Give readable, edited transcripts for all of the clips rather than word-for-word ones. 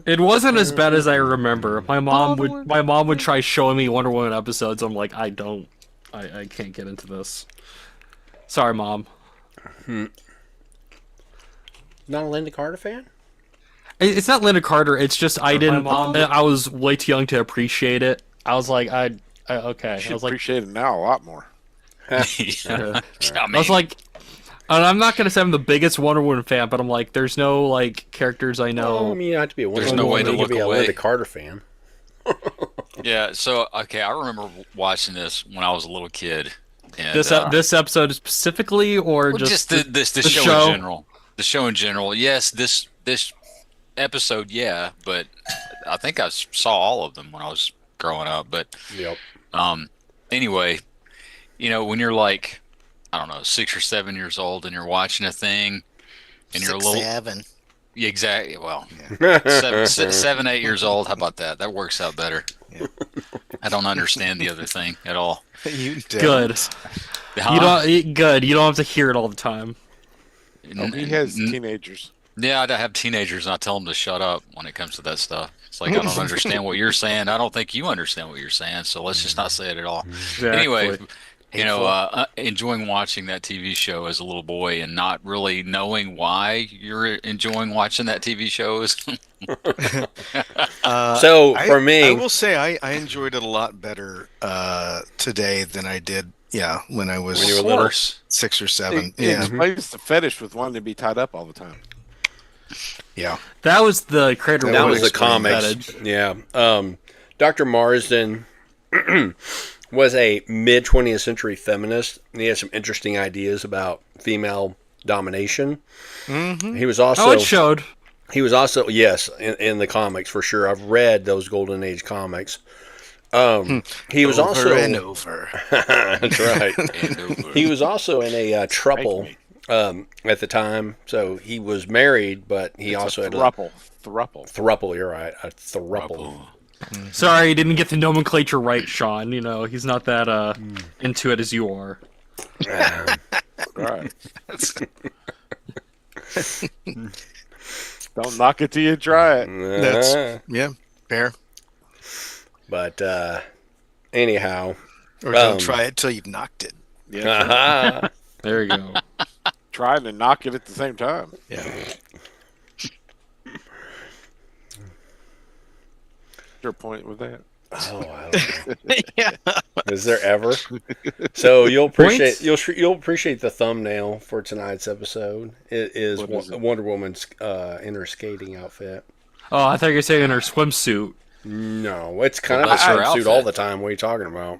It wasn't as bad as I remember. My mom would try showing me Wonder Woman episodes. I'm like, I can't get into this. Sorry, Mom. Not a Linda Carter fan? It's not Linda Carter. It's just I was way too young to appreciate it. I was like, okay. You should I was like, appreciate it now a lot more. I was like, and I'm not gonna say I'm the biggest Wonder Woman fan, but I'm like, there's no like characters I know. Well, I mean, you have to be a Wonder There's Woman. no way to You look could be a away. Linda Carter fan. Yeah, so okay, I remember watching this when I was a little kid. And, This episode specifically, or well, just the show in general. The show in general. Yes, this episode, yeah, but I think I saw all of them when I was growing up. But Yep. Anyway, when you're like, I don't know, 6 or 7 years old, and you're watching a thing, and you're a little 7. Yeah, exactly. Well, 7, 8 years old. How about that? That works out better. Yeah. I don't understand the other thing at all. You good. Huh? You don't good. You don't have to hear it all the time. He has teenagers. Yeah, I have teenagers, and I tell them to shut up when it comes to that stuff. It's like, I don't understand what you're saying. I don't think you understand what you're saying, so let's just not say it at all. Exactly. Anyway, enjoying watching that TV show as a little boy and not really knowing why you're enjoying watching that TV show is... So, for me... I will say I enjoyed it a lot better today than I did, when I was When you were little. 6 or 7. It explains the fetish with wanting to be tied up all the time. Yeah. That was the creator. That was the explain comics. fetish. Yeah. Dr. Marsden was a mid-20th century feminist. He had some interesting ideas about female domination. Mm-hmm. He was also... Oh, it showed. He was also, yes, in the comics for sure. I've read those Golden Age comics. He was also... and over. That's right. And over. He was also in a throuple at the time. So he was married, but he also had thruple. a throuple. You're right, a throuple. Sorry, you didn't get the nomenclature right, Shawn. He's not that into it as you are. Right. Don't knock it till you try it. That's fair. But anyhow, Or don't try it till you've knocked it. Yeah, There you go. try it and knock it at the same time. Yeah. Your point with that? oh, I don't know. Yeah. Is there ever? So you'll appreciate Points? you'll appreciate the thumbnail for tonight's episode. It is What is it? Wonder Woman's in her skating outfit. Oh, I thought you were saying in her swimsuit. No, it's kind Well, of a that's her swimsuit outfit. all the time. What are you talking about?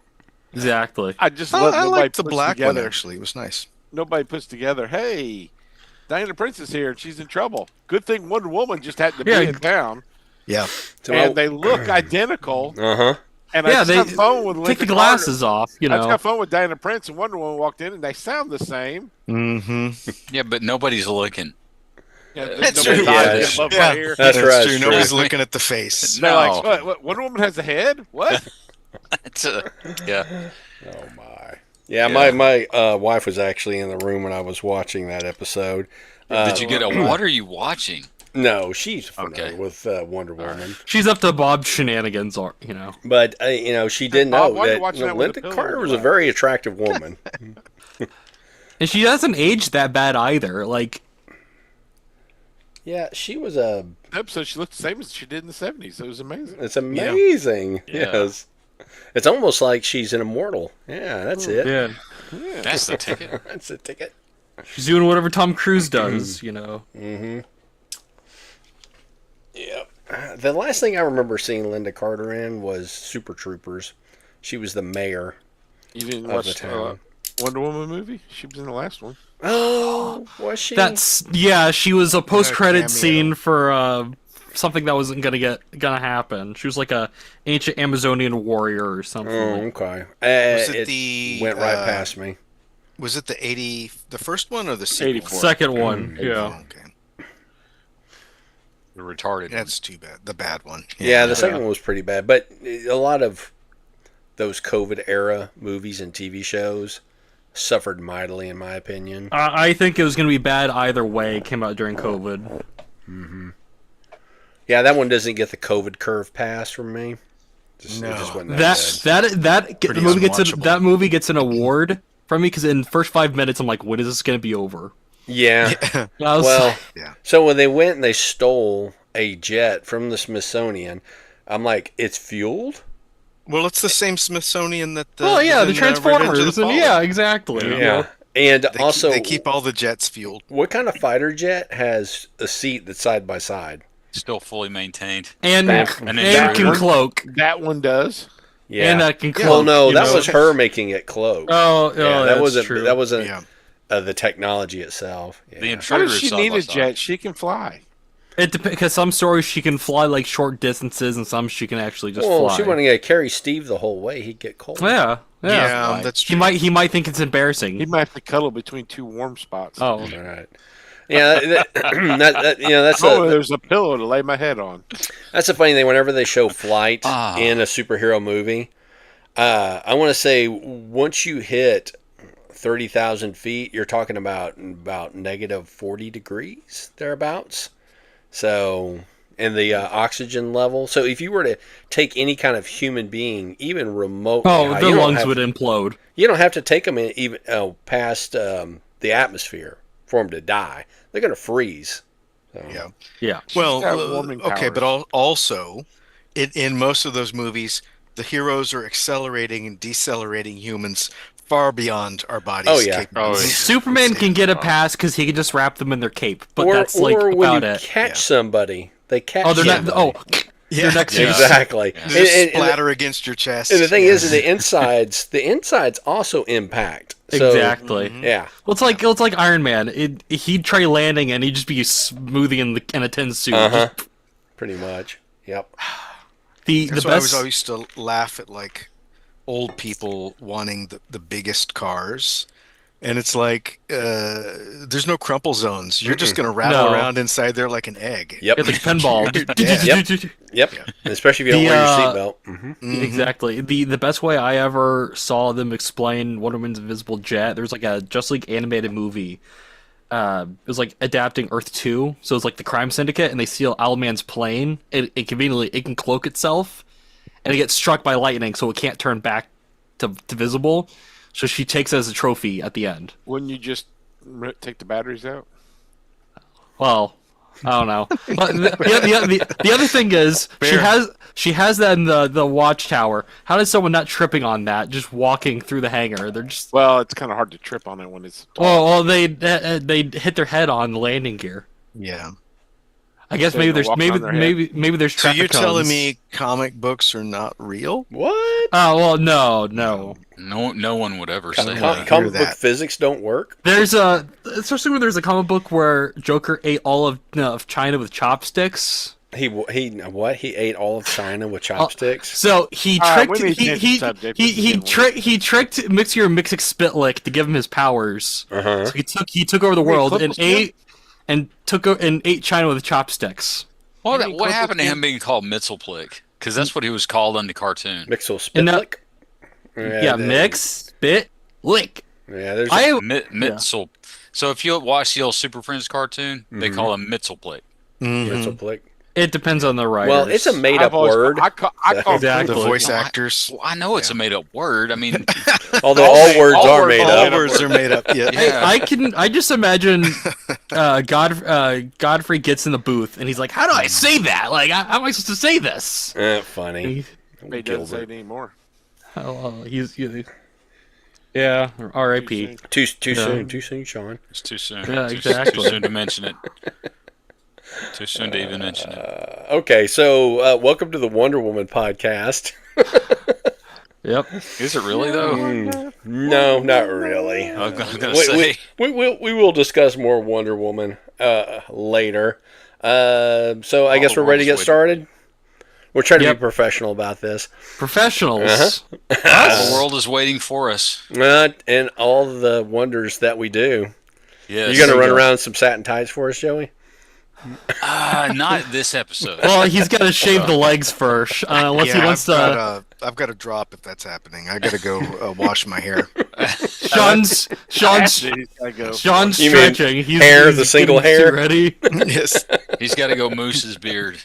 Exactly. I just I love nobody like the puts black together. one, actually. It was nice. Nobody puts together, hey, Diana Prince is here and she's in trouble. Good thing Wonder Woman just had to be Yeah. in town. Yeah. So And they look identical. Uh-huh. And Yeah, I just they got a phone with take Linda the glasses off. I just got a phone with Diana Prince and Wonder Woman walked in and they sound the same. Mm-hmm. Yeah, but nobody's looking. Yeah, That's nobody's true. eyes Yeah, get above yeah. my ear. That's right. true. True. Nobody's looking at the face. They're No. like, what, Wonder Woman has a head? What? Yeah. Oh my. Yeah, Yeah. my wife was actually in the room when I was watching that episode. Did you get a? What are you watching? No, she's familiar Okay. with Wonder Woman, She's up to Bob's shenanigans, but she did Bob, know why are you that watching that with a Linda pillow Carter in was your a lap? very attractive woman. And she doesn't age that bad either. Like, Yeah, she was a. Episode, she looked the same as she did in the 70s. It was amazing. It's amazing. Yeah. Yes, it's almost like she's an immortal. Yeah, that's it. yeah, That's the ticket. That's the ticket. she's doing whatever Tom Cruise does. Mm-hmm. Yep. The last thing I remember seeing Linda Carter in was Super Troopers. She was the mayor You didn't of the watch town. Wonder Woman movie? She was in the last one. Oh, was she? She was a post-credit cameo. scene for something that wasn't gonna happen. She was like a ancient Amazonian warrior or something. Oh, okay. Was it it the, went right past me. Was it the first one or the sequel? 84. Second one, yeah. Oh, okay. The retarded. That's too bad. The bad one. Yeah, the second one was pretty bad, but a lot of those COVID era movies and TV shows suffered mightily, in my opinion. I think it was gonna be bad either way. It came out during COVID. Yeah, that one doesn't get the COVID curve pass from me. It No. just wasn't that That Pretty the movie unwatchable. that movie gets an award from me because in the first 5 minutes I'm like, when is this gonna be over? good. Yeah. And I was Well, Yeah. so when they went and they stole a jet from the Smithsonian, I'm like, it's fueled? Well, it's the same Smithsonian that the well, yeah, the Revenge of Transformers, the and Fallen. yeah, exactly. Yeah. And also, They keep all the jets fueled. what kind of fighter jet has a seat that's side by side? Still fully maintained. and That- and that can one- cloak, That one does. Yeah. and can cloak. Well, no, you that know? was her making it cloak. Oh, yeah, that that wasn't. true. That wasn't Yeah. the technology itself. Yeah. The How intruder does is she side need by a side. jet? She can fly. It depends because some stories she can fly like short distances, and some she can actually just Well, fly. she wanted to carry Steve the whole way. He'd get cold. Yeah, yeah. Right. That's He true. might think it's embarrassing. He might have to cuddle between two warm spots. Oh, All right. Yeah, that's Oh, a, there's a pillow to lay my head on. that's a funny thing. Whenever they show flight Ah. in a superhero movie, I want to say once you hit 30,000 feet, you're talking about negative 40 degrees thereabouts. So, and the oxygen level. So, if you were to take any kind of human being, even remotely, high, their you don't lungs have- would implode. You don't have to take them even past the atmosphere for them to die. They're going to freeze. So, Yeah. Yeah. Well, got warming okay, powers. but also, in most of those movies, the heroes are accelerating and decelerating humans far beyond our bodies. Oh, yeah. capabilities. Oh, yeah. Superman can get a pass because he can just wrap them in their cape, but or that's like or when about you it. catch Yeah. somebody, they catch. Oh, they're not. somebody. Oh, Yeah, they're next to you. exactly. They just And splatter against your chest. and the thing Yeah. is, the insides also impact. So, Exactly. Yeah. Well, it's like Iron Man. He'd try landing and he'd just be a smoothie in a tin suit. Uh-huh. Just- Pretty much. Yep. The That's why best. I used to laugh at like old people wanting the biggest cars. And it's like, there's no crumple zones. You're just going to rattle No. around inside there like an egg. Yep. It's like pinball. Yep. Especially if you don't The, wear your seatbelt. Mm-hmm. Exactly. The best way I ever saw them explain Wonder Woman's invisible jet, there was like a Justice League animated movie. It was like adapting Earth 2, so it's like the crime syndicate, and they steal Owlman's plane. It conveniently it can cloak itself, and it gets struck by lightning, so it can't turn back to visible. So she takes it as a trophy at the end. Wouldn't you just take the batteries out? Well, I don't know. But the other thing is she has that in the watchtower. How does someone not tripping on that just walking through the hangar? They're just Well, it's kind of hard to trip on it when it's. well they hit their head on the landing gear. Yeah. I guess So maybe they're there's walking on their head? maybe there's So you're traffic telling cones. me comic books are not real? What? Oh well, no. No one would ever say Come that. on. hear Comic book that. physics don't work. There's especially when there's a comic book where Joker ate all of China with chopsticks. He ate all of China with chopsticks. So he All right, tricked we need to change the subject. This is getting he tricked Mixer Spitlick to give him his powers. Uh-huh. So he took over the world Clip and was good. ate China with chopsticks. What happened to him being called Mitzelplick? Because that's what he was called on the cartoon. Mixel And now- Spitlick. Yeah, mix, spit, lick. Yeah, there's. I Mitzel. So if you watch the old Super Friends cartoon, they call him Mitzelplick. Mitzelplick. It depends on the writers. Well, it's a made-up I've always- word. I call Exactly. The Clip- voice actors. Well, I know it's a made up word. I mean, Although all words all are words made are up. made All words are made up. Yeah. yeah. I just imagine Godfrey gets in the booth and he's like, "How do I say that? Like, how am I supposed to say this?" Funny. He doesn't say it anymore. Oh, yeah. R.I.P. Too soon, Sean. It's too soon. Yeah, Too exactly. soon to mention it. Too soon to even mention it. Okay, so welcome to the Wonder Woman podcast. Yep. Is it really though? No, not really. I was gonna We, say. we will discuss more Wonder Woman later. So I guess the we're ready to get world's started. We're trying to Yep. be professional about this. Professionals. The world is waiting for us. And all the wonders that we do. Yes. You going to run go. around in some satin tights for us, Joey? Not this episode. Well, he's got to shave the legs first, unless he wants to. I've got to drop if that's happening. I got to go wash my hair. Sean's He's gotta go. Sean's You mean stretching. He's hair, he's the single getting hair? ready. Yes. He's got to go moose his beard.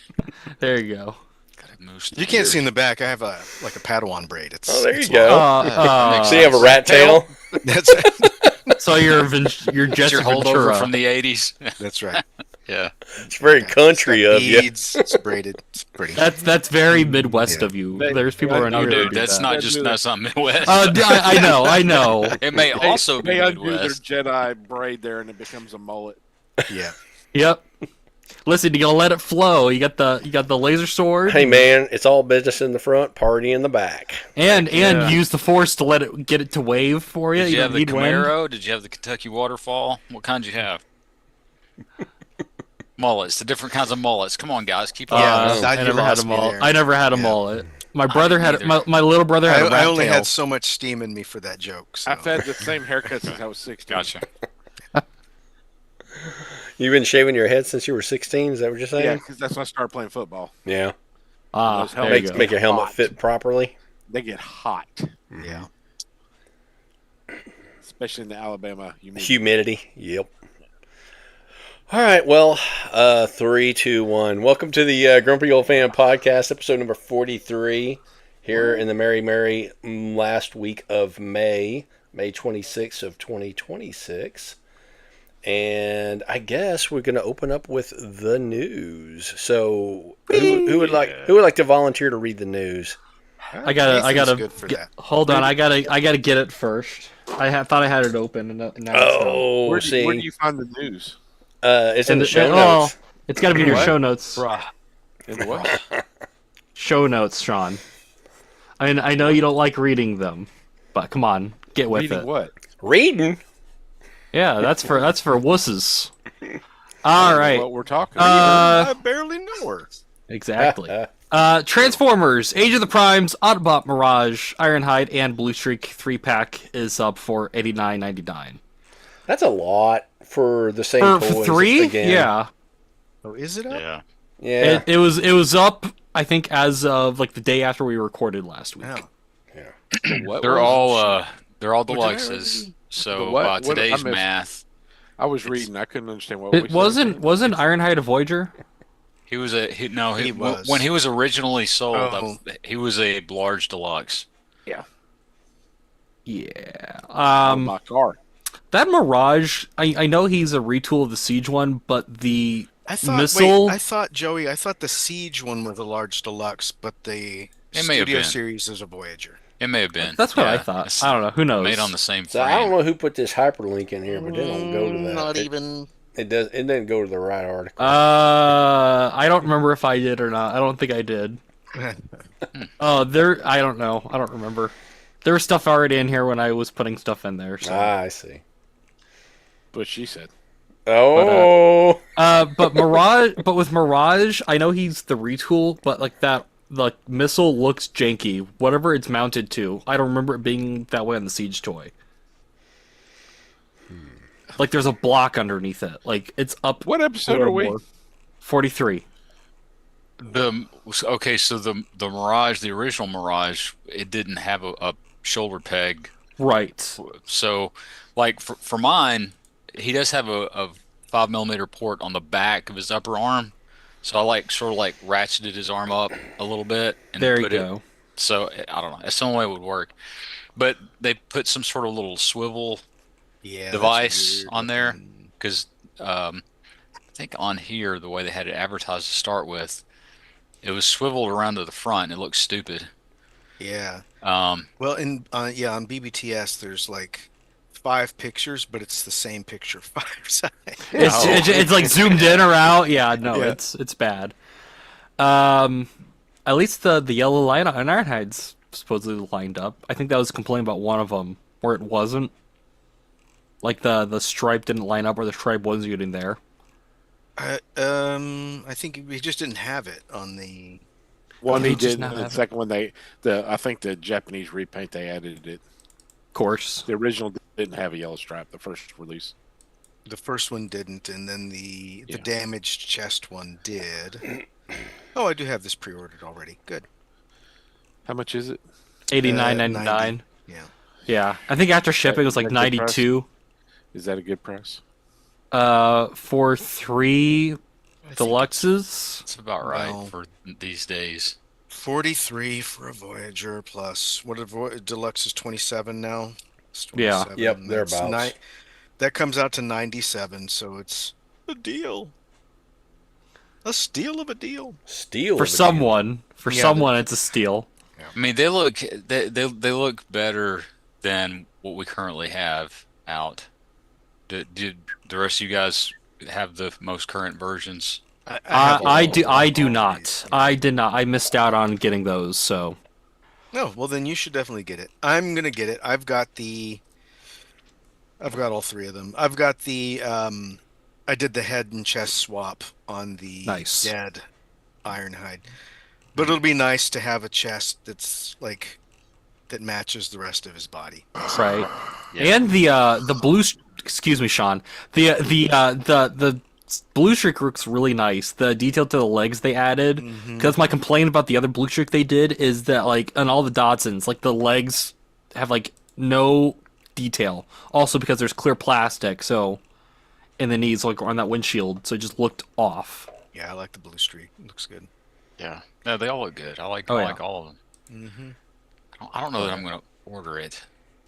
There you go. Gotta moose the You can't beard. see in the back. I have a Padawan braid. It's Oh, there you it's go. Uh, So you have a rat tail? That's so you're It's Jesse your holdover Ventura. from the 80s. that's right. Yeah. It's very country It's got of you. beads. It's braided. It's pretty. That's very Midwest Yeah. of you. They- There's people around No, here. No, that dude, do that's that. not Midwest. I know. It may also be They undo their Midwest. Jedi braid there, and it becomes a mullet. Yeah. Yep. Listen, you gotta let it flow. You got the laser sword, Hey, man, it's all business in the front, party in the back. and Yeah. use the force to get it to wave for you. Did you don't have the need wind. Camaro? Did you have the Kentucky Waterfall? What kind did you have? Mullets, the different kinds of mullets. Come on, guys, keep up. Yeah, I you never had lost a me mullet. there. I never had a Yeah. mullet. My brother had didn't either. my little brother had a I rat only tail. had so much steam in me for that joke. So. I've had the same haircut since I was 16. Gotcha. You've been shaving your head since you were 16? Is that what you're Yeah, saying? because that's when I started playing football. Yeah. Those There you helmets go. Make your helmet Hot. fit properly. They get hot, Yeah. especially in the Alabama humidity. Humidity. Yep. All right. Well, 3, 2, 1. Welcome to the Grumpy Old Fan Podcast, episode number 43, here in the merry last week of May 26th of 2026. And I guess we're going to open up with the news. So, who would like to volunteer to read the news? I gotta good for that. hold on. I gotta get it first. Thought I had it open, and now it's not. Oh, Where see, do you find the news? it's in the show oh, notes. it's got to be in your What? show notes. In the what? Show notes, Sean. I mean, I know you don't like reading them, but come on, get with Reading it. what? Reading. Yeah, that's for wusses. I All don't know right, what we're talking about. I barely know her. exactly. Transformers: Age of the Primes, Autobot Mirage, Ironhide, and Blue Streak 3-pack is up for $89.99. That's a lot for the same For toys 3? again. Yeah. Oh, is it up? Yeah. Yeah. It was up, I think, as of like the day after we recorded last week. Oh. What They're was all it? deluxes. So The what? by What- I today's missed- math, I was reading. I couldn't understand what It wasn't Ironhide a Voyager? he was a he, no. He was. When he was originally sold. Oh. He was a large deluxe. Yeah. my car. That Mirage, I know he's a retool of the Siege one, but the I thought. missile. Wait, I thought Joey. I thought the Siege one was a large deluxe, but the It may have Studio been. Series is a Voyager. It may have been. That's what I Yeah, thought. it's I don't know. Who knows? Made on the same So frame. I don't know who put this hyperlink in here, but they don't go to that. Not It- even. It does. It didn't go to the right article. I don't remember if I did or not. I don't think I did. Oh, I don't know. I don't remember. There was stuff already in here when I was putting stuff in there. So. I see. But she said. Oh. But Mirage, but with Mirage, I know he's the retool, but like that, the missile looks janky. Whatever it's mounted to, I don't remember it being that way on the Siege toy. Like there's a block underneath it. Like it's up. What episode are we? 43. Okay, so the Mirage, the original Mirage, it didn't have a shoulder peg. Right. So, like for mine, he does have a 5mm port on the back of his upper arm. So I sort of ratcheted his arm up a little bit and There you put go. it. So I don't know. That's the only way it would work. But they put some sort of little swivel Yeah. device on there because I think on here the way they had it advertised to start with, it was swiveled around to the front. And it looked stupid. Yeah. Um, Well, on BBTS, there's like 5 pictures, but it's the same picture 5 sides. It's like zoomed in or out. Yeah, no, Yeah. it's bad. At least the yellow line on Ironhide's supposedly lined up. I think that was a complaint about one of them where it wasn't. Like the stripe didn't line up, or the stripe wasn't getting there. I think he just didn't have it on the. One They he just did, not and the have it. second one I think the Japanese repaint they added it. Of course. The original didn't have a yellow stripe. The first release. The first one didn't, and then the Yeah. damaged chest one did. Oh, I do have this pre-ordered already. Good. How much is it? $89.99. 90. Yeah. Yeah, I think after shipping it was like Is that good price? 92. Is that a good price? For 3 I think deluxes. It's about right Well- for these days. 43 for a Voyager plus what a deluxe is 27 now. It's Yeah. 27. Yep, That's thereabouts. that comes out to 97, so it's a deal. A steal of a deal. Steal For of a deal. someone, Yeah, someone, it's a steal. I mean, they look better than what we currently have out. Did the rest of you guys have the most current versions? have all- I do all not. these. I did not. I missed out on getting those. So No, well then you should definitely get it. I'm gonna get it. I've got all 3 of them. I've got the I did the head and chest swap on the Nice. dead Ironhide. But it'll be nice to have a chest that's like that matches the rest of his body. right. Yeah. And the blue. Excuse me, Sean. The blue streak looks really nice. The detail to the legs they added. Because my complaint about the other blue streak they did is that like on all the Dodsons, like the legs have like no detail. Also because there's clear plastic, so and the knees like on that windshield, so it just looked off. Yeah, I like the blue streak. It looks good. Yeah. No, they all look good. I like Oh, yeah. all of them. Mm-hmm. I don't know that I'm gonna order it.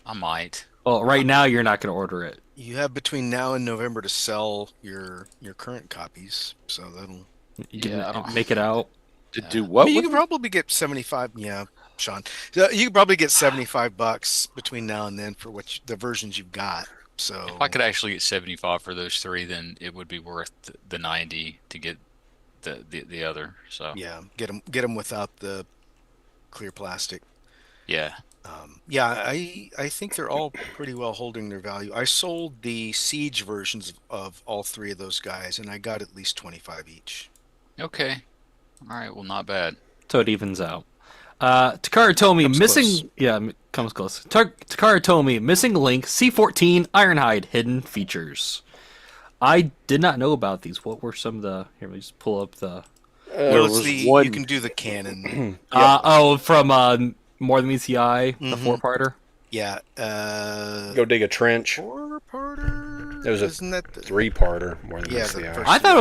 I might. Well, right now you're not going to order it. You have between now and November to sell your current copies, so that'll. You can Yeah, I don't- make it out. To do I what? mean, you with could probably get 75. Yeah, Sean. You could probably get $75 between now and then for the versions you've got. So If I could actually get 75 for those 3, then it would be worth the 90 to get the other. So yeah, get them without the clear plastic. yeah. Yeah, I think they're all pretty well holding their value. I sold the Siege versions of all 3 of those guys, and I got at least 25 each. Okay. All right. Well, not bad. So it evens out. Takara Tomy Comes missing. close. Yeah, comes close. Takara Tomy missing link. C14 Ironhide hidden features. I did not know about these. What were some of the? Here, let me just pull up the. Well, it's was the one- you can do the canon. From More Than Meets the Eye, the Mhm. 4-parter. Yeah. Go dig a trench. 4-parter. It was a Isn't that the, 3-parter more than Yeah, meets the the eye. first- I thought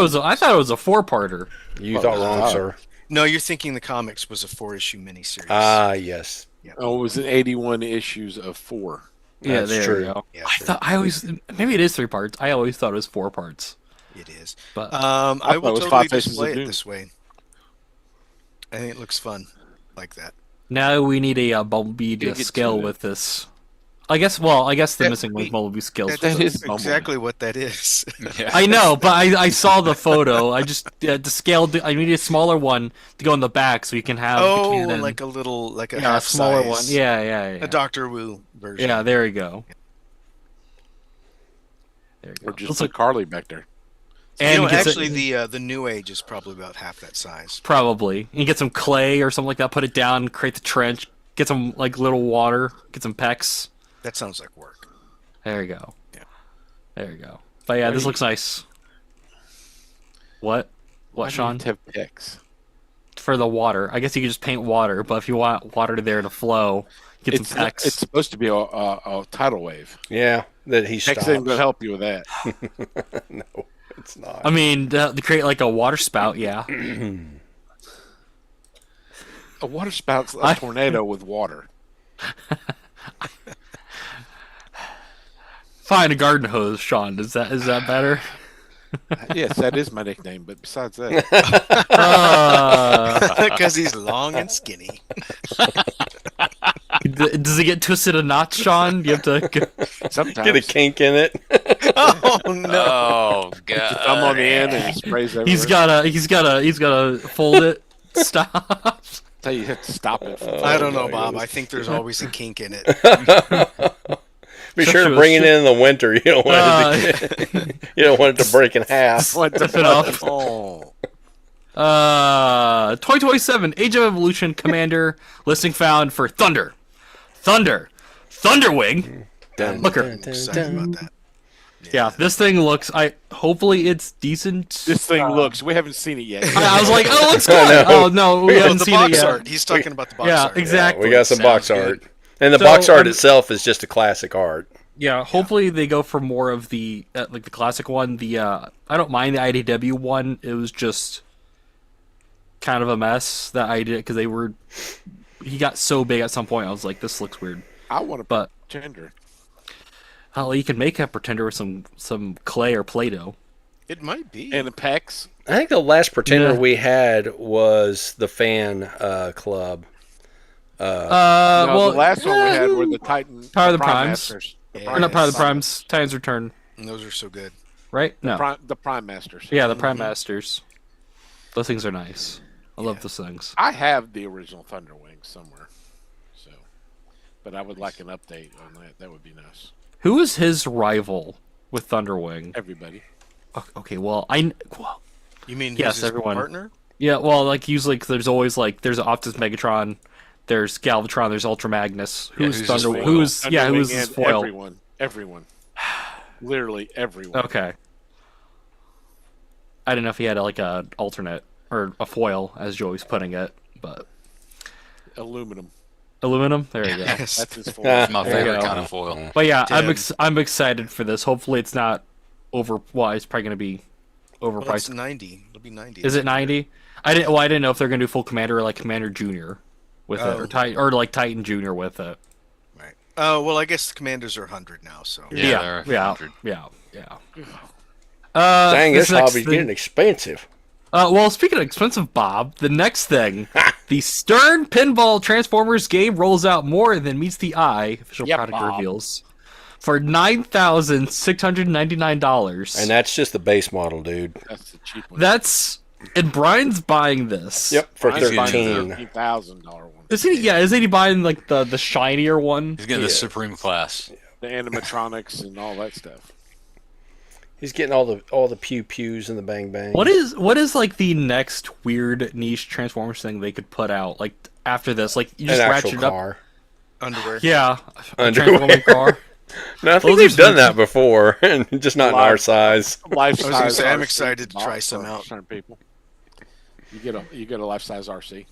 it was a 4-parter. You thought wrong, wow. sir. No, you're thinking the comics was a 4-issue miniseries. Ah, yes. Yeah. Oh, it was in 81 issues of 4. Yeah, That's there true. you go. Yeah, I sure. thought I always maybe it is 3 parts. I always thought it was 4 parts. It is. But I thought it will was totally 5 Faces of display it Doom. this way. I think it looks fun, like that. now we need a Bumblebee to Gotta get scale to it. with this. I guess the Yeah, missing link Bumblebee scales. That with is this. Bumblebee. exactly what that is. Yeah. I know, but I saw the photo. I just to scale. I need a smaller one to go in the back so you can have the Oh, cannon. like a yeah, a half smaller size, one. Yeah. a Doctor Wu version. Yeah, there you go. There you Or go. just Looks put like, Carly back there. and You know, he gets actually, it, the New Age is probably about half that size. probably you get some clay or something like that. Put it down, create the trench. Get some like little water. Get some pecs. That sounds like work. There you go. Yeah. There you go. But yeah, Why this do you- looks nice. What? Why What, do you Sean? have to have picks? For the water. I guess you could just paint water, but if you want water there to flow, get It's some pecs. it's supposed to be a tidal wave. Yeah, that he Picks stops. ain't gonna help you with that. No, it's not. I mean, to create like a water spout, yeah. A water spout's a I- tornado with water. Fine, a garden hose, Sean. Is that better? Yes, that is my nickname. But besides that, Because he's long and skinny. Does it get twisted a knot, Sean? You have to. sometimes Get a kink in it. Oh no! Oh god. thumb on the end and it sprays everywhere. He's gotta fold it. Stop. Tell you have to stop it. I don't know, my Bob. goodness. I think there's always a kink in it. Be sure to bring it in the winter. You don't want it to, you don't want it to break in half. What the Tough enough. Oh, 2027 Age of Evolution Commander listing found for Thunderwing. Dun, Looker. dun, dun, Excited dun. about that. Yeah, this thing looks. Hopefully it's decent. This thing looks. We haven't seen it yet. I was like, oh, it looks good. I know. Oh no, we Oh, haven't the seen it box yet. art. He's talking about the box Yeah, art. exactly. We got some box Sounds art, good. and the So, box art itself is just a classic art. Yeah, hopefully they go for more of the like the classic one. The I don't mind the IDW one. It was just kind of a mess that I did because he got so big at some point. I was like, this looks weird. I want to But pretender. you can make a pretender with some clay or Play-Doh. It might be. And the pecs. I think the last pretender Yeah. we had was the fan club. No, Well, the last one we had were the Titan. Power of the Prime Primes. Masters. The Yeah. or not part of the Prime- Primes. Titan's Return, And those are so good. right? No. The Prime Masters. Yeah, the Prime Masters. Those things are nice. I love those things. I have the original Thunder Wings somewhere. So, but I would like an update on that. That would be nice. Who is his rival with Thunderwing? Everybody. Okay, well, You mean Yes, who's his everyone. partner? yeah, well, like usually 'cause there's always like there's Optus Megatron, there's Galvatron, there's Ultra Magnus. Yeah, Who's who's his Thunder? foil? Who's yeah? Thunderwing Who's his and foil? Everyone. Literally everyone. Okay. I didn't know if he had like a alternate or a foil, as Joey's putting it, but Aluminum. aluminum. There you go. Yes. That's his Ah. It's my There you favorite go. kind of foil. But yeah, Tim. I'm excited for this. Hopefully, it's not over. Well, it's probably going to be Well, it's overpriced. 90. It'll be 90. Is it 90? I didn't know if they're going to do full Commander or like Commander Junior with it, Oh. or Titan or like Titan Junior with it. Right. Oh, well, I guess the commanders are 100 now, so. Yeah, they're yeah, 100. yeah. Dang, this this next hobby's thing- getting expensive. Well, speaking of expensive, Bob, the next thing, the Stern Pinball Transformers game rolls out more than meets the eye. Official Yeah, product Bob. reveals for $9,699. And that's just the base model, dude. That's the cheap one. And Brian's buying this. Yep, for Brian's buying the 13. $13,000 one. Isn't he buying like the shinier one? He's getting the Yeah. Supreme class. The animatronics and all that stuff. He's getting all the pew pews and the bang bang. What is like the next weird niche Transformers thing they could put out like after this? Like you just an ratchet actual it up. car? Underwear. Yeah, a Underwear. Transforming car. No, I think Those are they've done some- that before, and just not in our size. Life I was gonna size. say, I'm RC excited to try box some for out. certain people. You get a life size RC.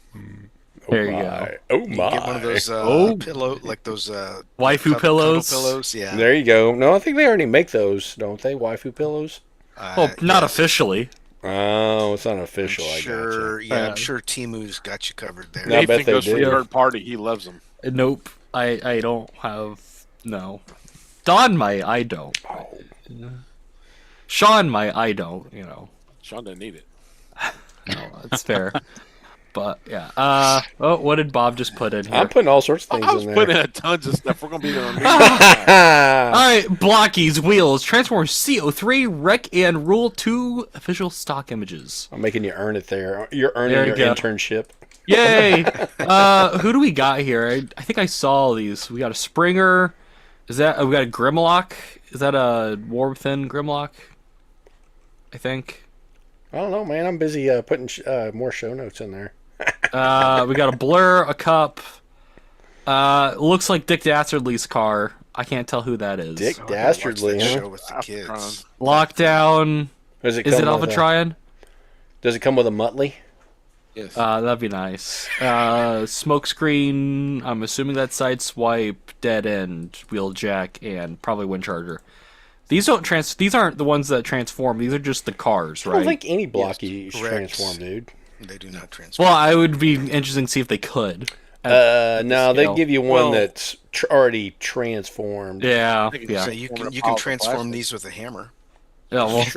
There you my. go. Oh You my! get one of those Oh. pillow, like those Waifu cuddle pillows. pillows. Yeah. There you go. No, I think they already make those, don't they? Waifu pillows. Well, not yes. officially. Oh, it's unofficial. I'm I sure. gotcha. Yeah, I'm sure Timu's got you covered there. No, I bet Nathan they goes for do. third party. He loves them. Nope. I don't have no. Don might. I don't. Oh. Shawn might. I don't. You know. Shawn doesn't need it. No, that's fair. But yeah. Oh, what did Bob just put in here? I'm putting all sorts of things I was in there. putting in tons of stuff. We're gonna be there on All right, Blockies, Wheels, Transformers CO3, Wreck and Rule 2 official stock images. I'm making you earn it there. You're earning There your you go. internship. Yay! Who do we got here? I think I saw these. We got a Springer. Is that? We got a Grimlock. Is that a War Within Grimlock? I think. I don't know, man. I'm busy putting more show notes in there. We got a Blur, a Cup. Looks like Dick Dastardly's car. I can't tell who that is. Dick Oh, I gotta watch Dastardly, that huh? show with the kids. Lockdown. Does it Is it come Alpha with Trion? Does it come with a Muttley? Yes. That'd be nice. Smokescreen. I'm assuming that's Sideswipe, Dead End, Wheeljack, and probably Windcharger. These aren't the ones that transform. These are just the cars, I don't right? think any blocky correct. transform, dude. They do not transform. Well, I would be interesting to see if they could. No, they scale. give you one Well- that's already transformed. Yeah, think it's yeah. So just you form can of you powerful can transform plastic. these with a hammer. Yeah, well, That's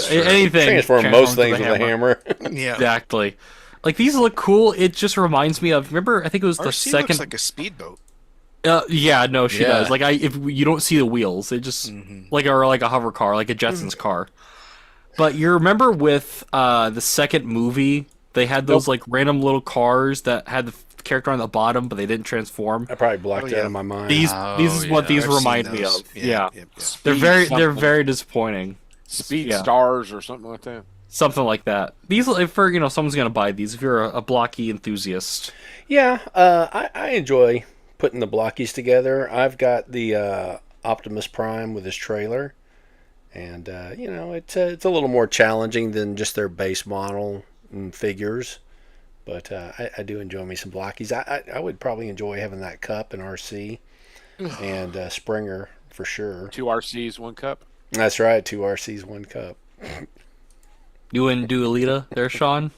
true. anything Transform most things transforms with a hammer. Yeah. Exactly. Like these look cool. It just reminds me of. Remember, I think it was the RC second. looks like a speedboat. Yeah, no, she Yeah. does. Like if you don't see the wheels, it just like a hover car, like a Jetsons car. But you remember with the second movie, they had those like random little cars that had the character on the bottom, but they didn't transform. I probably blocked Oh, that yeah. in my mind. These Oh, is what yeah. these I've seen remind me those. of. Yeah, Yep. they're something. very disappointing. Speed yeah. Stars or something like that. Something like that. These for someone's gonna buy these if you're a blocky enthusiast. Yeah, I enjoy putting the blockies together. I've got the Optimus Prime with his trailer, and it's a little more challenging than just their base model and figures. But I do enjoy me some blockies. I would probably enjoy having that Cup and RC and Springer for sure. 2 RCs, 1 cup. That's right, 2 RCs, 1 Cup. You wouldn't do Alita there, Sean?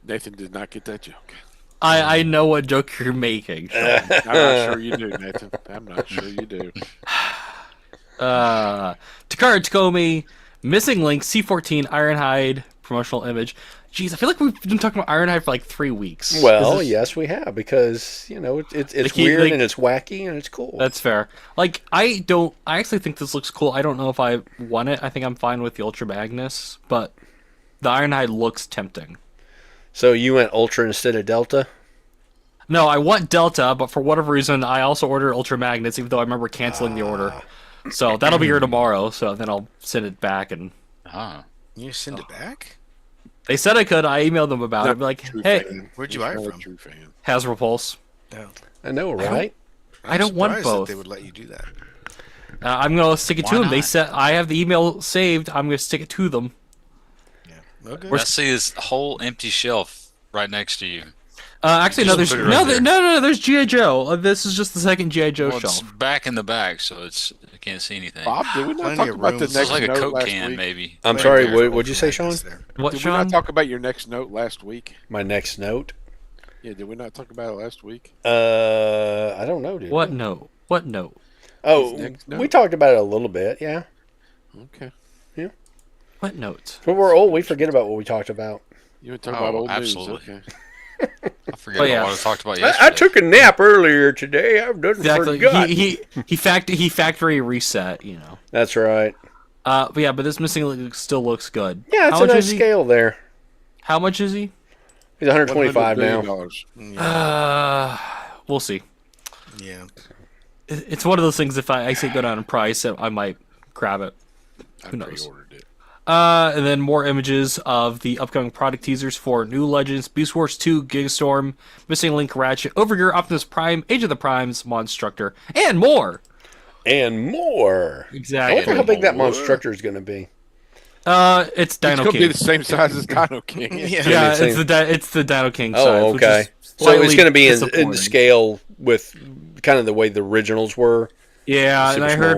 Nathan did not get that joke. I know what joke you're making, Sean. I'm not sure you do, Nathan. I'm not sure you do. Takara Takomi, Missing Link, C14, Ironhide, promotional image. Jeez, I feel like we've been talking about Ironhide for like 3 weeks. Well, yes, we have, because it's weird and it's wacky and it's cool. That's fair. Like, I actually think this looks cool. I don't know if I want it. I think I'm fine with the Ultra Magnus, but the Ironhide looks tempting. So you went Ultra instead of Delta? No, I want Delta, but for whatever reason, I also ordered Ultra Magnets, even though I remember canceling the order. So that'll be here tomorrow, so then I'll send it back. And You send it back? they said I could. I emailed them about it. Be like, hey, Where'd you buy it Not a from? true fan. Hasbro Pulse. No. I know, right? I don't want Surprised that both. they would let you do that. I'm gonna stick it to Why them. They not? said I have the email saved. I'm gonna stick it to them. Yeah. Okay. I see this whole empty shelf right next to you. Actually, no. Just There's put it right there. no. There's GI Joe. This is just the second GI Joe Well, it's shelf. back in the back, so I can't see anything. Bob, did we not Plenty talk of about the room. It's next like a note Coke last can, week? maybe. I'm Right sorry, there. what'd you say, Sean? Magnets there. What, Did we Sean? not talk about your next note last week? My next note? Yeah, did we not talk about it last week? I don't know, dude. What note? What note? Oh, His next we note. talked about it a little bit, yeah. Okay. What note? But we're old. We forget about what we talked about. You want to talk Oh, about old absolutely. news? Okay. I forget Oh, about yeah. what I talked about I yesterday. took a nap earlier today. I've done Exactly. forgot. He factory reset. You know. That's right. But yeah, but this Missing Link still looks good. Yeah, it's How a much nice is he? scale there. How much is he? He's 125 $100 now. billion. We'll see. Yeah. It's one of those things. If I see it go down in price, I might grab it. I Who knows? pre-ordered it. And then more images of the upcoming product teasers for New Legends, Beast Wars 2, Gigastorm, Missing Link, Ratchet, Overgear, Optimus Prime, Age of the Primes, Monstructor, and more. And more. I Exactly. wonder how big that Monstructor is going to be. It's It's Dino going to be King. the same size as Dino King. Yeah. Yeah, Same. it's the Dino King size. Oh, which okay. is So it's slightly going to be in disappointing. scale with kind of the way the originals were. Yeah, and super I small heard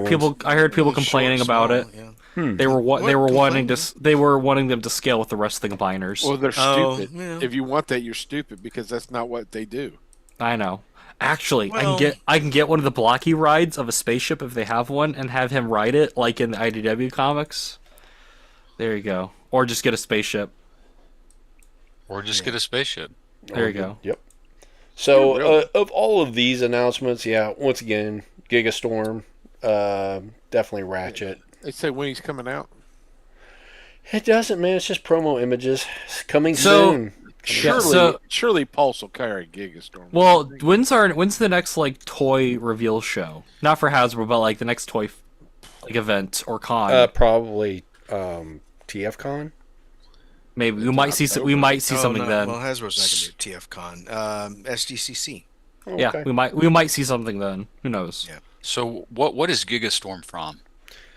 ones. people complaining Short, about small, it. yeah. They were What wanting complaining? they were wanting them to scale with the rest of the combiners. Well, they're Oh, stupid. yeah. If you want that, you're stupid because that's not what they do. I know. Actually, Well- I can get one of the blocky rides of a spaceship if they have one, and have him ride it like in the IDW comics. There you go. Or just get a spaceship. Or just get a spaceship. There you go. Yep. So, Yeah, really. of all of these announcements, yeah, once again, Gigastorm, definitely Ratchet. They say when he's coming out. It doesn't, man. It's just promo images. It's coming So- soon. Surely, so- surely Pulse will carry Gigastorm. Well, when's the next like toy reveal show? Not for Hasbro, but like the next toy like event or con. Probably TFCon. Maybe we might see October. we might see Oh, something no. then. Well, Hasbro's not going to be at TFCon. SDCC. Oh, Yeah, okay. we might see something then. Who knows? Yeah. So what is Gigastorm from?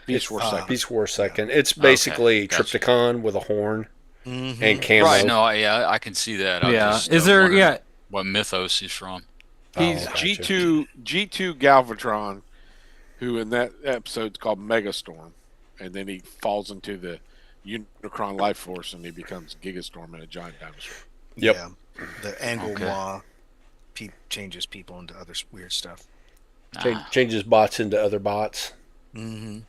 Beast Wars second. Beast Wars second. It's basically gotcha. Trypticon with a horn Mm-hmm. and camo. Right, no, I can see that. I Yeah. just, Is there? wondering Yeah. what mythos he's from? He's gotcha. G2 Galvatron, who in that episode's called Megastorm, and then he falls into the Unicron life force and he becomes Gigastorm and a giant dinosaur. Yep. Yeah. The Anglewa changes people into other weird stuff. Changes bots into other bots. Mm-hmm.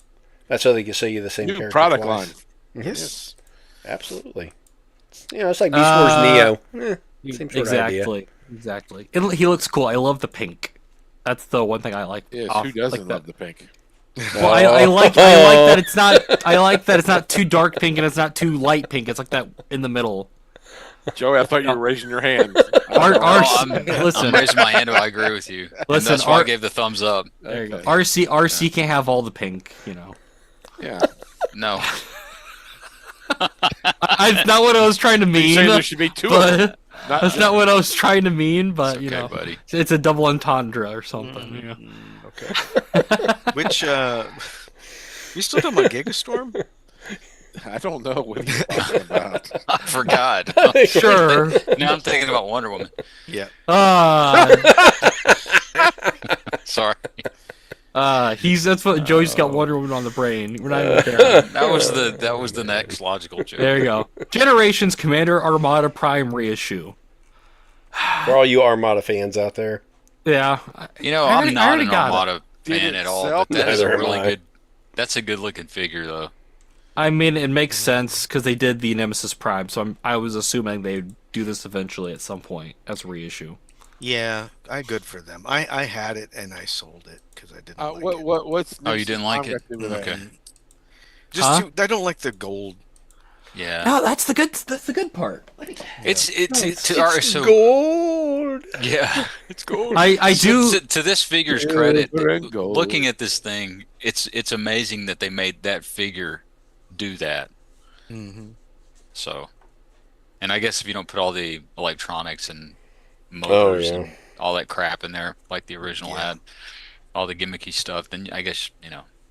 That's how they can say you the same New character product twice. line. Yes. Absolutely. It's like Beast Wars Neo. Same sort of idea. Exactly. He looks cool. I love the pink. That's the one thing I like. Yes, off- who doesn't like love that. the pink? Well, I like that it's not. I like that it's not too dark pink and it's not too light pink. It's like that in the middle. Joey, I thought you were raising your hand. I'm Listen, raising my hand. I agree with you. And Listen, that's why I our- gave the thumbs up. there you go. Okay. RC can't have all the pink. You know. Yeah. No, That's not what I was trying to mean. Saying there should be two of them. But that's not what I was trying to mean. But it's you okay, know, buddy. it's a double entendre or something. You know? Which You still talking about Gigastorm? I don't know what he's talking about. I forgot. Sure. Now I'm thinking about Wonder Woman. Yeah. Sorry. That's what Joey's got Wonder Woman on the brain. We're not even there. That was the next logical joke. There you go. Generations Commander Armada Prime reissue. For all you Armada fans out there. Yeah. You know, I I'm not already an got it. Armada Did fan it at all, sell? but that is a Neither am really I. good. That's a good looking figure, though. I mean, it makes sense because they did the Nemesis Prime, so I was assuming they'd do this eventually at some point as a reissue. Yeah, good for them. I had it and I sold it because I didn't like it. What's Oh, you didn't like it? Okay. Just Huh? I don't like the gold. Yeah. No, that's the good part. It's It's all right, so gold. yeah. It's gold. I do. To this figure's credit, Silver and gold. looking at this thing, it's amazing that they made that figure do that. Mm-hmm. So, and I guess if you don't put all the electronics and motors and all that crap in there, like the original had, all the gimmicky stuff, then I guess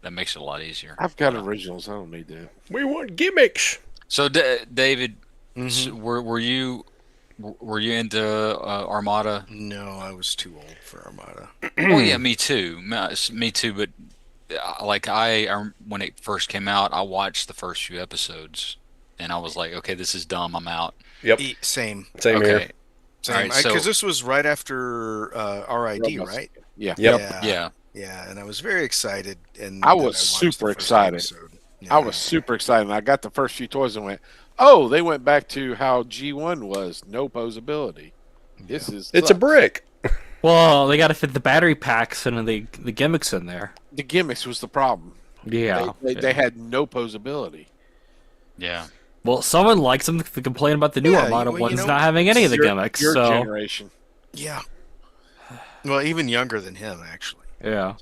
that makes it a lot easier. I've got originals. I don't need that. We want gimmicks. So, David, Mm-hmm. were you into Armada? No, I was too old for Armada. Oh yeah, me too. Me too. But like when it first came out, I watched the first few episodes, and I was like, okay, this is dumb. I'm out. Yep. Same. Same Okay. here. Same. All right, Because so- this was right after RID, right? Yeah. Yep. Yeah. Yeah. Yeah, and I was very excited. And I then was watched super the first excited. episode. I was super excited. And I got the first few toys and went, oh, they went back to how G1 was. No posability. This is It's a brick. Well, they got to fit the battery packs and the gimmicks in there. The gimmicks was the problem. Yeah. They had no posability. Yeah. Well, someone likes them to complain about the new Yeah, Armada well, you ones know, not having any of the Your- gimmicks. Your So generation. Yeah. Well, even younger than him, actually. yeah.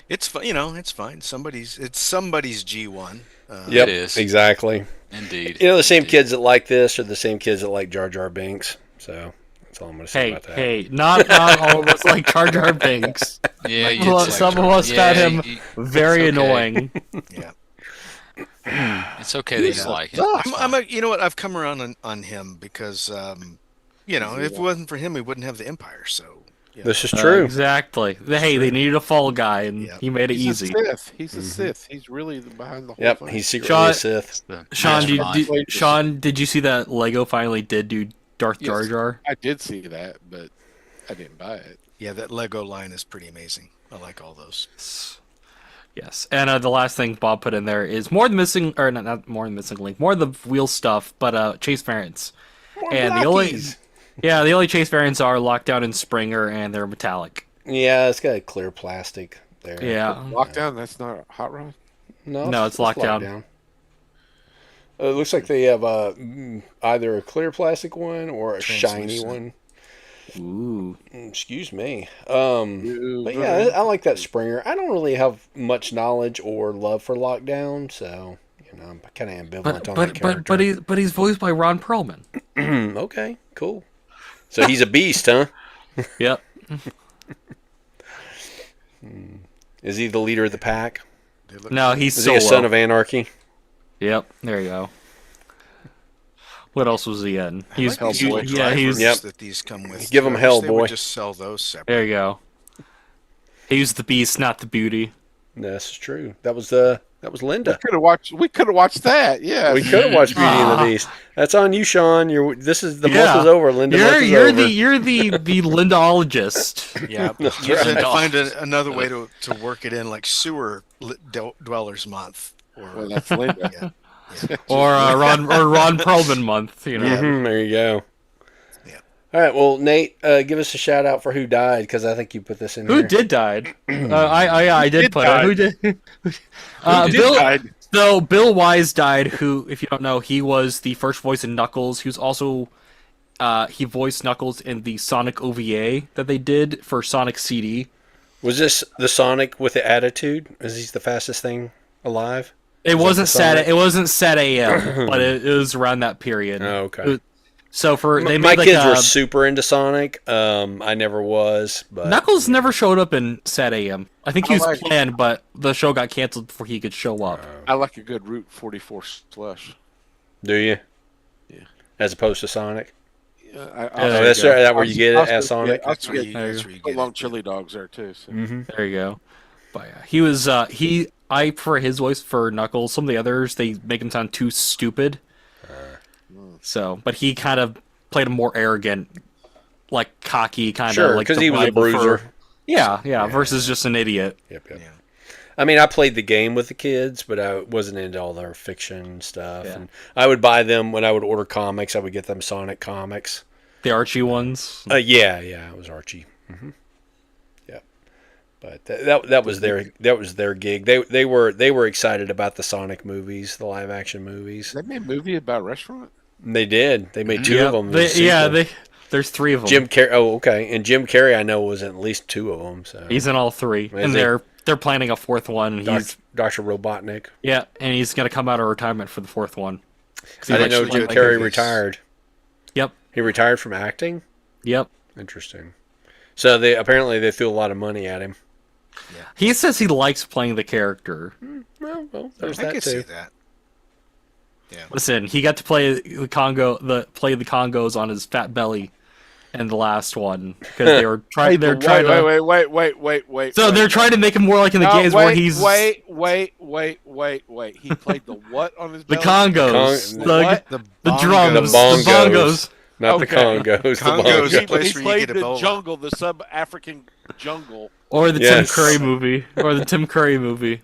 It's it's fine. It's somebody's G1. Yep. It is. Exactly. Indeed. You know, the same Indeed. kids that like this are the same kids that like Jar Jar Binks. So that's all I'm going to say Hey, about that. hey, not all of us like Jar Jar Binks. Yeah. Some you of did us- some like of us Jar- found him you- very it's okay. annoying. Yeah. It's okay that you like it. You know what? I've come around on him because if it wasn't for him, we wouldn't have the Empire. So This is true. Exactly. Hey, they needed a fall guy, and Yeah. he made it He's easy. a Sith. He's a Sith. He's really behind the whole Yep. thing. He's secretly Sean- a Sith. Sean, did you see that Lego finally did do Darth Jar Yes. Jar? I did see that, but I didn't buy it. yeah, that Lego line is pretty amazing. I like all those. Yes. And the last thing Bob put in there is more than missing, or not more than missing link, more of the wheel stuff, but chase variants. And the only chase variants are Lockdown and Springer, and they're metallic. Yeah, it's got a clear plastic there. Yeah. Lockdown, that's not a hot rod? No, it's Lockdown. It looks like they have either a clear plastic one or a shiny Translucent. one. Ooh. Excuse me. But yeah, I like that Springer. I don't really have much knowledge or love for Lockdown, so I'm kind of ambivalent on that character. But he's voiced by Ron Perlman. Okay, cool. So he's a beast, huh? Yep. Is he the leader of the pack? They look No, he's Is Solo. he a son of anarchy? Yep. There you go. What else was he in? I like these little Yeah, he's. drivers Yep. that these come with. Give 'em I wish hell, they boy. would just sell those separate. There you go. He's the beast, not the beauty. This is true. That was Linda. We could have watched that. Yeah. We could have watched Beauty and the Beast. That's on you, Sean. Month is over. Linda, month is over. You're the Lindaologist. Yeah, That's you right. should find another way to work it in, like sewer dwellers month. Or Well, that's Linda. yeah. or Ron Perlman month. There you go. Yeah. All right. Well, Nate, give us a shout out for who died because I think you put this in Who here. did died? I did did put die? it. Who did? Who did Bill. died? So Bill Wise died. Who, if you don't know, he was the first voice in Knuckles. He was also he voiced Knuckles in the Sonic OVA that they did for Sonic CD. Was this the Sonic with the attitude? Is he the fastest thing alive? It that wasn't the Sonic? It wasn't set AM, but it was around that period. Oh, okay. So for they My made like kids were a super into Sonic. I never was, but Knuckles never showed up in Sad AM. I think he I was like- planned, but the show got canceled before he could show up. I like a good Route 44 slush. do you? Yeah. As opposed to Sonic. Yeah, there Oh, you that's go. that where you get it at Sonic. I also That's where get you, There you that's go. where you foot get long it. chili dogs there too. So. Mm-hmm. There you go. But yeah, he was I prefer his voice for Knuckles. Some of the others they make him sound too stupid. So, but he kind of played a more arrogant, like cocky kind of Sure, like because the he was a vibe bruiser. yeah, versus just an idiot. Yep. Yeah. I mean, I played the game with the kids, but I wasn't into all their fiction stuff. Yeah. And I would buy them when I would order comics. I would get them Sonic comics. The Archie ones. Yeah, it was Archie. Yeah, but that was their gig. They were excited about the Sonic movies, the live action movies. They made a movie about a restaurant. They did. They made two Yeah, of them. there's three of them. Jim Carrey. Oh, okay. And Jim Carrey, I know, was in at least two of them. So He's in all three, and he? they're planning a fourth one. And he's Dr. Robotnik. and he's gonna come out of retirement for the fourth one. 'Cause he I didn't know likes- Jim like- Carrey retired. Yep, He retired from acting. yep. Interesting. So they apparently threw a lot of money at him. He says he likes playing the character. Well, there's I that could too. see that. Yeah. Listen, he got to play the Congos on his fat belly in the last one because they were trying. They're trying to. Wait. So they're trying to make him more like in the games where he's Wait. He played the what on his the belly? Congos, Con- the, what? the bongos. drums, The the bongos. Not the Okay. Congos. The Congos. bongos. The place He where you played get the Ebola. jungle, the sub-African jungle. Or the Yes. Tim Curry movie. Or the Tim Curry movie.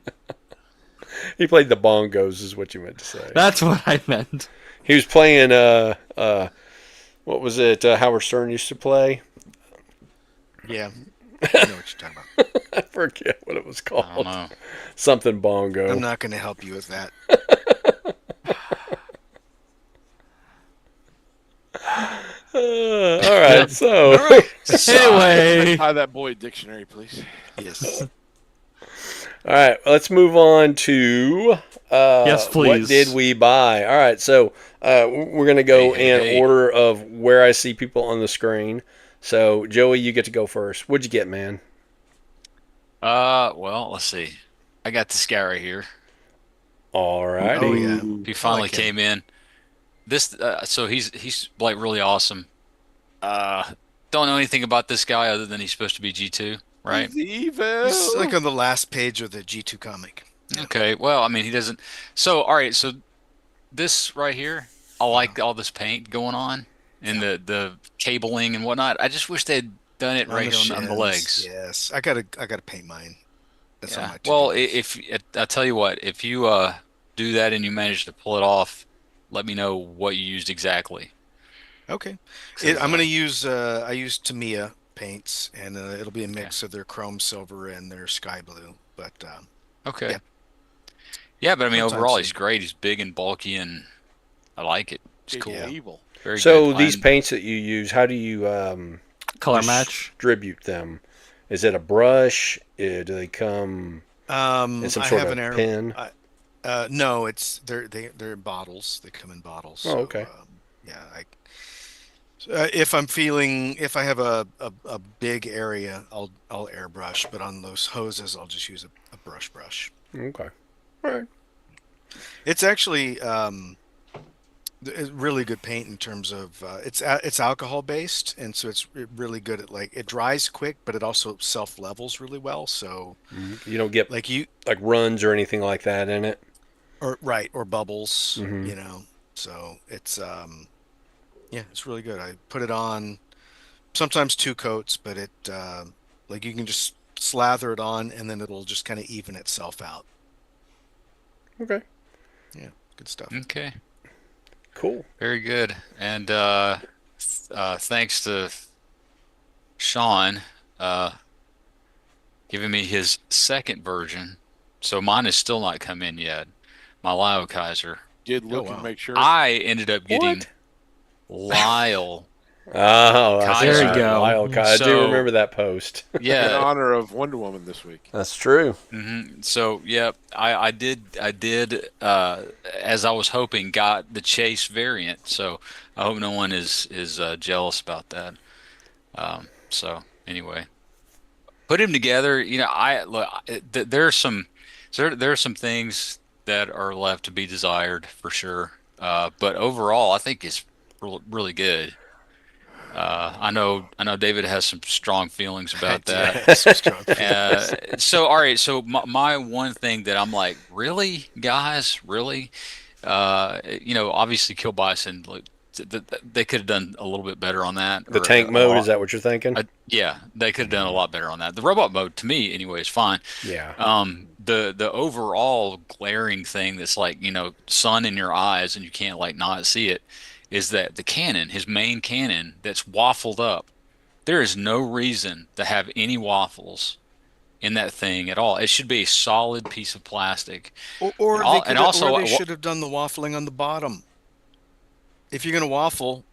He played the bongos, is what you meant to say. That's what I meant. He was playing. What was it? Howard Stern used to play. Yeah. I know what you're talking about. I forget what it was I don't called. know. Something bongo. I'm not going to help you with that. All right. So. Anyway, Hi, that boy dictionary, please. Yes. All right, let's move on to Yes, please. What did we buy? All right, so we're gonna go in order of where I see people on the screen. So Joey, you get to go first. What'd you get, man? Well, let's see. I got this guy right here. All right. Oh, yeah. He finally like him. came in. This, so he's like really awesome. Don't know anything about this guy other than he's supposed to be G2, right? He's evil. It's like on the last page of the G2 comic. Okay. Well, I mean, he doesn't. So, all right. So this right here, I like all this paint going on and the cabling and whatnot. I just wish they'd done it right on the shins. legs. Yes. I gotta paint mine. That's on Yeah. my to-do Well, list. I tell you what, if you do that and you manage to pull it off, let me know what you used exactly. Okay. 'Cause, I'm gonna use I use Tamiya paints, and it'll be a mix of their chrome silver and their sky blue. But Okay. Yeah. Yeah, but I mean, Sometimes overall, they- he's great. He's big and bulky, and I like it. It's He's cool. evil. Very So good. these I'm- paints that you use, how do you color match. distribute them? Is it a brush? Do they come in some I sort have of an air. pen? No, it's they're bottles. They come in bottles. Oh, okay. Yeah, if I have a big area, I'll airbrush. But on those hoses, I'll just use a brush. Okay. All right. It's actually a really good paint in terms of it's alcohol based, and so it's really good at it dries quick, but it also self levels really well. So You don't get like you like runs or anything like that in it. or bubbles, Mhm. So it's it's really good. I put it on sometimes two coats, but it like you can just slather it on and then it'll just kind of even itself out. Okay. Yeah, good stuff. Okay. Cool. Very good. And thanks to Shawn giving me his second version. So mine has still not come in yet. My Lyle Kaiser. Did look wow. and make sure. I ended up getting What? Lyle Oh, that's Kaiser. There you right. go. Wild Kaiser. I do So- remember that post. In Yeah. honor of Wonder Woman this week. That's true. So yeah, I did as I was hoping, got the Chase variant. So I hope no one is jealous about that. So anyway, put him together. You know, I look. There are some things that are left to be desired for sure. But overall, I think it's really good. I know David has some strong feelings about that. Yeah, some strong feelings. So all right, so my one thing that I'm like, really, guys, really, obviously Kill Bison, like, they could have done a little bit better on that. The or tank a mode, lot- is that what you're thinking? yeah, they could have done a lot better on that. The robot mode, to me, anyway, is fine. Yeah. The overall glaring thing that's like, sun in your eyes and you can't like not see it, is that the cannon, his main cannon, that's waffled up. There is no reason to have any waffles in that thing at all. It should be a solid piece of plastic. Or And al- they and could, also, or they should have done the waffling on the bottom. If you're gonna waffle,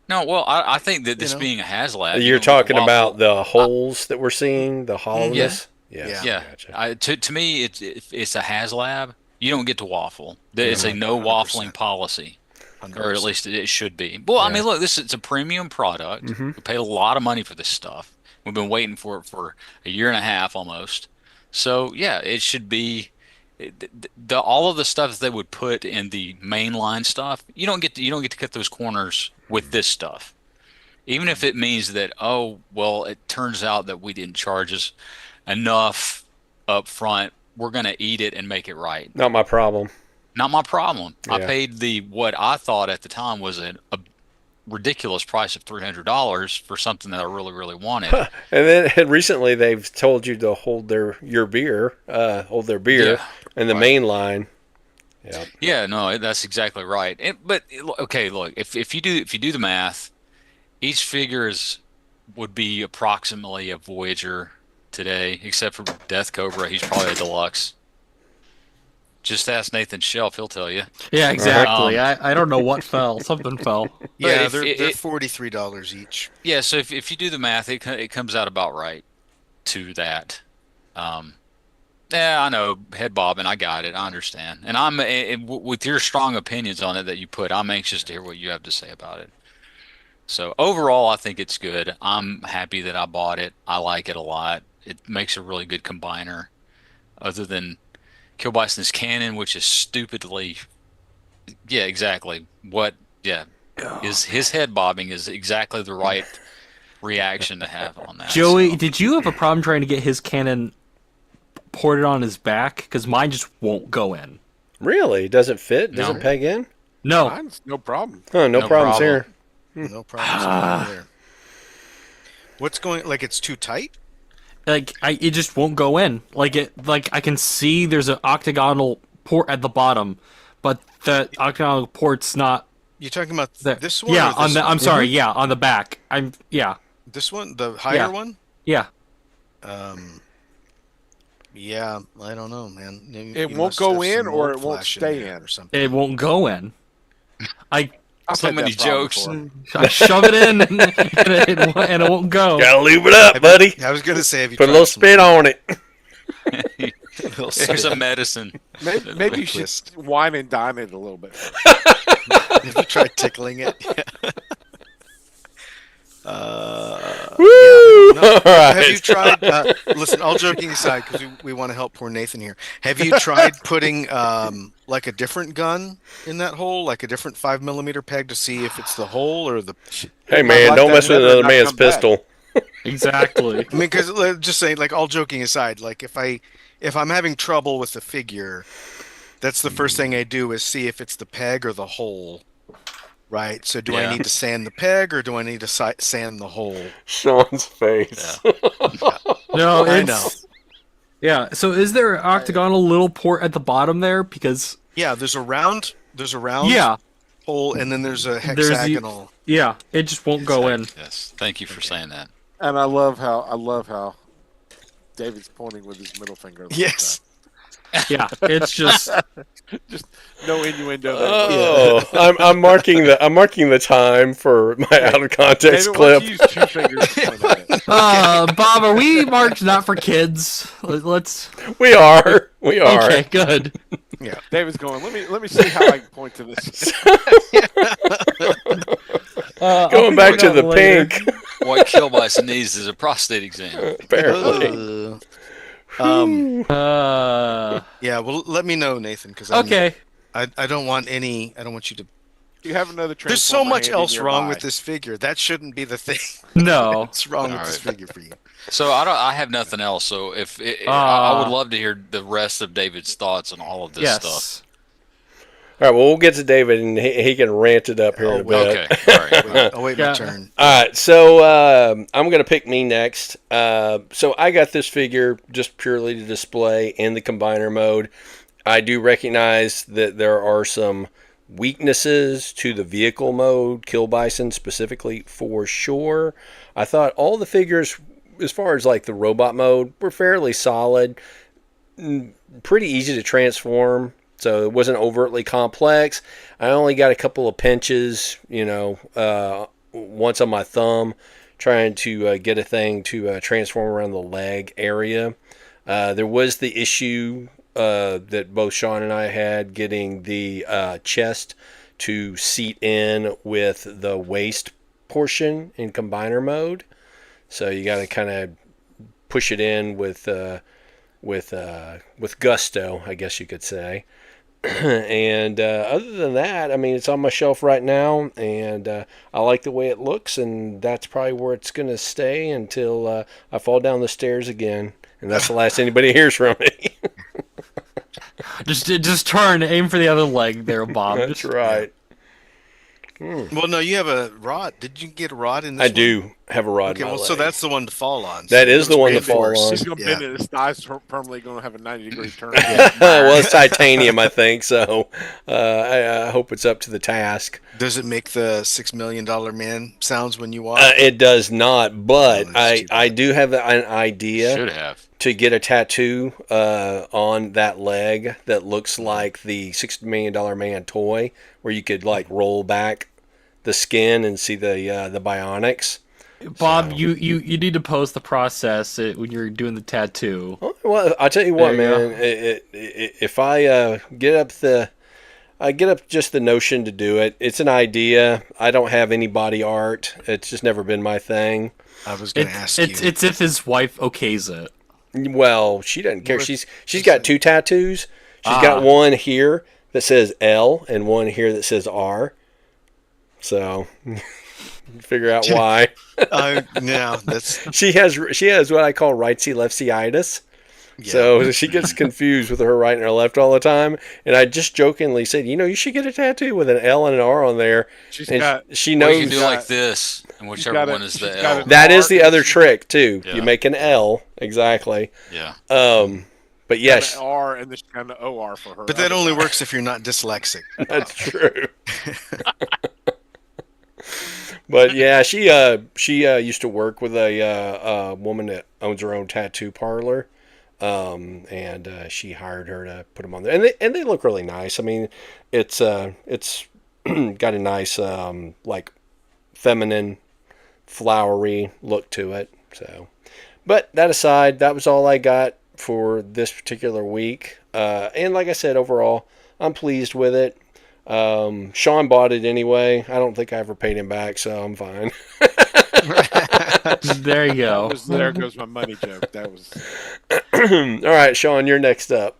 No, well, I think that this know. being a HasLab, You're don't talking waffle. about the holes that we're seeing, the hollowness? Yeah. Yeah, Gotcha. to me, it's a HasLab. You don't get to waffle. It's a no 100%. waffling policy, or at 100%. least it should be. Well, I Yeah. mean, look, it's a premium product. We paid a lot of money for this stuff. We've been waiting for it for a year and a half almost. So yeah, it should be all of the stuff that they would put in the mainline stuff. You don't get to cut those corners with this stuff. Even if it means that, oh, well, it turns out that we didn't charge us enough up front, we're going to eat it and make it right. Not my problem. Not my problem. I Yeah. paid what I thought at the time was a ridiculous price of $300 for something that I really, really wanted. And recently they've told you to hold their beer Yeah, in the right. main line. Yeah. Yeah, no, that's exactly right. But okay, look, if you do the math, each figure would be approximately a Voyager today, except for Death Cobra. He's probably a deluxe. Just ask Nathan Shelf; he'll tell you. Yeah, exactly. Um, I don't know what fell. Something fell. Yeah, if they're it- $43 each. Yeah, so if you do the math, it comes out about right to that. Yeah, I know, head bobbing. I got it. I understand, and with your strong opinions on it that you put, I'm anxious to hear what you have to say about it. So overall, I think it's good. I'm happy that I bought it. I like it a lot. It makes a really good combiner. Other than Kill Bison's cannon, which is stupidly, yeah, exactly. His head bobbing is exactly the right reaction to have on that. Joey, So, did you have a problem trying to get his cannon ported on his back? Because mine just won't go in. Really? Does it fit? Does No. it peg in? No. Mine's no problem. Oh, no No problems problem. here. No problems there. What's going? Like it's too tight? It just won't go in. Like I can see there's an octagonal port at the bottom, but the octagonal port's not You're talking about there. this one? Yeah, or on this the one? I'm sorry, yeah, on the back. This one, the higher Yeah. one. Yeah. Yeah, I don't know, man. It You won't must go have in some or mold it won't flash stay there in. or something. It won't go in. I so many jokes. I shove it in and it won't go. Gotta lube it up, buddy. I was gonna say, have you Put a tried little some- spin on it. little There's spin? a medicine. Maybe you should twist. wine and dine it a little bit. Have you tried tickling it? Woo! No. All right. Have you tried? Listen, all joking aside, because we want to help poor Nathan here. Have you tried putting like a different gun in that hole, like a different 5mm peg, to see if it's the hole or the? Hey, might man, like don't that mess with better another and not man's come back. pistol. Exactly. I mean, because just saying, like all joking aside, like if I'm having trouble with the figure, that's the first thing I do is see if it's the peg or the hole. Right. So do I Yeah. need to sand the peg or do I need to sand the hole? Sean's face. No, I it's know. Yeah, so is there an octagonal little port at the bottom there? Because Yeah, there's a round yeah, hole, and then there's a the- hexagonal. yeah, it just won't go in. Yes, thank you for saying that. And I love how David's pointing with his middle finger. like Yes. Yeah, it's just Just no innuendo there. Oh, I'm marking the time for my out of context David, why don't clip. you use two fingers to point at it? Bob, are we marked not for kids? Let's We are. okay, good. Yeah. David's going. Let me see how I can point to this. I'll Going figure back it to out the later. pink. What Killbice needs is a prostate exam. Apparently. Yeah. Well, let me know, Nathan, because Okay. I don't want any. I don't want you to. You have another. There's so Transformer much handy else wrong nearby. with this figure. That shouldn't be the thing. No. What's wrong with All this right. figure for you? So I have nothing else. So if I would love to hear the rest of David's thoughts on all of this stuff. Yes. All right, well, we'll get to David, and he can rant it up here in a bit. Okay. All right. Wait, I'll wait my Yeah. turn. All right, so I'm going to pick me next. So I got this figure just purely to display in the combiner mode. I do recognize that there are some weaknesses to the vehicle mode, Kill Bison specifically, for sure. I thought all the figures, as far as like the robot mode, were fairly solid, pretty easy to transform. So it wasn't overtly complex. I only got a couple of pinches, once on my thumb, trying to get a thing to transform around the leg area. There was the issue that both Shawn and I had getting the chest to seat in with the waist portion in combiner mode. So you got to kind of push it in with gusto, I guess you could say. And other than that, I mean, it's on my shelf right now, and I like the way it looks, and that's probably where it's going to stay until I fall down the stairs again, and that's the last anybody hears from me. Just turn, aim for the other leg there, Bob. That's right. Well, no, you have a rod. Did you get a rod in this I one? do have a rod Okay, in my well, so leg. that's the one to fall on. That So is the one to fall reinforced. on. He's going to bend Yeah. it. His thighs are permanently going to have a 90-degree turn. Well, it's titanium, I think, so I hope it's up to the task. Does it make the $6 million man sounds when you walk? It does not, but Oh, that's too I bad. do have an idea Should have. to get a tattoo on that leg that looks like the $6 million man toy, where you could like roll back the skin and see the bionics. Bob, you need to post the process when you're doing the tattoo. Well, I'll tell you what, There you man. If I get up just the notion to do it, it's an idea. I don't have any body art. It's just never been my thing. I was going to ask It's you. it's if his wife okays it. Well, she doesn't care. What- She's got two tattoos. She's got one here that says L and one here that says R. So figure out why. No, that's She has what I call rightsy leftsy-itis. yeah. So she gets confused with her right and her left all the time. And I just jokingly said, you should get a tattoo with an L and an R on there. She's And got. she Well, you knows can do got- like this, and whichever got one it- is she's the got L. it. that is the R other and trick too. Yeah. You make an L exactly. Yeah. But yes, Got an R and then she's got an OR for her. But that only works if you're not dyslexic. that's true. But yeah, she used to work with a woman that owns her own tattoo parlor, and she hired her to put them on there, and they look really nice. I mean, it's got a nice like feminine, flowery look to it. So, but that aside, that was all I got for this particular week. And like I said, overall, I'm pleased with it. Shawn bought it anyway. I don't think I ever paid him back, so I'm fine. There you go. There goes my money joke. That was. All right, Shawn, you're next up.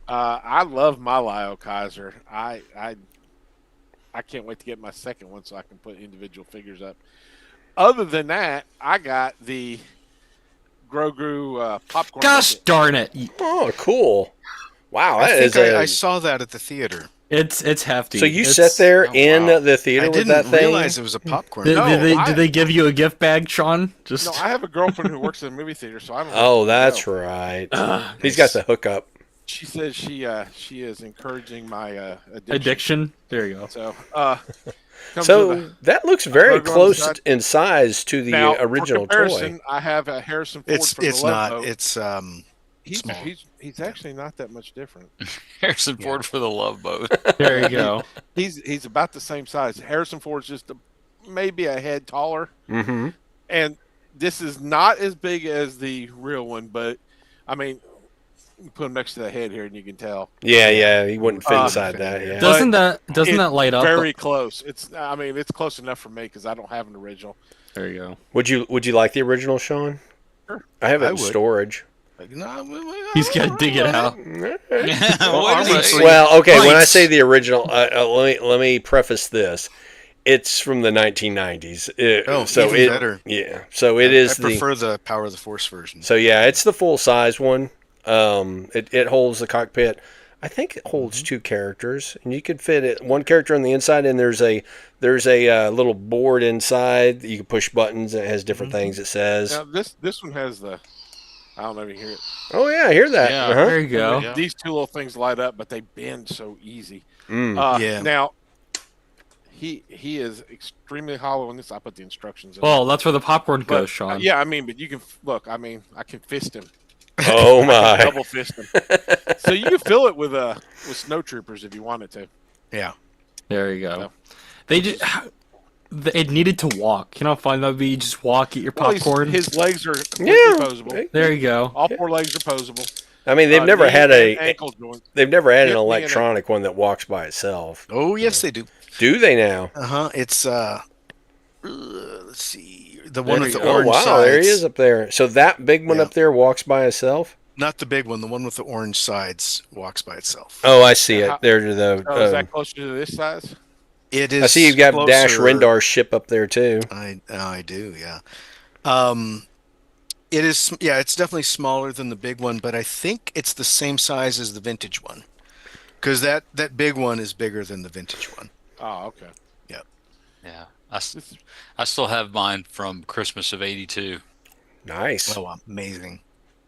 I love my Lyle Kaiser. I can't wait to get my second one so I can put individual figures up. Other than that, I got the Grogu popcorn. Gosh bucket. darn it! Oh, cool. Wow, I that think is I saw that at the theater. It's hefty. So you It's- sat there in wow. the theater I with didn't that thing? realize it was a popcorn. Did, No, did they give you a gift bag, Shawn? Just No, I have a girlfriend who works in a movie theater, so I don't. Oh, that's know. right. He's got the hookup. She says she is encouraging my addiction. There you go. So comes So with a- that looks very logo on the close side. in size to the now, original for comparison, toy. I have a Harrison Ford It's from it's the logo. not. It's he's small. he's actually not that much different. Harrison Ford for the Love Boat. There you go. He's about the same size. Harrison Ford's just maybe a head taller, Mm-hmm. and this is not as big as the real one, but I mean, you put him next to the head here, and you can tell. Yeah, he wouldn't fit Uh, inside that. Yeah. Doesn't that light up? Very close. It's close enough for me because I don't have an original. There you go. Would you like the original, Sean? Sure. I have it I in would. storage. Like, no, He's gonna dig it out. Well, okay. When I say the original, let me preface this. It's from the 1990s. Even better. Yeah. So it is I prefer the Power of the Force version. So yeah, it's the full size one. It holds the cockpit. I think it holds two characters, and you could fit it one character on the inside, and there's a little board inside that you can push buttons. And it has different things. It says. Now this one has the. I don't know if you can hear it. Oh yeah, I hear that. Yeah. Uh-huh. There you go. Yeah. These two little things light up, but they bend so easy. Yeah. Now, he is extremely hollow in this. I put the instructions in. Well, that's where the popcorn but, goes, Sean. yeah, I mean, but you can look. I mean, I can fist him. Oh my. Double fist him. So you can fill it with snow troopers if you wanted to. Yeah. There you go. No. They just it needed to walk. You know how fun that'd be? You just walk, eat your Well, popcorn. his legs are completely Yeah. posable. There you go. All four legs are posable. I mean, they've never Knee had and a. ankle joint. They've never had an Hip, knee, and electronic one that walks by itself. Oh yes, they do. Do they now? It's let's see, the one with the Oh orange wow, sides. there he is up there. So that big one Yeah. up there walks by itself. Not the big one. The one with the orange sides walks by itself. Oh, I see it. How- There's the. Oh, is that closer to this size? It is. I see you've got Dash closer. Rendar's ship up there too. I do. Yeah. It is. Yeah, it's definitely smaller than the big one, but I think it's the same size as the vintage one. Because that big one is bigger than the vintage one. Oh, okay. Yeah. I still have mine from Christmas of '82. Nice. Oh, amazing!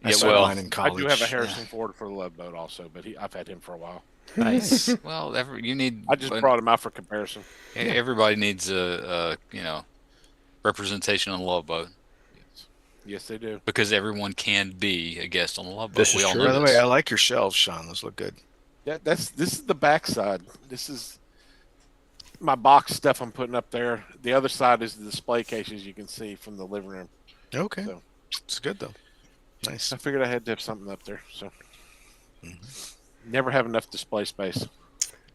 I Yeah, saw well, mine in I college. do have a Harrison Ford for the Love Boat also, but I've had him for a while. Nice. Well, you need. I just brought him out for comparison. Everybody needs a representation on the Love Boat Yes, they do. because everyone can be a guest on the Love Boat. This is We all true. know By the this. way, I like your shelves, Sean. Those look good. Yeah, this is the backside. This is my box stuff I'm putting up there. The other side is the display cases you can see from the living room. Okay, So it's good though. Nice. I figured I had to have something up there. So never have enough display space.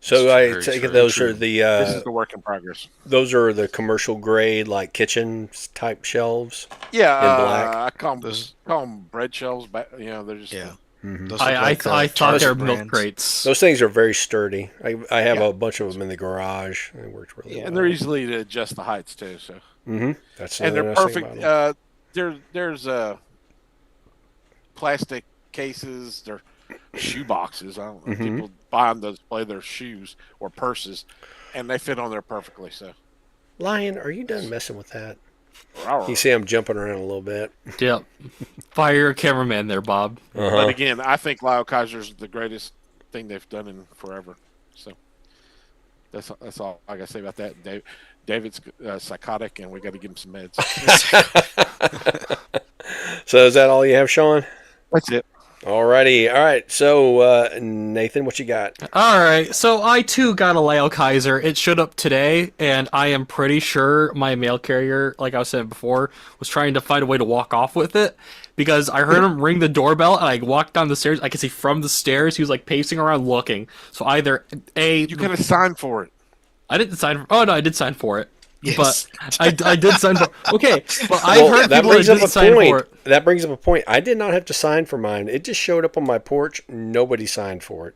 So It's I very take it true. those are This is the the work in progress. those are the commercial grade like kitchen type shelves. Yeah, In black. I call Those- them bread shells. But they're just Yeah. Mhm. Those look I like, thought they were Target milk brands. crates. Those things are very sturdy. I have Yeah. a bunch of them in the garage. They worked really yeah, well. and they're easily to adjust the heights too. So That's and the they're nice thing perfect. about 'em. There's plastic cases. They're shoe boxes. I don't know. Mhm. People buy them to display their shoes or purses, and they fit on there perfectly. So Lion, are you done messing with that? Rawr. You see I'm jumping around a little bit. Yep. Fire your cameraman there, Bob. Uh-huh. But again, I think Lyle Kaiser's the greatest thing they've done in forever. So that's all I got to say about that. David's psychotic, and we got to give him some meds. So is that all you have, Sean? That's it. Alrighty. All right. So Nathan, what you got? All right, so I too got a Lyle Kaiser. It showed up today, and I am pretty sure my mail carrier, like I was saying before, was trying to find a way to walk off with it because I heard him ring the doorbell, and I walked down the stairs. I could see from the stairs he was like pacing around looking. So either You could have signed for it. I didn't sign. Oh no, I did sign for it. Yes. But I did sign for. Okay, but I've heard that people that brings up didn't a sign for point. it. That brings up a point. I did not have to sign for mine. It just showed up on my porch. Nobody signed for it.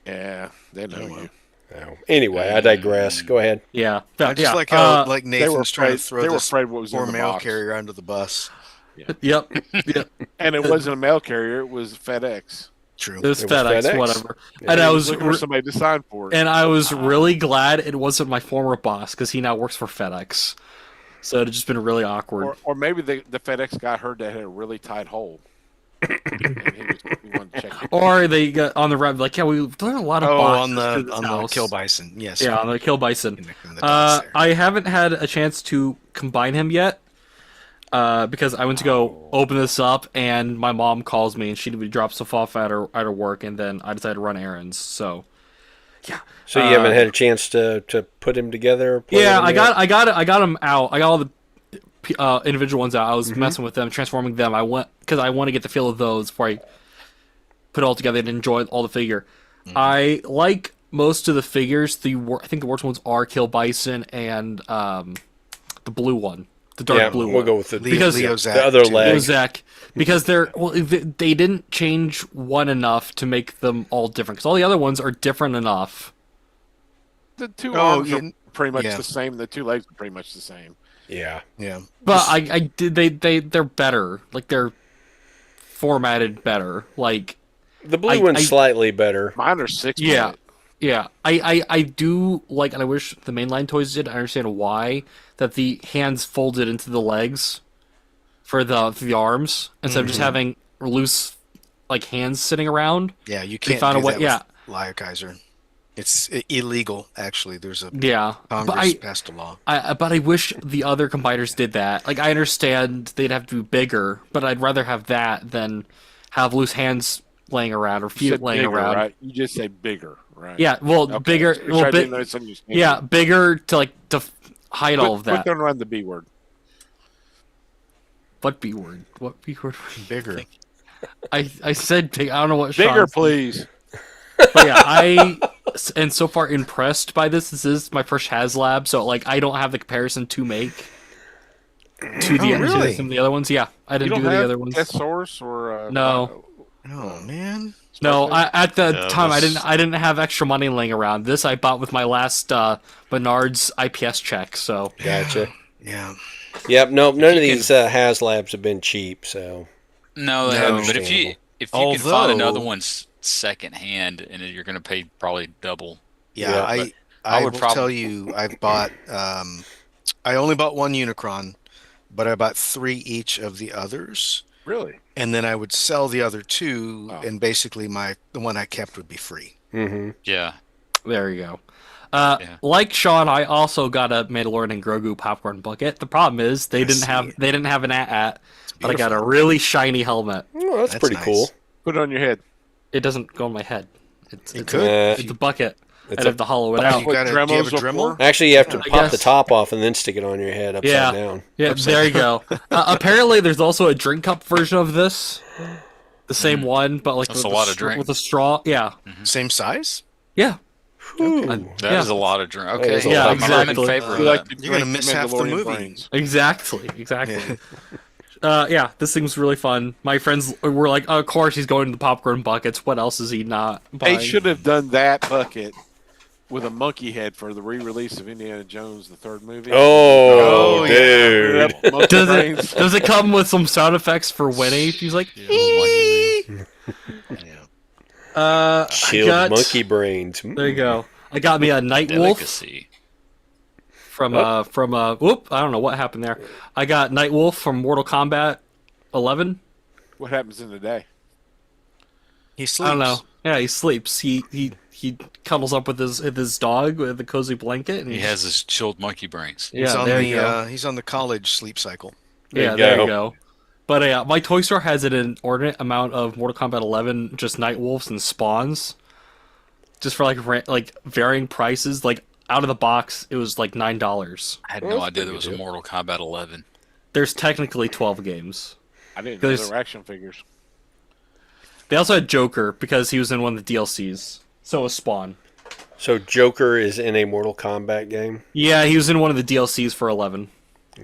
Yeah, they know you. Oh. Anyway, I digress. Go ahead. Yeah, I just yeah. like how like They were Nathan's trying to afraid. throw They were this afraid what was in poor the mail box. carrier under the bus. Yep. Yep. And it wasn't a mail carrier; it was FedEx. True. It was It was FedEx, FedEx. whatever. Yeah. And I He was looking for somebody to sign for it. and I was really glad it wasn't my former boss because he now works for FedEx. So it'd just been really awkward. Or maybe the FedEx guy heard that had a really tight hole. And he wanted to check it. Or they got on the rep like, yeah, we've done a lot of Oh, boxes on to the this on the house. kill bison. Yes. Yeah, on the kill bison. Connecting the dots there. I haven't had a chance to combine him yet. because I went to go open this up, and my mom calls me, and she drops stuff off at her work, and then I decided to run errands. So, yeah. So you haven't had a chance to put him together? Play Yeah, with him yet? I got them out. I got all the individual ones out. I was messing with them, transforming them. I went because I want to get the feel of those before I put it all together and enjoy all the figure. I like most of the figures. I think the worst ones are Kill Bison and the blue one, the dark blue we'll one. go with the Because- Leo the other too. leg. Zach, because they didn't change one enough to make them all different. Because all the other ones are different enough. The two Oh, arms yeah. are pretty much Yeah. the same. The two legs are pretty much the same. Yeah. Yeah. But they're better. Like they're formatted better. Like The blue one's slightly better. Mine are 6. yeah. Yeah, I do like, and I wish the mainline toys did. I understand why that the hands folded into the legs for the arms instead of just having loose like hands sitting around. Yeah, you They can't found do a way- that yeah. with Leo Kaiser. It's illegal, actually. There's a Yeah, Congress passed a law. but I wish the other combiners did that. Like I understand they'd have to be bigger, but I'd rather have that than have loose hands laying around or You feet said laying bigger, around. right? You just say bigger, right? Yeah, well, Okay. bigger. Which I Well, didn't understand. yeah, bigger to hide all of that. Quit around the B word. What B word? What B word? Bigger. I said big. I don't know what. Sean Bigger, said. please. But yeah, I am so far impressed by this. This is my first HasLab, so like I don't have the comparison to make to the really? to some of the other ones. Yeah, I You didn't don't do the have other ones. S source or No. Oh, man. No, at the Yeah, time this- I didn't have extra money laying around. This I bought with my last Menards IPS check. So Gotcha. Yeah. Yep. Nope. None of you these HasLabs have been cheap. So No, they No. haven't. But if you can find Although- another one second hand, and you're going to pay probably double. Yeah, Yeah, I I will would tell you, I've bought. I only bought one Unicron, but I bought 3 each of the others, really? and then I would sell the other 2, Oh. and basically the one I kept would be free. Yeah. there you go. Yeah. Like Shawn, I also got a Mandalorian and Grogu popcorn bucket. The problem is they didn't have an at, but I got a really shiny helmet. well, that's That's pretty nice. cool. Put it on your head. It doesn't go on my head. It's could. it's a bucket. I'd have to hollow it out. You got What do you have a Dremels Dremel? before? Actually, you have to I pop the guess. top off and then stick it on your head upside Yeah. down. Yeah, there you go. Apparently, there's also a drink cup version of this, the same one, but like That's with a lot of straw- drink. with a straw. Yeah, Same size? yeah. That is a lot of drink. That Okay. is a lot. I'm Exactly. in favor of You like that. to You're gonna drink miss half the Mandalorian movie. brains. Exactly. Yeah, this thing's really fun. My friends were like, "Of course he's going to the popcorn buckets. What else is he not buying?" They should have done that bucket with a monkey head for the re-release of Indiana Jones, the 3rd movie. Oh, yeah. dude. Monkey Does brains. it come with some sound effects for Winnie? She's like, Yeah. I Shield got, monkey brains. There you go. I got me a Night Wolf Delicacy. from whoop. I don't know what happened there. I got Night Wolf from Mortal Kombat 11. What happens in the day? He sleeps. I don't know. Yeah, he sleeps. He cuddles up with his dog with a cozy blanket, and He has his chilled monkey brains. He's yeah, on there the you go. he's on the college sleep cycle. Yeah, There you there you go. go. But yeah, my toy store has an inordinate amount of Mortal Kombat 11 just Night Wolves and spawns, just for like varying prices. Like out of the box, it was like $9. I had Well, no that's idea pretty there was a good. Mortal Kombat 11. There's technically 12 games. I didn't know There's- there were action figures. They also had Joker because he was in one of the DLCs. So was Spawn. So Joker is in a Mortal Kombat game? Yeah, he was in one of the DLCs for 11.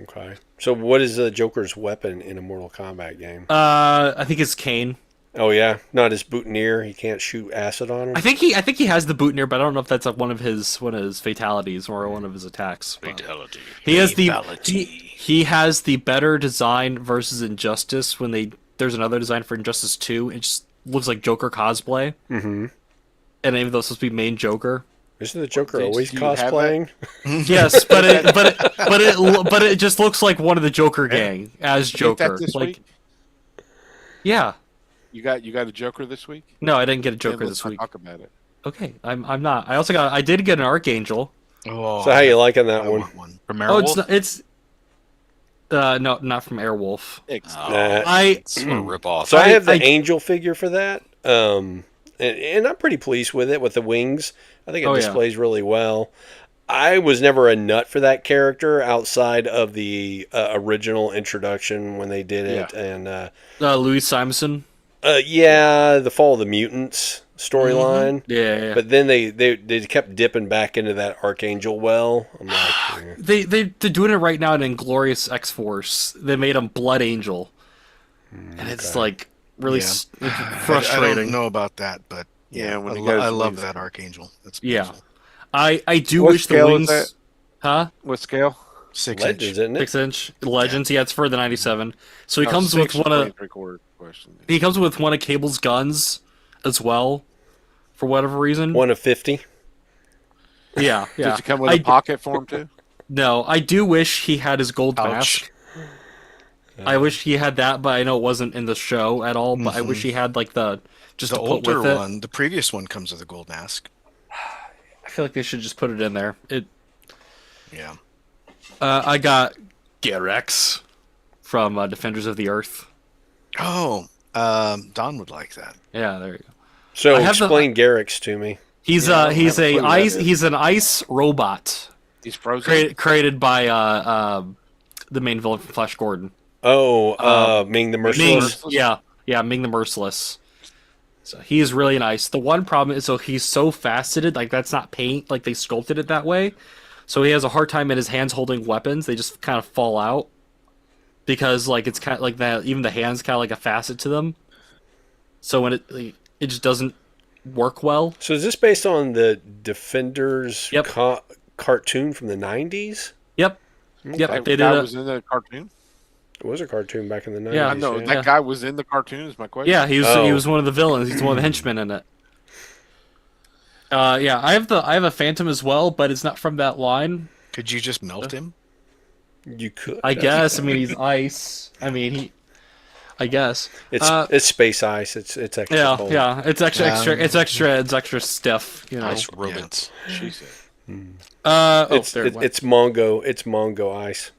Okay. So what is the Joker's weapon in a Mortal Kombat game? I think it's Kane. Oh, yeah? Not his boutonniere? He can't shoot acid on him? I think he has the boutonniere, but I don't know if that's like one of his fatalities or one of his attacks. But Fatality. he has Fatality. he has the better design versus Injustice. There's another design for Injustice 2. It just looks like Joker cosplay. Mm-hmm. And even though it's supposed to be main Joker. Isn't the Joker Do always you have that? cosplaying? Yes, but it just looks like one of the Joker gang as Did you get Joker. that this Like, week? yeah. You got a Joker this week? No, I didn't get a Then Joker let's this not week. Talk about it. Okay, I'm not. I did get an Archangel. Oh, So how you liking that I one? want one. Romero Oh, Wolf? it's No, not from Airwolf. Oh, Nah. it's what a ripoff. So I have the I- angel figure for that, and I'm pretty pleased with it with the wings. I think it Oh, yeah. displays really well. I was never a nut for that character outside of the original introduction when they did it, and Louis Simonson. the Fall of the Mutants storyline. Yeah. But then they kept dipping back into that Archangel well. I'm like, They're doing it right now in Inglorious X Force. They made him Blood Angel, and it's like really Yeah. it's frustrating. I don't know about that, but Yeah, when I, he lo- goes I to love leave- that Archangel. That's Yeah. beautiful. I do What wish the scale is wings. that? Huh? What scale? 6 Legends, inch. isn't it? 6-inch Legends. Yeah, it's for the 97. So he No, comes with 6 one of 3/4 question. he comes with one of Cable's guns as well, for whatever reason. 1 of 50. Yeah. Did you come with I a pocket for him too? No, I do wish he had his gold Ouch. mask. I wish he had that, but I know it wasn't in the show at all. But I wish he had like just The to put older with it. one, the previous one comes with a gold mask. I feel like they should just put it in there. Yeah. I got Gerex from Defenders of the Earth. Oh, Don would like that. Yeah, there you go. So I have the- explain Garrick's to me. He's Yeah, I don't he's have a a clue what ice that is. he's an ice robot He's frozen. created by the main villain from Flash Gordon. Ming the Ming, Merciless. yeah, Ming the Merciless. So he's really nice. The one problem is, so he's so faceted, like that's not paint, like they sculpted it that way. So he has a hard time in his hands holding weapons. They just kind of fall out because like it's kind of like that. Even the hands kind of like a facet to them. So when it just doesn't work well. So is this based on the Defenders Yep. cartoon from the 90s? Yep. That Yep. They did guy a, was in the cartoon. It was a cartoon back in the 90s. Yeah, I know Yeah. that guy was in the cartoon. Is my question? yeah. He Oh. was one of the villains. He's one of the henchmen in it. Yeah. I have a Phantom as well, but it's not from that line. Could you just melt him? You could. I guess. I mean, he's ice. I mean, I guess. It's space ice. It's extra Yeah, cold. yeah. It's extra stiff. You know. Nice robots. She said. It's there it went. it's Mongo. It's Mongo ice.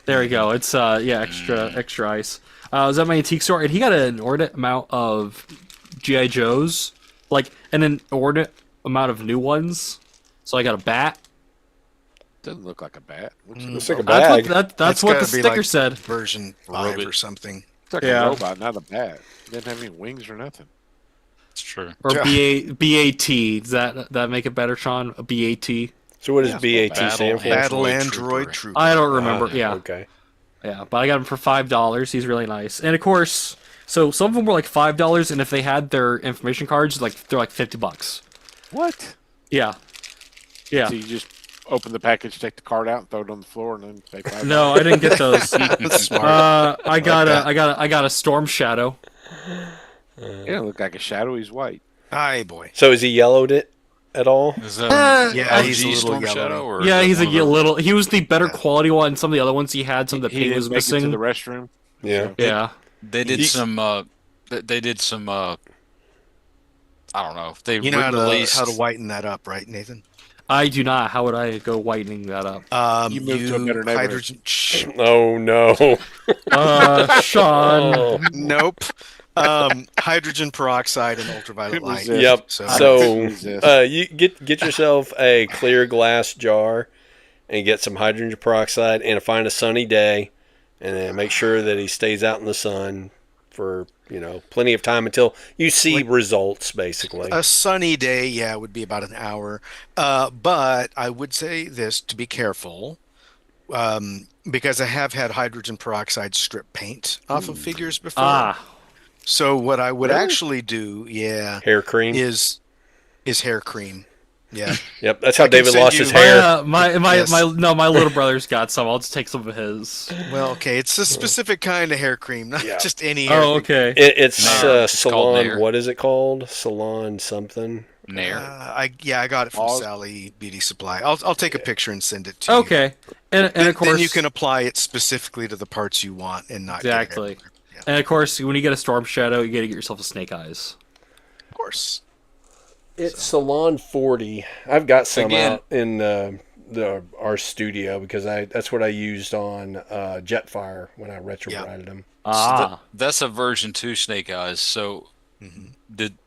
There we go. It's extra ice. I was at my antique store, and he got an inordinate amount of GI Joes, like an inordinate amount of new ones. So I got a bat. Doesn't look like a bat. Looks like, It's like a That's bag. what that's It's what the gotta be sticker like said. Version 5 Robot. or something. it's like Yeah. a robot, not a bat. It doesn't have any wings or nothing. It's true. Or Yeah. BAT. Does that make it better, Sean? A BAT? So what does Yeah, BAT Battle stand for? Battle Android Android Trooper. Trooper. I don't remember. Yeah. Okay. Yeah, but I got him for $5. He's really nice, and of course, so some of them were like $5, and if they had their information cards, they're like $50. What? Yeah, yeah. So you just open the package, take the card out, and throw it on the floor, and then pay $5. No, I didn't get those. That's smart. I got a Storm Shadow. Yeah, it looked like a shadow. He's white. Aye, boy. So has he yellowed it at all? Is that Yeah, he's a OG little Storm yellow. Shadow? Or Yeah, is he's that a one of the- little. He was the better quality one. Some of the other ones he had, some of the He paint didn't was make it to missing. the restroom. Yeah. Yeah, They did some. They did some. I don't know. They You know how released. to whiten that up, right, Nathan? I do not. How would I go whitening that up? You moved to a better neighborhood. hydrogen. Shh. Oh no. Sean. Oh. Nope. Hydrogen peroxide and ultraviolet Couldn't light. resist. Yep. So, So resist. you get yourself a clear glass jar and get some hydrogen peroxide and find a sunny day, and then make sure that he stays out in the sun for plenty of time until you see results. Basically, a sunny day, yeah, would be about an hour. But I would say this to be careful, because I have had hydrogen peroxide strip paint off of figures before. Ah, So what I would Really? actually do, yeah, hair cream. is hair cream. Yeah. Yep, that's how can David send lost you- his hair. my Yes. my little brother's got some. I'll just take some of his. Well, okay, it's a specific kind of hair cream, not Yeah. just any hair Oh, cream. okay. It's Nair. It's called Salon. Nair. What is it called? Salon something. Nair. I got it from All- Sally Beauty Supply. I'll take a picture and send it to you. Okay, and Then, of course then you can apply it specifically to the parts you want and not get it exactly. everywhere. Yeah, And of course, when you get a Storm Shadow, you gotta get yourself a Snake Eyes. of course. It's Salon 40. I've got some Again- out in our studio because that's what I used on Jetfire when I retrobrided them. So Ah, that's a version 2 Snake Eyes. So Mhm.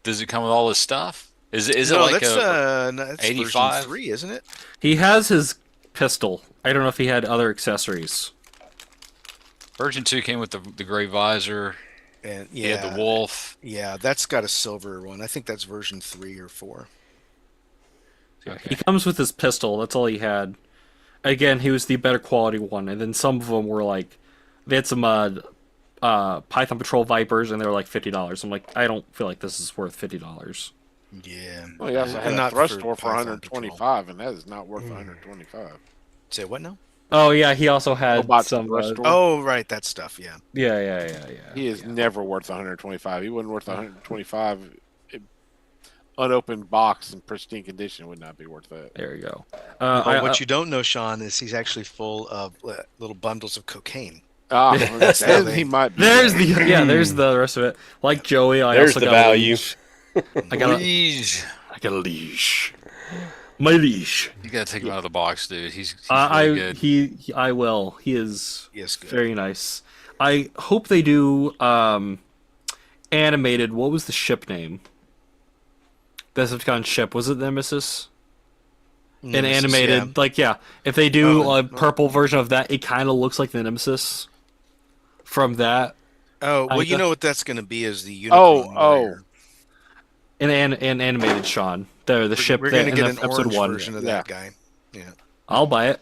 does it come with all this stuff? Is it No, like that's a no, that's version 85? 3, isn't it? he has his pistol. I don't know if he had other accessories. Version 2 came with the gray visor. And He had the yeah, wolf. yeah, that's got a silver one. I think that's version 3 or 4. He Okay. comes with his pistol. That's all he had. Again, he was the better quality one, and then some of them were like, they had some Python Patrol Vipers, and they were like $50. I'm like, I don't feel like this is worth $50. Yeah. Well, he also had And a not thrust for door for Python Patrol. 125, and that is not worth 125. Say what now? Oh yeah, he also had Robot some. thrust door. Oh, right, that stuff. Yeah. Yeah. He is never worth 125. He wasn't worth 125. Unopened box in pristine condition would not be worth that. There you go. What you don't know, Sean, is he's actually full of little bundles of cocaine. Ah, That's how he might be. there's there's the rest of it. Like Joey, I There's also the got value. A leash. I got a leash. My leash. You gotta take him out of the box, dude. He's really good. I will. He is Yes, good. very nice. I hope they do animated. What was the ship name? The Decepticon ship, was it Nemesis? An Nemesis, animated, yeah. like if they do Oh, a purple version of that, it kind of looks like the Nemesis from that. Oh, well, you Kinda. know what that's going to be is the Unicron Warrior. An animated Sean, the ship. We're that going to in get an episode orange 1. version of that guy. Yeah. I'll buy it.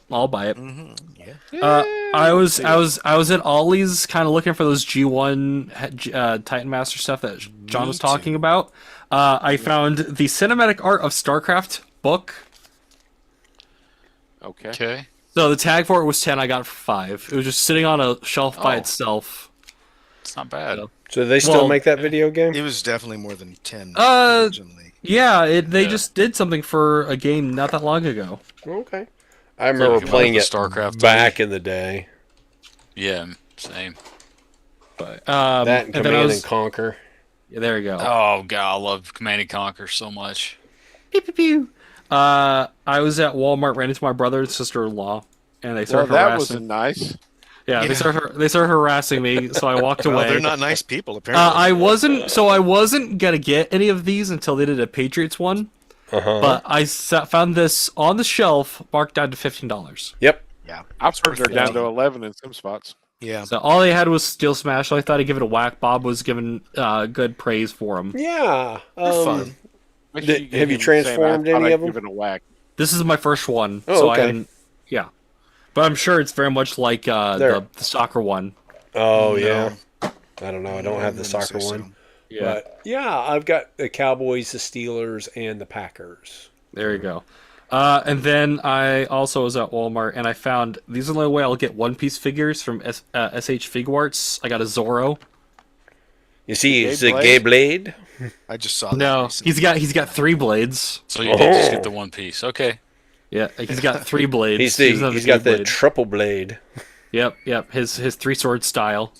Yeah. I was at Ollie's kind of looking for those G1 Titan Master stuff that John was talking about. I found the cinematic art of StarCraft book. Okay. Okay. So the tag for it was 10. I got it for 5. It was just sitting on a shelf by Oh. itself. It's not bad. So they still Well, make that video game? It was definitely more than 10 Uh, originally. Yeah, they Yeah. just did something for a game not that long ago. Okay. I remember if you playing want it the StarCraft back in the day. Yeah, same. But That and then I Command was, and Conquer. yeah, there you go. Oh god, I love Command and Conquer so much. Pew, pew, pew. I was at Walmart, ran into my brother and sister-in-law, and they Well, started that harassing. wasn't nice. Yeah, Yeah. they started harassing me, so I walked Well, away. they're not nice people, apparently. I wasn't gonna get any of these until they did a Patriots one, Uh-huh. but I found this on the shelf marked down to $15. Yep. Yeah. I've heard they're worth down it. to 11 in some spots. Yeah. So all they had was Steel Smash. So I thought I'd give it a whack. Bob was giving good praise for him. Yeah. They're fun. Make Have give you him transformed saying, I thought any I'd of 'em? Give it a whack. This is my first one, Oh, so okay. I hadn't. Yeah, but I'm sure it's very much like There. the soccer one. Oh, No. yeah. I don't know. I don't have the wouldn't soccer say so. one. Yeah, But yeah, I've got the Cowboys, the Steelers, and the Packers. there you go. And then I also was at Walmart and I found these are the only way I'll get One Piece figures from SH Figuarts. I got a Zorro. You see, Gay it's a Blade? gay blade. I just saw that. No, recently. he's got 3 blades. So you did just Oh. get the one piece. Okay. Yeah, he's got 3 blades. He's He doesn't have he's a got the blade. triple blade. Yep. His 3-sword style.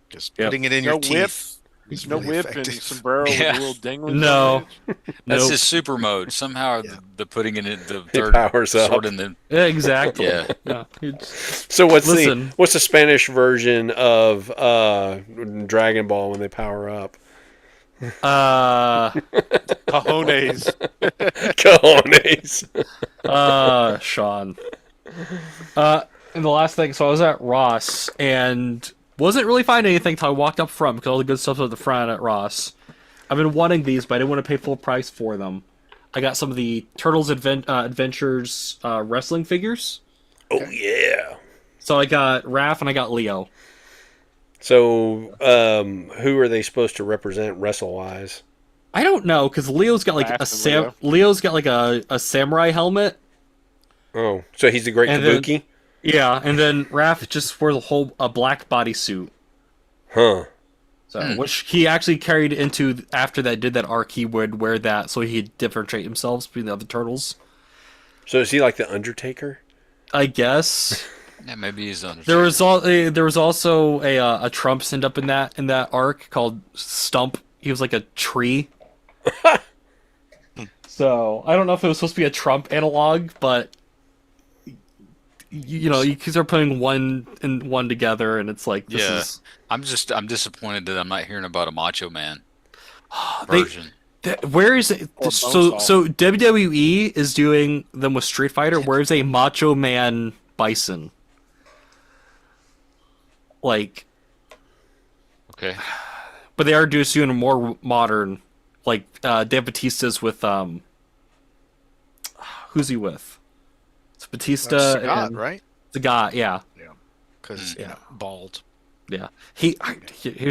Just Yep. putting it in No your whip. teeth. is No really whip effective. and sombrero Yeah. with a little dinglings. No. on the edge. That's Nope. his super mode. Somehow Yeah. the putting in it the third powers up. sword in the Yeah, exactly. Yeah. Yeah. It's- So Listen. what's the Spanish version of Dragon Ball when they power up? Cojones. Cojones. Sean. And the last thing, so I was at Ross and wasn't really finding anything until I walked up front because all the good stuff's at the front at Ross. I've been wanting these, but I didn't want to pay full price for them. I got some of the Turtles Adventures wrestling figures. Oh yeah. So I got Raph and I got Leo. So who are they supposed to represent wrestle wise? I don't know because Leo's got like Raph and Leo. Leo's got like a samurai helmet. Oh, so he's the Great And then- Kabuki? Yeah, and then Raph just wore a black bodysuit. Huh. So, which he actually carried into after that did that arc. He would wear that so he'd differentiate himself between the other turtles. So is he like the Undertaker? I guess yeah, maybe he's under. there was also a Trump stand up in that arc called Stump. He was like a tree. So I don't know if it was supposed to be a Trump analog, but you can start putting one and one together, and it's like this Yeah. is I'm disappointed that I'm not hearing about a Macho Man they. version. Where is it? Or So WWE is doing them with Street Fighter. Where's a Macho Man Bison? Like, Okay. but they are just doing a more modern. Like Dave Batista's with who's he with? It's Batista Sagat, and right? Sagat. Yeah, Yeah, because Yeah. bald. yeah. Here's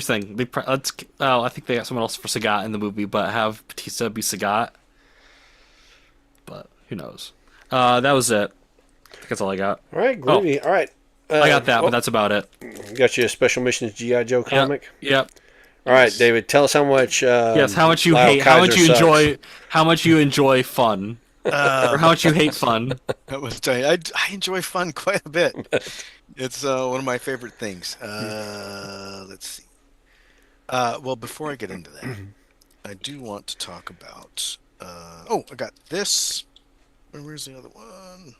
the thing. Let's. I think they got someone else for Sagat in the movie, but have Batista be Sagat. But who knows? That was it. I think that's all I got. All right, groovy. All right. I got that, well, but that's about it. got you a Special Missions G.I. Joe comic. Yep. All right, David, tell us how much. Yes. How much you Lyle hate? How much Kaiser you sucks. enjoy? How much you enjoy fun? Or how much you hate fun? I was telling you, I enjoy fun quite a bit. It's one of my favorite things. Let's see. Well, before I get into that, I do want to talk about. I got this. Where's the other one?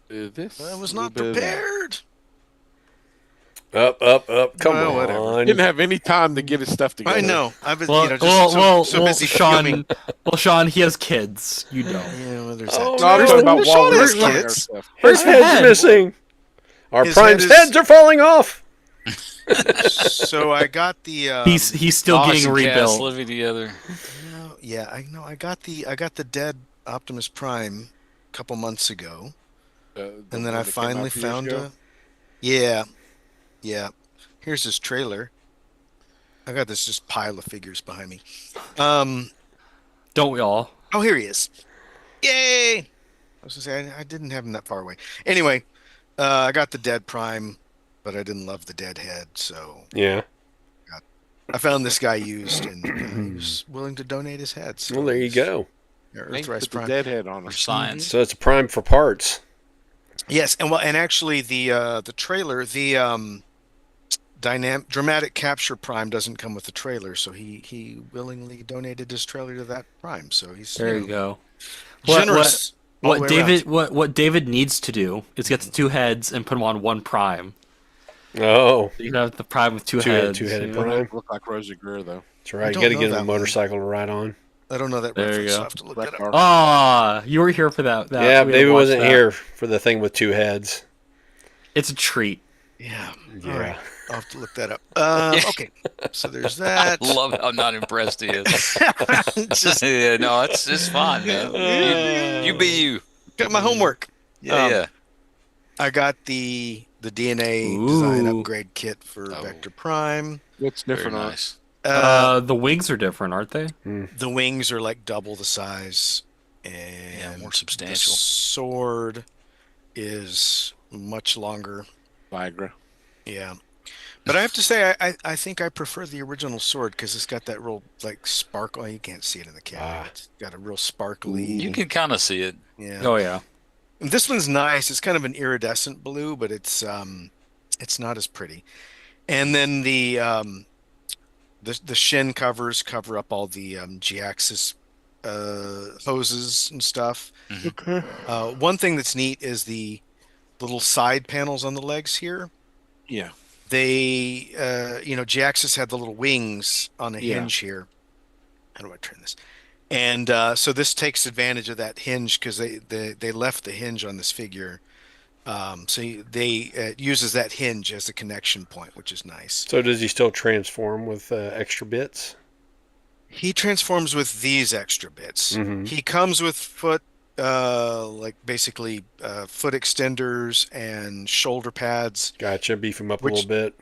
This I was little not bit of that. prepared. Up. Come Well, on. whatever. Didn't have any time to get his stuff together. I know. I've been, Well, just so busy Sean. fuming. Well, Sean, he has kids. You don't. Yeah, well, there's Oh, that. No, I was no. talking about Sean while we were has playing our kids. stuff. His Where's head's head? missing. Our His Prime's head is- heads are falling off. So I got the. He's still Boss getting and cast rebuilt. living together. Yeah, I know. I got the dead Optimus Prime a couple months ago, The and then one I that came finally out a few years found ago. Yeah. Here's his trailer. I got this just pile of figures behind me. Don't we all? Oh, here he is. Yay! I was gonna say I didn't have him that far away. Anyway, I got the dead Prime, but I didn't love the dead head, so Yeah. I found this guy used, and he was willing to donate his head. So Well, there you he's- go. yeah, They Earthrise put the Prime. deadhead on For him. science. So it's a Prime for parts. Yes, and actually the trailer, the dramatic capture Prime doesn't come with the trailer, so he willingly donated his trailer to that Prime. So he's There you go. What- generous. all the What way David around. what David needs to do is get the two heads and put them on one prime. Oh, You can have the prime with two Two-head- heads. two-headed you know? prime. Look like Rosie Greer though. that's I right. You don't got to know get him that a one. motorcycle to ride on. I don't know that There you reference. go. I'll have to look Black that up. Art. Ah, you were here for that. Yeah, we David watched wasn't that. here for the thing with two heads. It's a treat. Yeah. Yeah. All right. I'll have to look that up. Okay. So there's that. I love how not impressed he is. Just Yeah, no, it's fine, man. You be you. got my homework. Yeah, yeah. I got the DNA design Ooh. upgrade kit for Oh. Vector Prime. What's Very different on it? nice. The wings are different, aren't they? The wings are like double the size, and Yeah, more the substantial. sword is much longer. Viagra. Yeah, but I have to say, I think I prefer the original sword because it's got that real like sparkle. You can't see it in the camera. Ah. It's got a real sparkly. You can kind of see it. Yeah. Oh yeah. And this one's nice. It's kind of an iridescent blue, but it's not as pretty. And then the shin covers cover up all the G-axis hoses and stuff. Okay. One thing that's neat is the little side panels on the legs here. Yeah. They, G-axis had the little wings on a Yeah. hinge here. How do I turn this? And so this takes advantage of that hinge because they left the hinge on this figure. It uses that hinge as a connection point, which is nice. So does he still transform with extra bits? He transforms with these extra bits. Mhm. He comes with foot extenders and shoulder pads, Gotcha. Beef him up Which- a little bit.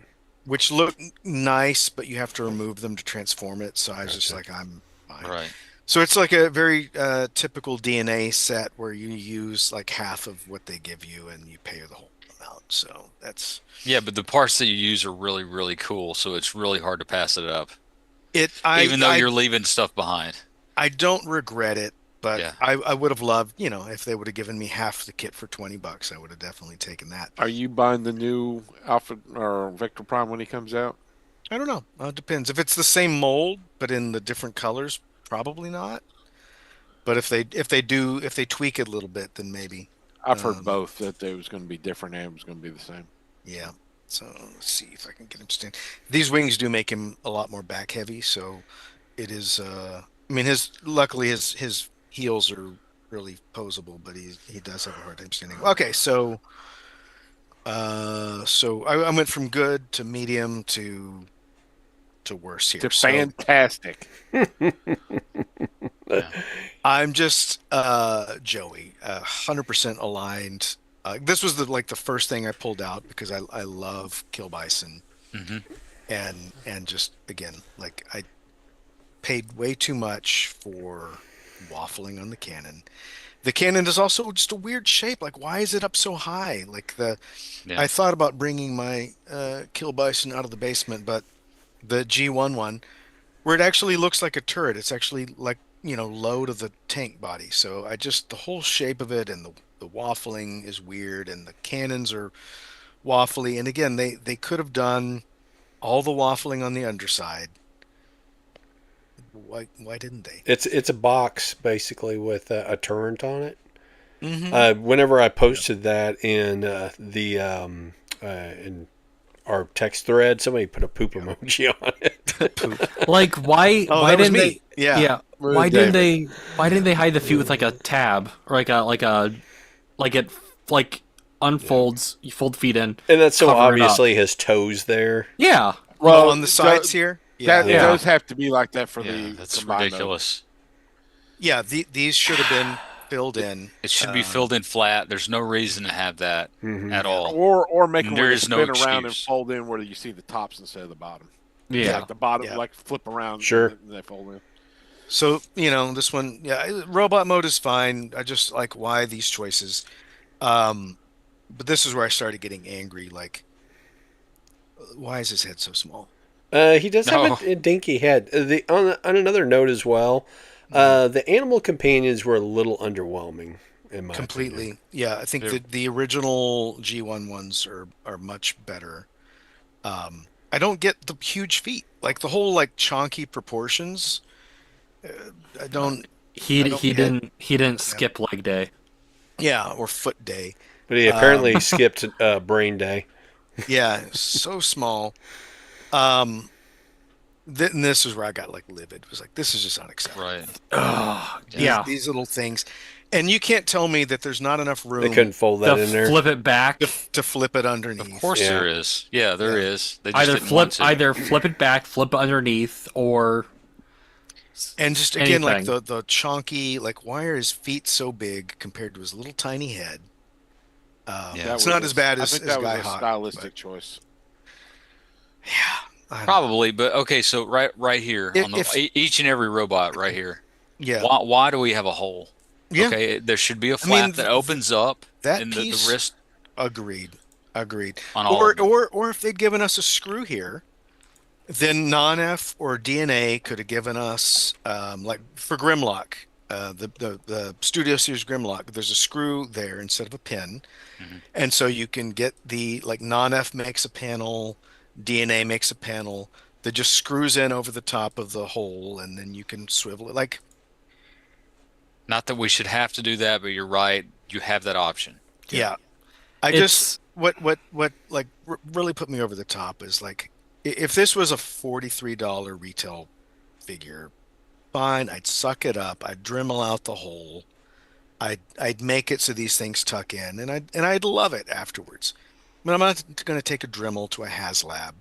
which look nice, but you have to remove them to transform it. So I was just Gotcha. like, I'm fine. Right. So it's like a very typical DNA set where you use like half of what they give you and you pay the whole amount. So that's Yeah, but the parts that you use are really, really cool, so it's really hard to pass it up. it. Even though you're leaving stuff behind. I don't regret it, but Yeah. I would have loved, if they would have given me half the kit for $20, I would have definitely taken that. Are you buying the new Alpha or Vector Prime when he comes out? I don't know. It depends. If it's the same mold but in the different colors, probably not. But if they tweak it a little bit, then maybe. I've heard Um, both that it was going to be different and it was going to be the same. yeah. So let's see if I can get him to stand. These wings do make him a lot more back heavy, so it is. I mean, his heels are really posable, but he does have a hard time standing. Okay, so I went from good to medium to worse here. To So fantastic. Yeah. I'm just Joey, 100% aligned. This was the first thing I pulled out because I love Kill Bison Hmm. and just again like I paid way too much for waffling on the cannon. The cannon is also just a weird shape. Like, why is it up so high? Yeah. I thought about bringing my Kill Bison out of the basement, but the G11, where it actually looks like a turret, it's actually like, low to the tank body. So the whole shape of it and the waffling is weird and the cannons are waffly. And again, they could have done all the waffling on the underside. Why didn't they? It's a box basically with a turret on it. Hmm. Whenever I posted that in in our text thread, somebody put a poop emoji on it. Poop. Like why Oh, why that was didn't me. they Yeah. yeah, Rude why didn't they hide the feet with like a tab or like it like unfolds, you fold the feet in, And that's so cover it up. obviously his toes there. Yeah. Oh, on the sides here. That Yeah. does have to be like that for Yeah, the that's combined mode. ridiculous. Yeah, these should have been filled in. It should be filled in flat. There's no reason to have that Mhm. at all. Or make them There where they is no spin around and excuse. fold in where you see the tops instead of the bottom. Yeah. Like the bottom, Yeah. like flip around. Sure. And they fold in. So, this one, yeah, robot mode is fine. I just like why these choices. But this is where I started getting angry. Like, why is his head so small? He does have No. a dinky head. On another note as well, the animal companions were a little underwhelming in my Completely. opinion. Yeah, I think They're- the original G1 ones are much better. I don't get the huge feet. Like the whole like chonky proportions. Uh, I don't. He I don't he get. didn't skip leg day. Yeah, or foot day. But he apparently skipped Brain Day. Yeah, so small. Um, and this is where I got like livid. It was like, this is just unacceptable. Right. Ugh, These, yeah. these little things, and you can't tell me that there's not enough They room couldn't fold that To in there. flip it back, to flip it Of underneath. course Yeah. there is. Yeah, there Yeah. is. They just didn't want to. either flip it back, flip it underneath, or And just again, like anything. the chonky, like why are his feet so big compared to his little tiny head? Yeah. That It's was not a- as bad I as, think as that Guy was a Hawk, stylistic choice. but I don't- Probably, but okay. So right here on the each and every robot right here. yeah, Why do we have a hole? yeah, Okay, there should be a I mean, flap that opens up that in piece. the wrist Agreed, agreed. on all Or of them. or if they'd given us a screw here, then non-F or DNA could have given us like for Grimlock, the Studio Series Grimlock. There's a screw there instead of a pin, Mhm. and so you can get the like non-F makes a panel, DNA makes a panel that just screws in over the top of the hole, and then you can swivel it. Like, Not that we should have to do that, but you're right. You have that option. yeah, I It's just what like really put me over the top is like if this was a $43 retail figure, fine, I'd suck it up, I'd Dremel out the hole, I'd make it so these things tuck in, and I'd love it afterwards. But I'm not going to take a Dremel to a HasLab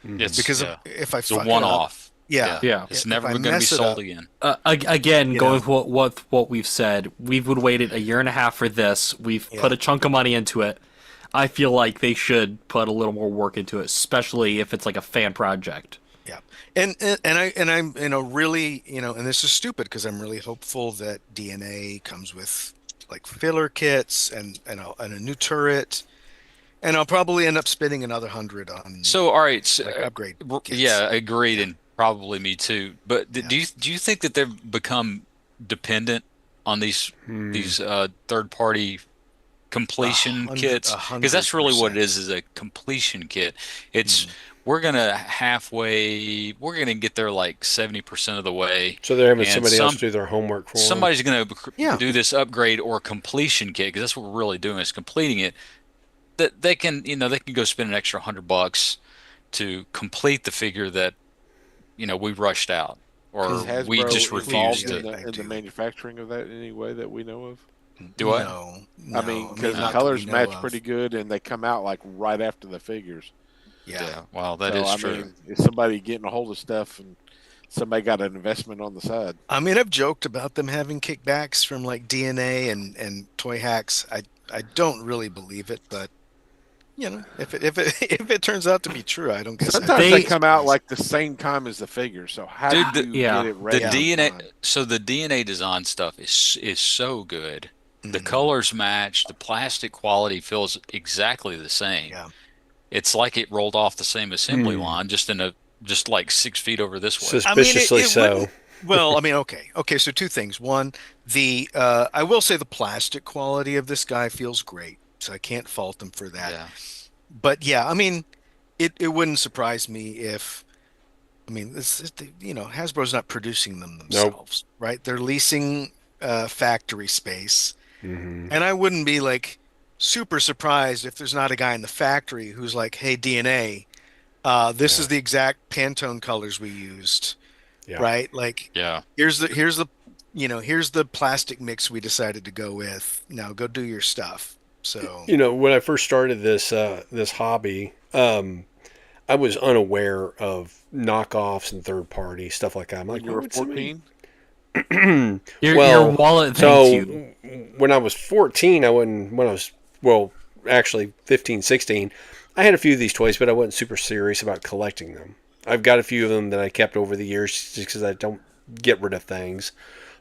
It's because yeah. if I It's a fuck it up, one-off. yeah, Yeah. It's if never I going to be mess it sold up, again. Again, You going know. with what we've said, we would waited a year and a half for this. We've Yeah. put a chunk of money into it. I feel like they should put a little more work into it, especially if it's like a fan project. yeah, and I'm really and this is stupid because I'm really hopeful that DNA comes with like filler kits and a new turret, and I'll probably end up spending another 100 on So, all right. So, like upgrade kits. yeah, agreed, and probably me too. But Yeah. do you think that they've become dependent on these third-party completion kits? Because that's really what it 100%. is a completion kit. It's we're gonna get there like 70% of the way, So they're having and somebody else do their homework for them. somebody's gonna Yeah. do this upgrade or completion kit because that's what we're really doing is completing it. That they can, they can go spend an extra $100 to complete the figure that we rushed out Is or we just Hasbro refused involved Yeah, in to the I do. manufacturing of that in any way that we know of? do what? No, I no. mean, I because mean, the not that we colors know match of. pretty good, and they come out like right after the figures. Yeah. Yeah, well, that So is I true. mean, is somebody getting a hold of stuff and somebody got an investment on the side? I mean, I've joked about them having kickbacks from like DNA and toy hacks. I don't really believe it, but if it if it turns out to be true, I don't guess I'd Sometimes be they They come out surprised. like the same time as the figures. So how Dude, do you yeah. get it the ready Yeah. in DNA, time? so the DNA design stuff is so good. The Mhm. colors match, the plastic quality feels exactly the same. Yeah. It's like it rolled off the same assembly Hmm. line, just like 6 feet over this way. I mean, Suspiciously it so. wouldn't. Well, I mean, okay, okay. So two things. One, the I will say the plastic quality of this guy feels great, so I can't fault them for that. Yeah. But yeah, I mean, it wouldn't surprise me if I mean, Hasbro's not producing them Nope. themselves, right? They're leasing factory space, Hmm. and I wouldn't be like super surprised if there's not a guy in the factory who's like, "Hey, DNA, this Yeah. is the exact Pantone colors we used." Yeah. Right? Like Yeah. here's the plastic mix we decided to go with. Now go do your stuff. So When I first started this hobby, I was unaware of knockoffs and third party stuff like that. I'm When like, you why were would somebody? 14? your Well, wallet thanks so you. when I was 14, I wouldn't. When I was actually 15, 16, I had a few of these toys, but I wasn't super serious about collecting them. I've got a few of them that I kept over the years just because I don't get rid of things.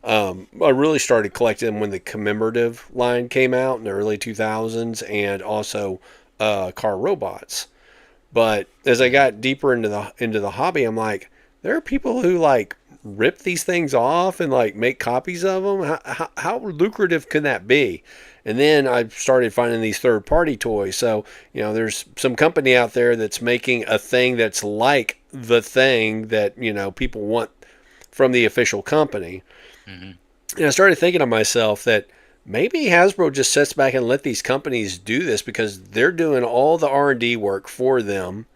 I really started collecting them when the commemorative line came out in the early 2000s, and also car robots. But as I got deeper into the hobby, I'm like, there are people who like rip these things off and like make copies of them. How lucrative can that be? And then I started finding these third party toys. So, there's some company out there that's making a thing that's like the thing that, people want from the official company. Hmm. And I started thinking to myself that maybe Hasbro just sits back and let these companies do this because they're doing all the R&D work for them.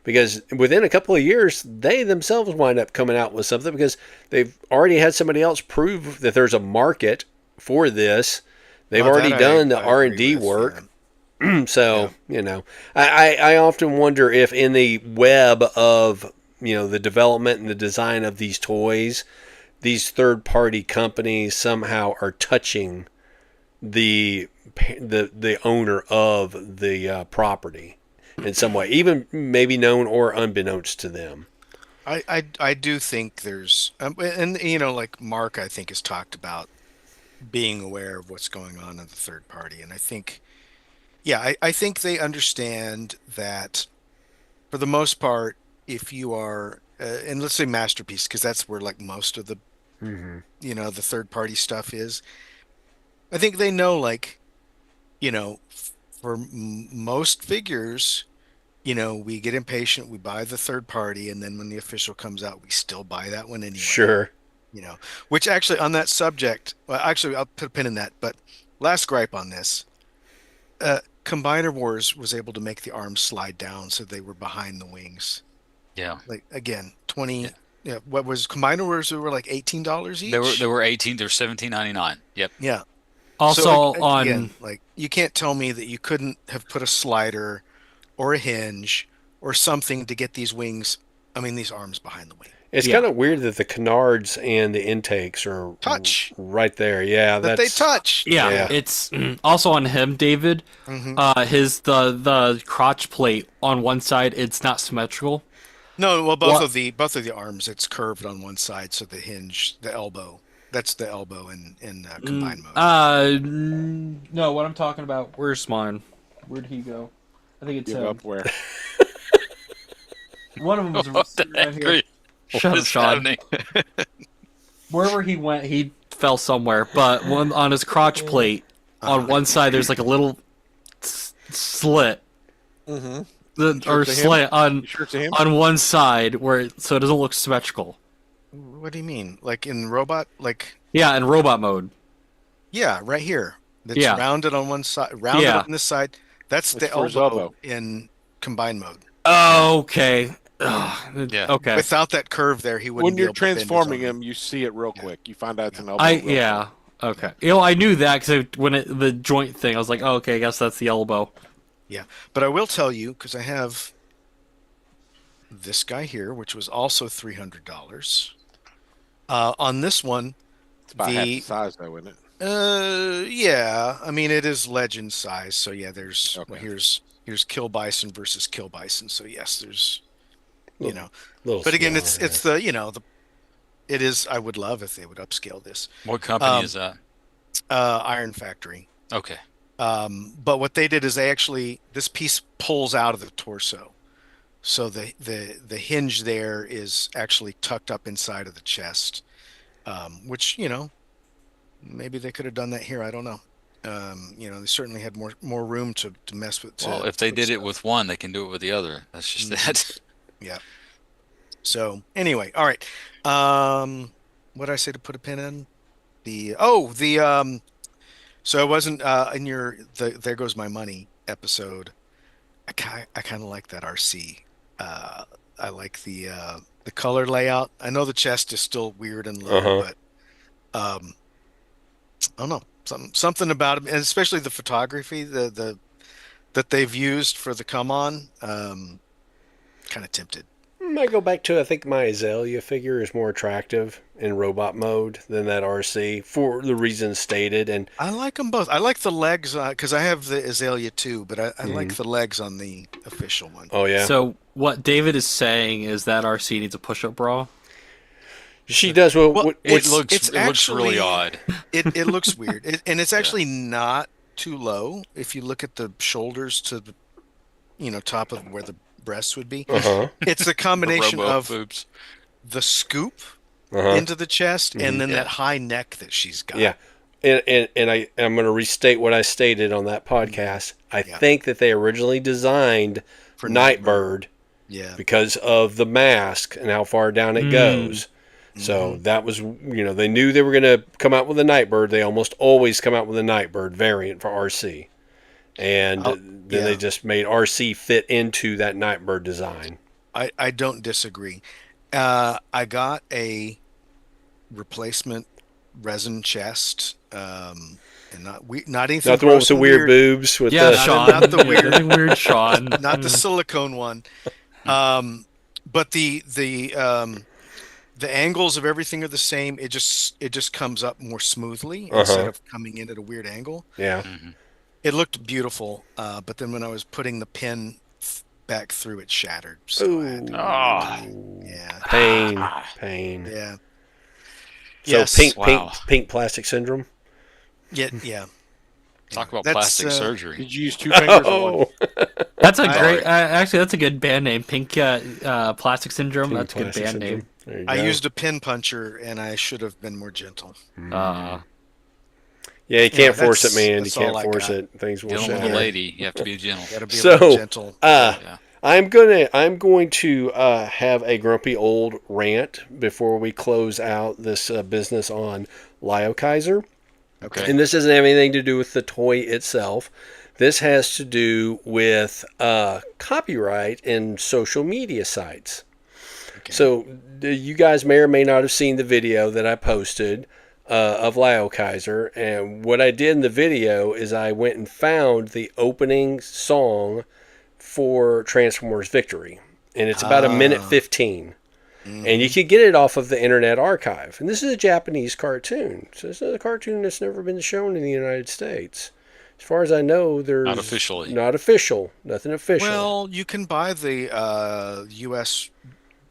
Because within a couple of years, they themselves wind up coming out with something because they've already had somebody else prove that there's a market for this. They've oh, that already done the I agree R&D with. work. Yeah. So, I often wonder if in the web of, the development and the design of these toys, these third party companies somehow are touching the owner of the property in some way, even maybe known or unbeknownst to them. I do think there's and like Mark I think has talked about being aware of what's going on in the third party, and I think yeah, I think they understand that for the most part, if you are and let's say Masterpiece because that's where like most of the Mm-hmm. the third party stuff is. I think they know like for most figures, we get impatient, we buy the third party, and then when the official comes out, we still buy that one anyway. Sure. Which actually on that subject, well, actually I'll put a pin in that. But last gripe on this, Combiner Wars was able to make the arms slide down so they were behind the wings. Yeah. Like again, Yeah. 20. Yeah, what was Combiner Wars? They were like $18 each. They were 18, they're 17.99. Yep. Yeah. So Also again, on like you can't tell me that you couldn't have put a slider or a hinge or something to get these wings, I mean these arms behind the wing. It's yeah. kind of weird that the canards and the intakes are Touch right there. Yeah, that they that's touch. Yeah, yeah. it's also on him, David. Hmm. His the crotch plate on one side, it's not symmetrical. No, well What? both of the arms it's curved on one side so the hinge, the elbow, that's the elbow in combined mode. No, what I'm talking about. Where's mine? Where'd he go? I think it's Give him. up where? One of them was What the sitting right heck here. What Shut up, is Shawn. happening? Wherever he went, he fell somewhere. But one on his crotch plate, on one side, there's like a little slit, Mm-hmm. or it's a him? slant on You sure it's a him? one side so it doesn't look symmetrical. What do you mean? Like in robot? Like, Yeah, in robot mode. yeah, right here. That's Yeah, rounded on one side, rounded yeah. on this side. That's It's the for his elbow elbow. in combined mode. Oh, okay. Ugh, Yeah. okay. Without that curve there, he wouldn't When be you're able to bend his transforming arm. him, you see it real Yeah. quick. You find out it's an elbow. I real quick. yeah. Okay. I knew that because when the joint thing, I was like, oh, okay, I guess that's the elbow. Yeah, but I will tell you because I have this guy here, which was also $300. On this one, It's about half the the size, though, isn't it? yeah, I mean it is legend size. So yeah, there's Okay. well, here's Kill Bison versus Kill Bison. So yes, there's Little but again, smaller, it's the the it is. I would love if they would upscale this. What company is that? Iron Factory. Okay. But what they did is this piece pulls out of the torso. So the hinge there is actually tucked up inside of the chest, which maybe they could have done that here. I don't know. They certainly had more room to mess with. Well, if they did it with one, they can do it with the other. That's just that. Yeah. So anyway, all right. What did I say to put a pin in? So I wasn't in the There Goes My Money episode. I kind of like that RC. I like the color layout. I know the chest is still weird and low, but I don't know, something about it, and especially the photography that they've used for the come on. Kind of tempted. I go back to I think my Azalea figure is more attractive in robot mode than that RC for the reasons stated, and I like them both. I like the legs because I have the Azalea too, but I like the legs on the official one. oh yeah, So what David is saying is that RC needs a push-up bra. she does. Well, It It's looks really actually- odd. It looks weird, and it's actually not too low if you look at the shoulders to the top of where the breasts would be. It's a combination Robo of boobs. the scoop into the chest and then that high neck that she's got. Yeah. And I'm going to restate what I stated on that podcast. I think that they originally designed For Nightbird Yeah. because of the mask and how far down it goes. So that was, they knew they were going to come out with a Nightbird. They almost always come out with a Nightbird variant for RC. And then they just made RC fit into that Nightbird design. I don't disagree. I got a replacement resin chest, and not anything. Not the one gross with the and weird boobs. With Yeah, the, Shawn. not the weird- Nothing weird, Shawn. not the silicone one. But the angles of everything are the same. It just comes up more smoothly instead of coming in at a weird angle. Yeah. It looked beautiful, but then when I was putting the pin back through, it shattered. So I had to, yeah, Pain. yeah. So Yes. pink plastic syndrome. Yeah. Talk about That's, plastic uh, surgery. Did you use 2 fingers or one? That's a I- great. Actually, that's a good band name. Pink Plastic Syndrome. Pink That's a good plastic band syndrome. name. There you I go. used a pin puncher, and I should have been more gentle. Yeah, you can't force it, that's- man. You that's can't all I force got. it. Things will Dealing with shatter. a lady, you have to be gentle. Got to be a So, little gentle. Yeah. I'm going to have a grumpy old rant before we close out this business on Leo Kaiser. Okay. And this doesn't have anything to do with the toy itself. This has to do with copyright and social media sites. Okay. So you guys may or may not have seen the video that I posted of Leo Kaiser. And what I did in the video is I went and found the opening song for Transformers Victory. And it's about a minute 15. And you could get it off of the Internet Archive. And this is a Japanese cartoon. So this is a cartoon that's never been shown in the United States. As far as I know, there's... Not officially. Not official. Nothing official. Well, you can buy the U.S.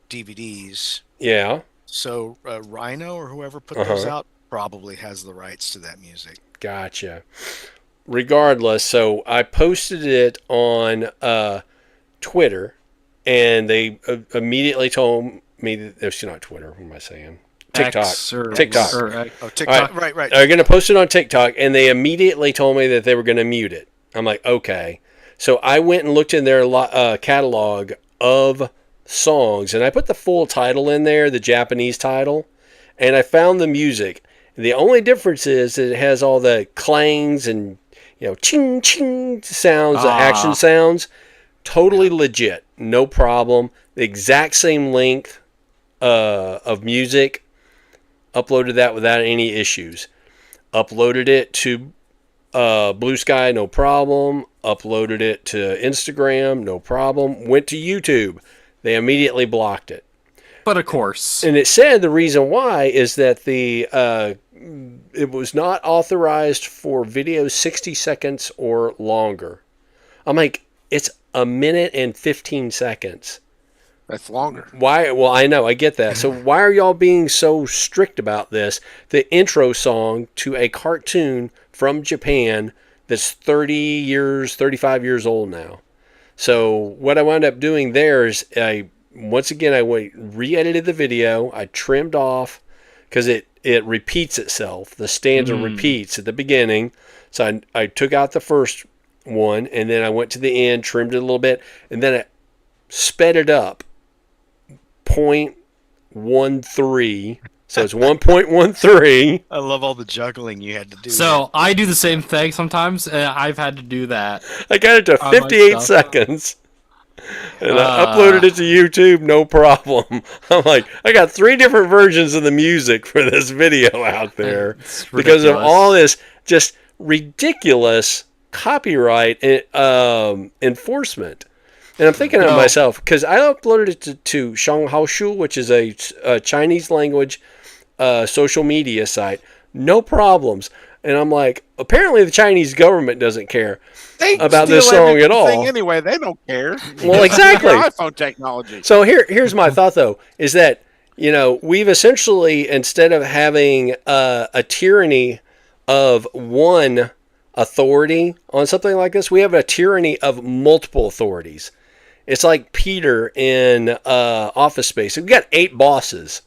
DVDs. Yeah. So Rhino or whoever put those out probably has the rights to that music. Gotcha. Regardless, so I posted it on Twitter, and they immediately told me that it's not Twitter. What am I saying? TikTok. TikTok. Oh, TikTok. All right. Right. They're going to post it on TikTok, and they immediately told me that they were going to mute it. I'm like, okay. So I went and looked in their catalog of songs, and I put the full title in there, the Japanese title, and I found the music. The only difference is that it has all the clangs and ching ching sounds, action sounds. Totally legit, no problem. The exact same length of music. Uploaded that without any issues. Uploaded it to Blue Sky, no problem. Uploaded it to Instagram, no problem. Went to YouTube. They immediately blocked it. But of course. And it said the reason why is that it was not authorized for videos 60 seconds or longer. I'm like, it's a minute and 15 seconds. That's longer. Why? Well, I know, I get that. So why are y'all being so strict about this? The intro song to a cartoon from Japan that's 35 years old now. So what I wound up doing there is once again I re-edited the video. I trimmed off because it repeats itself. The stanza repeats at the beginning. So I took out the first one, and then I went to the end, trimmed it a little bit, and then I sped it up 0.13. So it's 1.13. I love all the juggling you had to do. So I do the same thing sometimes, and I've had to do that. I got it to 58 seconds. And I uploaded it to YouTube, no problem. I'm like, I got 3 different versions of the music for this video out there because of all this just ridiculous copyright enforcement. And I'm thinking to myself, because I uploaded it to Shanghaoshu, which is a Chinese language social media site, no problems. And I'm like, apparently the Chinese government doesn't care about this song at all. Anyway, they don't care. Well, exactly. iPhone technology. So here's my thought, though, is that, we've essentially, instead of having a tyranny of one authority on something like this, we have a tyranny of multiple authorities. It's like Peter in Office Space. We've got 8 bosses.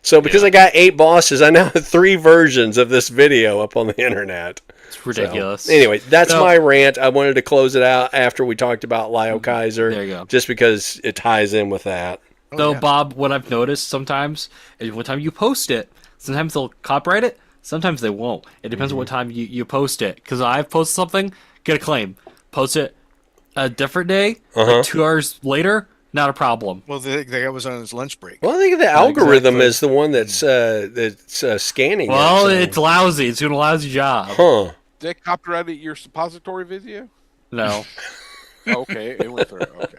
So because I got 8 bosses, I now have 3 versions of this video up on the internet. It's ridiculous. So, anyway, that's my rant. I wanted to close it out after we talked about Lyle Kaiser. There you go. Just because it ties in with that. Bob, what I've noticed sometimes is one time you post it, sometimes they'll copyright it, sometimes they won't. It depends on what time you post it. Because I've posted something, get a claim. Post it a different day, like 2 hours later, not a problem. Well, the guy was on his lunch break. Well, I think the algorithm is the one that's scanning. Well, it's lousy. It's doing a lousy job. Huh. Did they copyright your suppository video? No. Okay, it went through. Okay.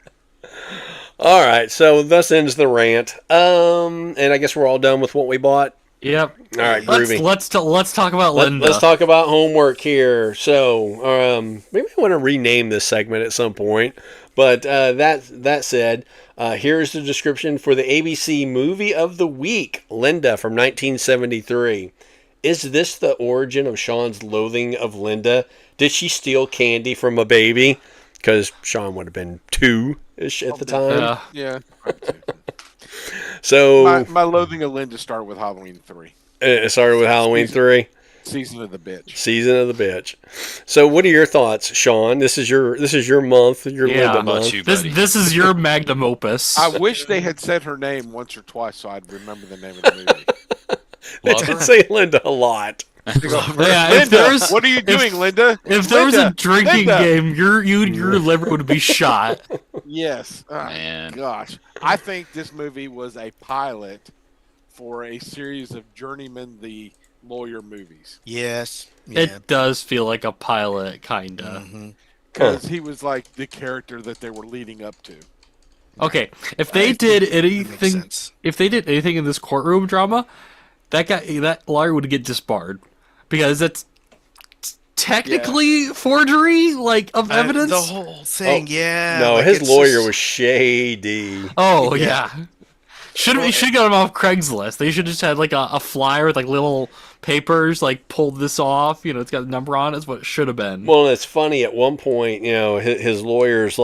All right, so thus ends the rant. And I guess we're all done with what we bought. Yep. All right, groovy. Let's talk about Linda. Let's talk about homework here. So, maybe I want to rename this segment at some point. But that said, here's the description for the ABC Movie of the Week, Linda from 1973. Is this the origin of Shawn's loathing of Linda? Did she steal candy from a baby? Because Shawn would have been 2-ish at the time. Yeah. So my loathing of Linda started with Halloween 3. It started with Halloween 3. Season of the bitch. Season of the bitch. So what are your thoughts, Shawn? This is your month, your Linda month. This is your magnum opus. I wish they had said her name once or twice so I'd remember the name of the movie. They did say Linda a lot. Linda, what are you doing, Linda? If there was a drinking game, your liver would be shot. Yes. Man. Gosh. I think this movie was a pilot for a series of Journeyman the Lawyer movies. Yes. Yeah. It does feel like a pilot, kinda. Because he was like the character that they were leading up to. Okay, if they did anything in this courtroom drama, that lawyer would get disbarred because that's technically forgery, of evidence. The whole thing, No, his lawyer was shady. Oh yeah. Should have got him off Craigslist. They should have just had a flyer with little papers pulled this off. It's got a number on it. Is what it should have been. Well, it's funny. At one point, his lawyer's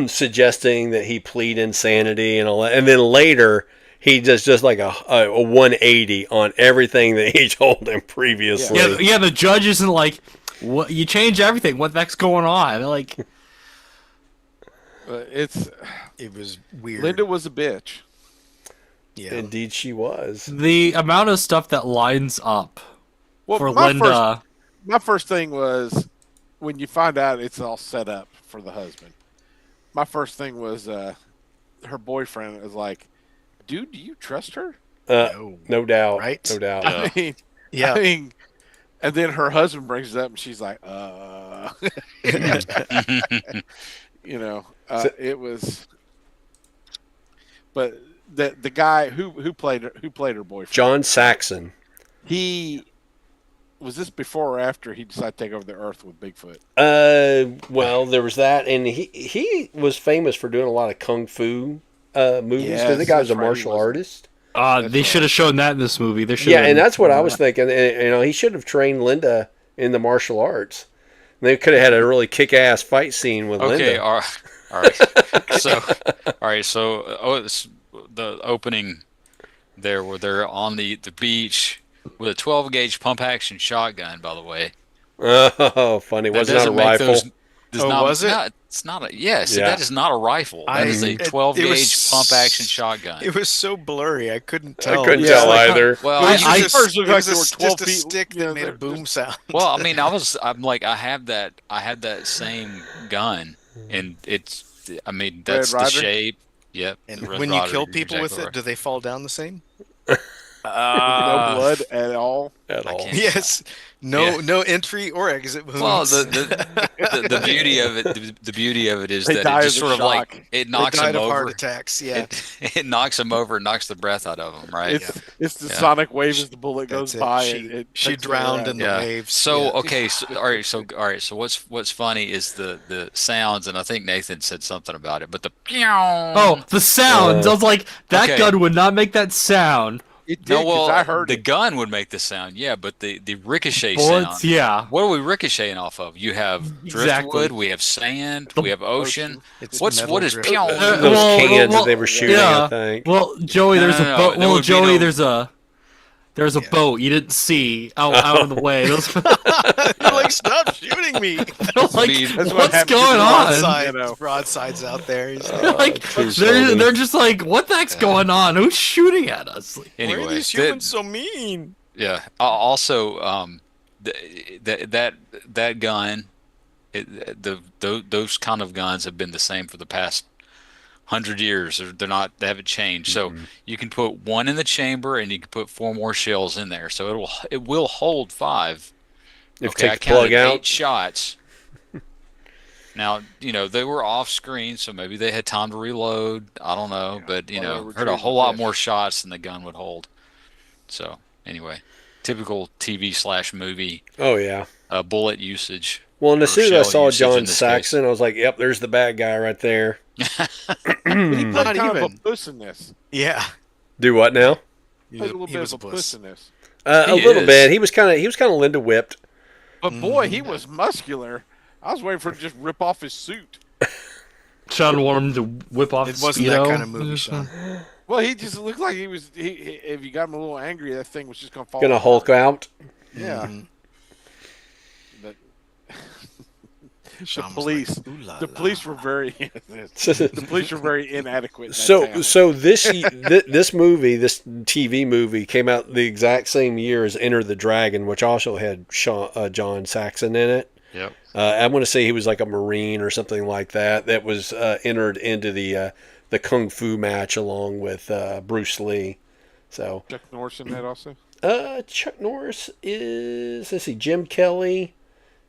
suggesting that he plead insanity and all that, and then later he does just a 180 on everything that he told him previously. Yeah. The judge isn't like, what you change everything. What the heck's going on? Like, It's It was weird. Linda was a bitch. Yeah. Indeed, she was. the amount of stuff that lines up Well, for Linda. my first thing was when you find out it's all set up for the husband. My first thing was her boyfriend was like, "Dude, do you trust her?" No. No doubt. Right? No doubt. Yeah. Yeah. I mean, and then her husband brings it up, and she's like, you know, it was, but the guy who played her boyfriend, John Saxon. he was this before or after he decided to take over the earth with Bigfoot? Well, there was that, and he was famous for doing a lot of kung fu movies. Yes, Because the guy was a that's right, he martial was. artist. They should have shown that in this movie. They should. Yeah, and that's what I was thinking. And, he should have trained Linda in the martial arts. And they could have had a really kick-ass fight scene with Okay, Linda. all right. It's the opening there where they're on the beach with a 12 gauge pump action shotgun. By the way, Oh, funny! that Was it not a doesn't make rifle? those. Was it? It's not a. Yes, Yeah. that is not a rifle. That is a 12 it was gauge pump action shotgun. It was so blurry, I couldn't tell. I couldn't Yeah, tell like, either. Well, It was I just, first it looked like was they were 12 just a feet, stick you know, that made a they're boom just- sound. well, I mean, I'm like, I have that same gun, and it's. I mean, that's the Rider? shape. Yep. And the Red when you Rider, kill you're people with exactly it, do they fall down the same? No blood at all. At all. can't- Yes. No entry or exit wounds. Well, the beauty of it, the beauty of it is They that die it of just the sort of like shock. it they knocks died them of heart over. attacks. Yeah. It knocks them over, and knocks the breath out of them, right? It's the Yeah. sonic wave as the bullet goes That's it. by. She takes her drowned out. in the Yeah. waves. So Yeah. okay, all right. So what's funny is the sounds, and I think Nathan said something about it, but the Oh, the sounds! I was like, that Okay. gun would not make that sound. It did, no, 'cause well, I heard the it. gun would make the sound, yeah, but the ricochet Bullets, sound. yeah. What are we ricocheting off of? You have Exactly. driftwood, we have sand, we have ocean. It's What metal is drift. pew? Those cans that they were shooting, I think. Well, Joey, there's No, a boat. there Well, would be Joey, no- there's a boat you didn't see out of the way. Those, You're like, stop shooting me. like, mean, That's what what's happens to going the on? outside. Broadside, You know. broadsides out there. He's like, Like, too they're funny. just like, what the heck's going on? Who's shooting at us? Like, why are Anyway, these humans so mean? yeah. Also, that gun, those kind of guns have been the same for the past 100 years. They haven't changed. So you can put one in the chamber, and you can put 4 more shells in there. So it will hold 5. If Okay, I take the plug counted 8 out. shots. Now, they were off screen, so maybe they had time to reload. I don't know, but While they were heard a retrieving whole lot fish. more shots than the gun would hold. So anyway, typical TV/movie Oh yeah. bullet usage. Well, and as or soon as I shell saw usage in John this Saxon, I was like, "Yep, there's the bad guy right there." He played Not kind of a even. puss in this. Yeah. Do what now? He played a little He bit was of a a puss puss. in this. A He little is. bit. He was kind of Linda whipped. But boy, he was muscular. I was waiting for him to just rip off his suit. Sean wanted him to whip off It his wasn't that Speedo. kind of movie, Sean. Well, he just looked like he was. If you got him a little angry, that thing was just gonna fall. Gonna Hulk apart. out. Yeah. Mhm. But Sean was police- like, "Ooh la the la." police were very. the police were very inadequate. In that So town. so this this movie, this TV movie, came out the exact same year as Enter the Dragon, which also had John Saxon in it. Yep. I want to say he was like a Marine or something like that. That was entered into the kung fu match along with Bruce Lee. So Chuck Norris in that also. Chuck Norris is, let's see, Jim Kelly,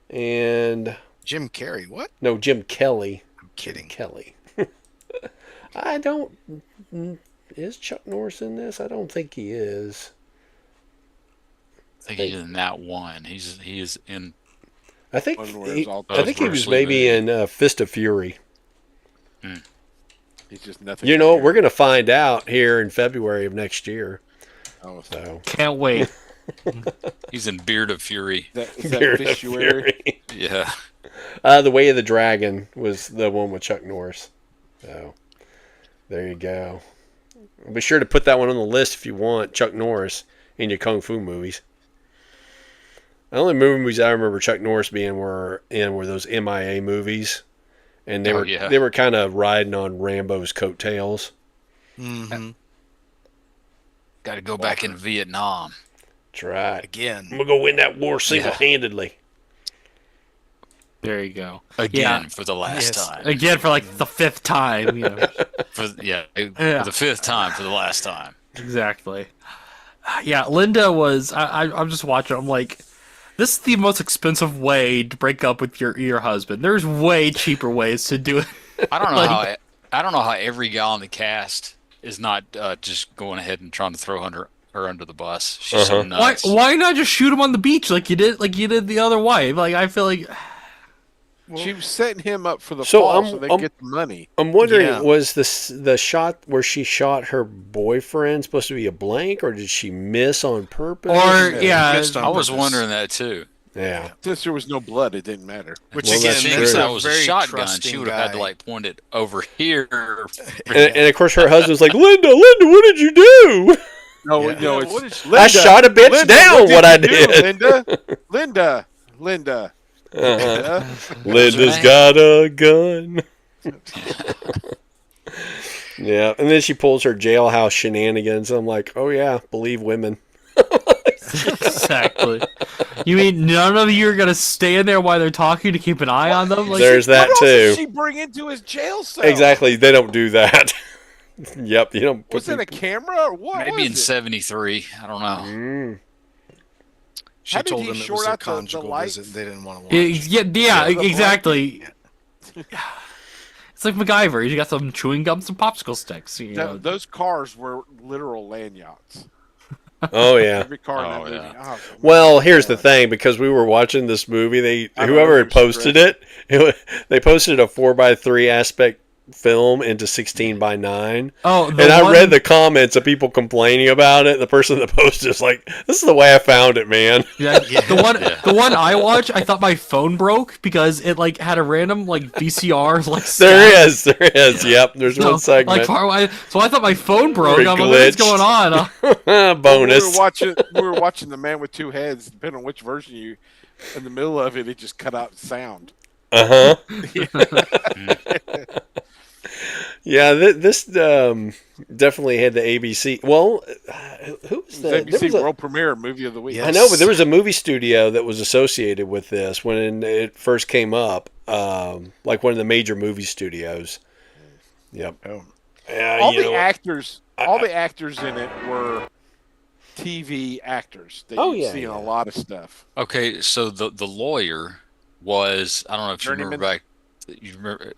and Jim Carrey. What? no, Jim Kelly. I'm kidding. Kelly. I don't. Is Chuck Norris in this? I don't think he is. I think he's in that one. He is in. I think One where he, it's all I think he Bruce was Lee maybe movie. in Fist of Fury. He's just nothing. You know, we're going to find out here in February of next year. Oh, is So Can't wait. He's in Beard of Fury. that Beard of Fishuary? Fury. Yeah. The Way of the Dragon was the one with Chuck Norris. So there you go. Be sure to put that one on the list if you want Chuck Norris in your kung fu movies. The only movies I remember Chuck Norris being were those MIA movies, and they were kind of riding on Rambo's coattails. Mm-hmm. Got to go back in Vietnam. That's right. Again. I'm gonna go win that war single-handedly. There you go. Again for the last time. Again for like the fifth time. You know. For the fifth time for the last time. Exactly. Yeah, Linda was. I'm just watching. I'm like, this is the most expensive way to break up with your husband. There's way cheaper ways to do it. I don't know I don't know how every guy on the cast is not just going ahead and trying to throw her under the bus. She's so nuts. Why not just shoot him on the beach like you did the other wife? Like I feel like. She was setting him up for the fall so they get the money. I'm wondering, was the shot where she shot her boyfriend supposed to be a blank, or did she miss on purpose? Or I was wondering that too. Yeah. Since there was no blood, it didn't matter. Which Well, again, that's Since true. that was a very shotgun, trusting she would have had to guy. like point it over here. And of course, her husband's like, Linda, what did you do? No, Yeah. no, What it's is- Linda, I shot a bitch Linda, down. What I you do, did. Linda. Linda's got a gun. Yeah, and then she pulls her jailhouse shenanigans. I'm like, oh yeah, believe women. Exactly. You mean none of you are gonna stand there while they're talking to keep an eye on them? Like, There's that What else too. did she bring into his jail cell? Exactly, they don't do that. Yep, you don't. Was it a camera or what? Maybe in was it? '73. I don't know. Mm. She How did told he them it short was a out the conjugal lights? visit. They didn't want to watch. yeah, the exactly. It's like MacGyver. You got some chewing gum, some popsicle sticks. You know. Those cars were literal land yachts. Oh yeah. Every car in Oh, that movie. yeah. Oh, Well, here's the thing, because we were watching this movie, I know, whoever we had were posted they posted a 4:3 aspect film into 16:9. Oh, And I read the comments of people complaining about it. The person that posted is like, "This is the way I found it, man." Yeah, the one I watched, I thought my phone broke because it like had a random like VCR like. There is. Yep, there's one segment. Like far away, so I thought my phone broke. Very I'm like, what's glitched. going on? Bonus. We were watching The Man with Two Heads. Depending on which version you, in the middle of it, it just cut out sound. Uh huh. Yeah, this definitely had the ABC. Well, who was the It was there ABC was a- World Premiere Movie of the Week. Yeah. I know, but there was a movie studio that was associated with this when it first came up, like one of the major movie studios. Yep. Oh. Yeah, all you the know, actors, all the actors in it were TV actors that you see in a lot of stuff. Okay, so the lawyer was, I don't know if you Journeyman? remember back. You remember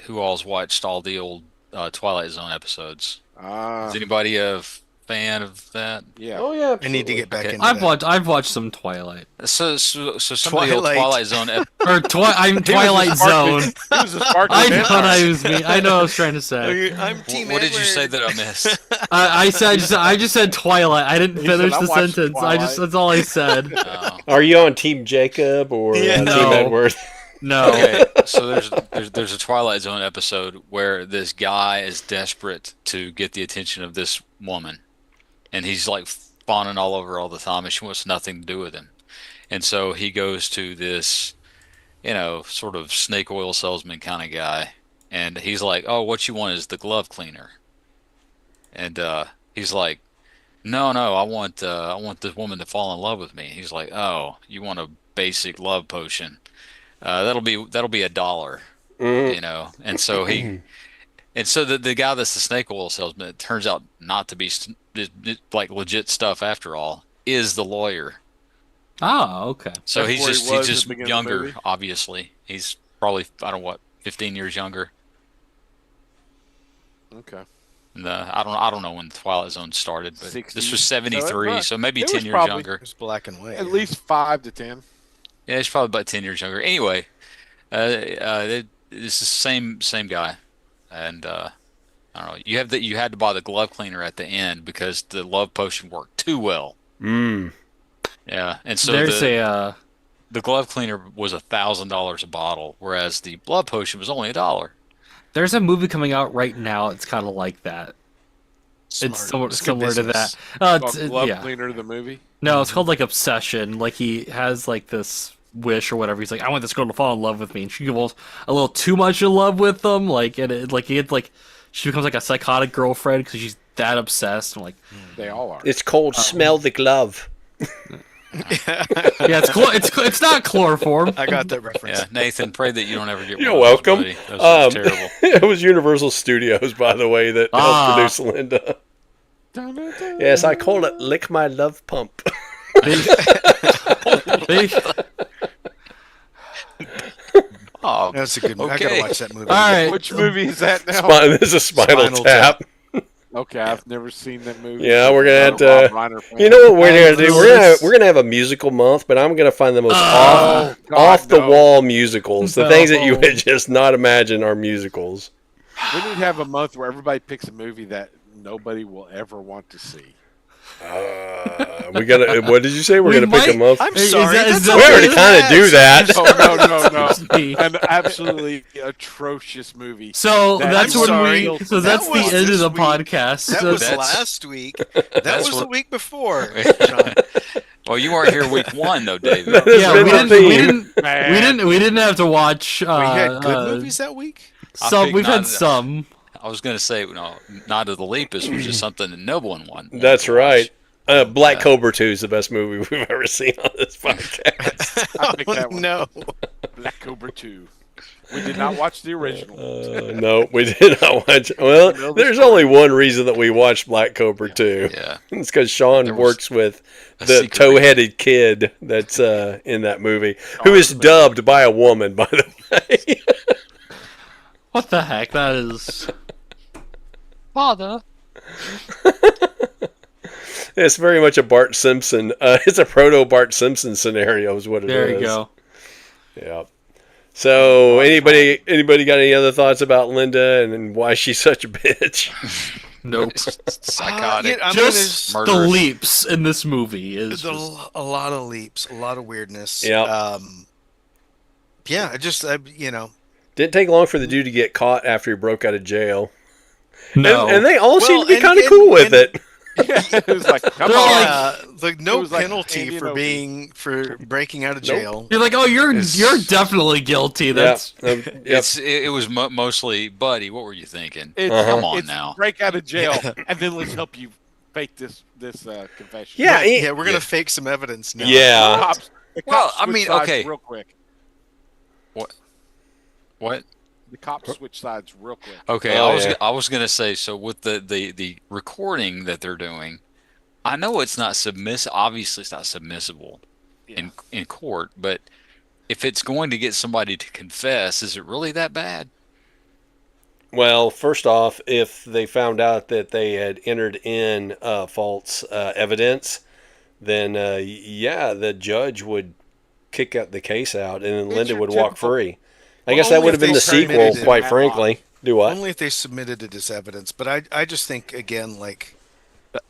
who all's watched all the old Twilight Zone episodes? Is anybody a fan of that? Yeah. Oh yeah, I need to get back Okay. into I've that. I've watched some Twilight So some of the old Twilight. Twilight Zone. or I'm Twilight Zone. He was a sparkly I know vampire. what I was mean. I know what I was trying to say. I'm Team What did you say that I missed? I just said Twilight. I didn't He said, finish "I the watched sentence. Twilight." That's all I said. Oh. Are you on Team Jacob or Yeah. Team No. Edward? No. Okay, so there's a Twilight Zone episode where this guy is desperate to get the attention of this woman, and he's like fawning all over all the time, and she wants nothing to do with him. And so he goes to this, sort of snake oil salesman kind of guy, and he's like, "Oh, what you want is the glove cleaner." And he's like, "No, I want this woman to fall in love with me." He's like, "Oh, you want a basic love potion? That'll be $1." And so the guy that's the snake oil salesman, it turns out not to be like legit stuff after all, is the lawyer. Oh, okay. So That's he's where he just was at he's the just beginning of the younger, movie? obviously. He's probably, I don't know what, 15 years younger. Okay. And, I don't know when Twilight Zone started, but 60. this was '73, so maybe It was 10 years probably- younger. It's black and white. At least 5 to 10. Yeah, he's probably about 10 years younger. Anyway, it's the same guy, and I don't know. You had to buy the glove cleaner at the end because the love potion worked too well. Mm. Yeah, and so There's the glove cleaner was $1,000 a bottle, whereas the blood potion was only $1. there's a movie coming out right now. It's kind of like that. It's Smart. It's good similar to business. that. Glove Yeah. Cleaner, the movie. No, it's called like Obsession. Like he has like this wish or whatever. He's like, I want this girl to fall in love with me, and she goes a little too much in love with him. Like, and like he had like she becomes like a psychotic girlfriend because she's that obsessed. I'm like, They all are. It's called Smell the Glove. yeah, it's not chloroform. I got that reference. Yeah, Nathan, pray that you don't ever get You're one of those, welcome. buddy. That was terrible. It was Universal Studios, by the way, that helped produce Linda. Yes, I call it Lick My Love Pump. They, Oh, That's a good movie. I Okay. gotta watch that movie. all right. Which movie is that now? This is a Spinal Spinal Tap. Okay, I've never seen that movie. Yeah, we're gonna have Rob to. Reiner fan. You know what we're gonna do? this- We're gonna have a musical month, but I'm gonna find the most God, off the no. wall musicals, the things that you No. would just not imagine are musicals. We need to have a month where everybody picks a movie that nobody will ever want to see. We gotta. What did you say? We're We gonna pick might- a month. I'm Is sorry. that- is that's that- We all already it kind of is. do that. Oh no, Me. an absolutely atrocious movie. So that's I'm when sorry. we. So That that's was the end of this the week. podcast. That So was That's- last week. That that's was the what- week before. John. well, you weren't here week 1 though, David. That's yeah, been we the didn't, theme. we didn't have to watch. We had good movies that week. Some we've had not- some. I was gonna say, no, not of the Lepus, which is something that no one won. That's right. Black Cobra 2 is the best movie we've ever seen on this podcast. I picked that one. No. Black Cobra 2. We did not watch the original. No, we did not watch. Well, there's only one reason that we watched Black Cobra 2. Yeah. It's because Shawn There was works with a the secret toe-headed kid that's in that movie, who is dubbed by a woman, by the way. What the heck? That is. Father. It's very much a Bart Simpson. It's a proto Bart Simpson scenario, is what it is. There you go. Yeah. So, anybody got any other thoughts about Linda and why she's such a bitch? Nope. Psychotic. I mean, Just there's the murderous. leaps in this movie is. a Just, lot of leaps, a lot of weirdness. Yeah. Yeah, you know. Didn't take long for the dude to get caught after he broke out of jail. no. And they all seem Well, to be and- kind of and- cool with and- it. It was like, come They're on. like- Like no It was like penalty Andy for Noble. for breaking out of Nope. jail. You're like, oh, you're definitely guilty. That's Yep. It was mostly, buddy. What were you thinking? It's, Come on it's now. break out of jail, and then let's help you fake this confession. Yeah, Yeah, we're gonna fake some evidence now. Yeah. The Well, cops I mean, switch sides okay. real quick. What? The cops switch sides real quick. Okay, Oh, I yeah. was gonna say, so with the recording that they're doing, I know it's not obviously it's not submissible in court, but if it's going to get somebody to confess, is it really that bad? Well, first off, if they found out that they had entered in false evidence, then yeah, the judge would kick out the case out, and then It's Linda your would walk typical- free. I Well, guess that only would if have been they the sequel, submitted it quite in frankly. Do what? Only if they submitted it as evidence. But I just think again, like,